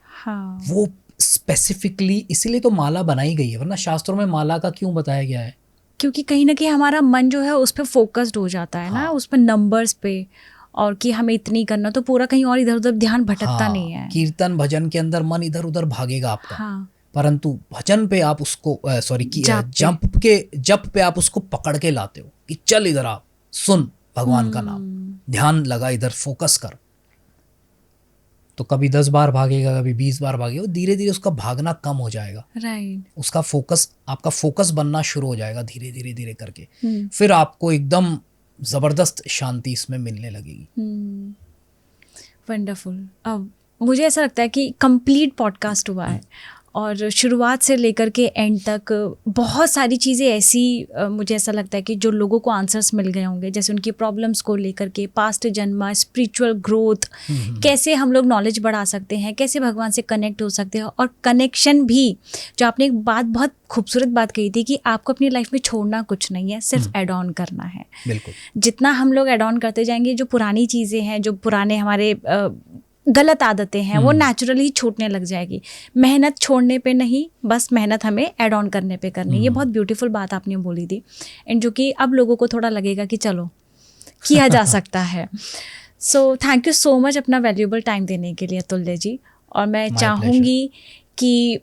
हाँ। वो स्पेसिफिकली इसीलिए तो माला बनाई गई है, वरना शास्त्रों में माला का क्यों बताया गया है? क्योंकि कहीं ना कहीं हमारा मन जो है उस पर फोकस्ड हो जाता है। हाँ। ना उस पर नंबर्स पे, और कि हमें इतनी करना, तो पूरा कहीं और इधर उधर ध्यान भटकता नहीं है। कीर्तन भजन के अंदर मन इधर उधर भागेगा आपका, हाँ, परंतु भजन पे आप उसको जप पे आप उसको पकड़ के लाते हो कि चल इधर आप सुन भगवान का नाम, ध्यान लगा इधर, फोकस कर। तो कभी 10 बार भागेगा, कभी 20 बार भागेगा, धीरे धीरे उसका भागना कम हो जाएगा। राइट। उसका फोकस, आपका फोकस बनना शुरू हो जाएगा धीरे धीरे धीरे करके। फिर आपको एकदम जबरदस्त शांति इसमें मिलने लगेगी। वंडरफुल। अब मुझे ऐसा लगता है कि कंप्लीट पॉडकास्ट हुआ है और शुरुआत से लेकर के एंड तक बहुत सारी चीज़ें ऐसी मुझे ऐसा लगता है कि जो लोगों को आंसर्स मिल गए होंगे, जैसे उनकी प्रॉब्लम्स को लेकर के, पास्ट जन्म, स्पिरिचुअल ग्रोथ, कैसे हम लोग नॉलेज बढ़ा सकते हैं, कैसे भगवान से कनेक्ट हो सकते हैं, और कनेक्शन भी, जो आपने एक बात, बहुत खूबसूरत बात कही थी कि आपको अपनी लाइफ में छोड़ना कुछ नहीं है, सिर्फ एड ऑन करना है। बिल्कुल। जितना हम लोग एड ऑन करते जाएंगे, जो पुरानी चीज़ें हैं, जो पुराने हमारे गलत आदतें हैं, वो नेचुरली छूटने लग जाएगी। मेहनत छोड़ने पे नहीं, बस मेहनत हमें ऐड ऑन करने पे करनी। ये बहुत ब्यूटीफुल बात आपने बोली थी, एंड जो कि अब लोगों को थोड़ा लगेगा कि चलो किया जा सकता है। So thank you so much अपना वैल्यूएबल टाइम देने के लिए अतुल्य जी। और मैं चाहूँगी कि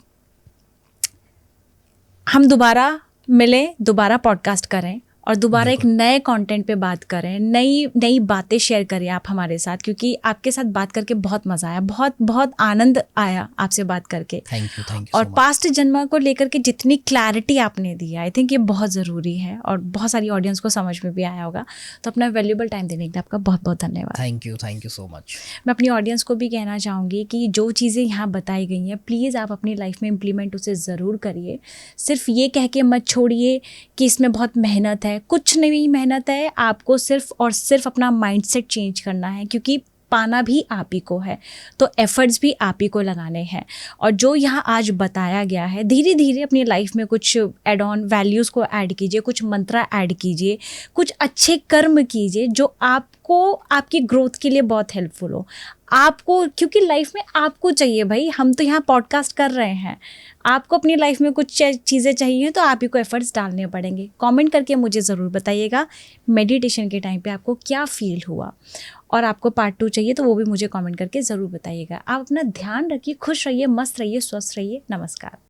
हम दोबारा मिलें, दोबारा पॉडकास्ट करें और दोबारा एक नए कंटेंट पे बात करें, नई बातें शेयर करें आप हमारे साथ, क्योंकि आपके साथ बात करके बहुत मज़ा आया, बहुत बहुत आनंद आया आपसे बात करके। थैंक यू और पास्ट जन्म को लेकर के जितनी क्लैरिटी आपने दी, आई थिंक ये बहुत ज़रूरी है और बहुत सारी ऑडियंस को समझ में भी आया होगा। तो अपना वैल्यूएबल टाइम देने के लिए आपका बहुत बहुत धन्यवाद। Thank you so much. मैं अपनी ऑडियंस को भी कहना चाहूँगी कि जो चीज़ें यहाँ बताई गई हैं, प्लीज़ आप अपनी लाइफ में इम्प्लीमेंट उसे ज़रूर करिए। सिर्फ ये कह के मत छोड़िए कि इसमें बहुत मेहनत है, कुछ नहीं मेहनत है। आपको सिर्फ और सिर्फ अपना माइंडसेट चेंज करना है, क्योंकि पाना भी आप ही को है, तो एफर्ट्स भी आप ही को लगाने हैं। और जो यहाँ आज बताया गया है, धीरे धीरे अपनी लाइफ में कुछ एड ऑन वैल्यूज़ को ऐड कीजिए, कुछ मंत्रा ऐड कीजिए, कुछ अच्छे कर्म कीजिए जो आपको आपकी ग्रोथ के लिए बहुत हेल्पफुल हो। आपको, क्योंकि लाइफ में आपको चाहिए भाई, हम तो यहाँ पॉडकास्ट कर रहे हैं, आपको अपनी लाइफ में कुछ चीज़ें चाहिए तो आप ही को एफर्ट्स डालने पड़ेंगे। कमेंट करके मुझे ज़रूर बताइएगा मेडिटेशन के टाइम पे आपको क्या फील हुआ, और आपको पार्ट 2 चाहिए तो वो भी मुझे कमेंट करके ज़रूर बताइएगा। आप अपना ध्यान रखिए, खुश रहिए, मस्त रहिए, स्वस्थ रहिए। नमस्कार।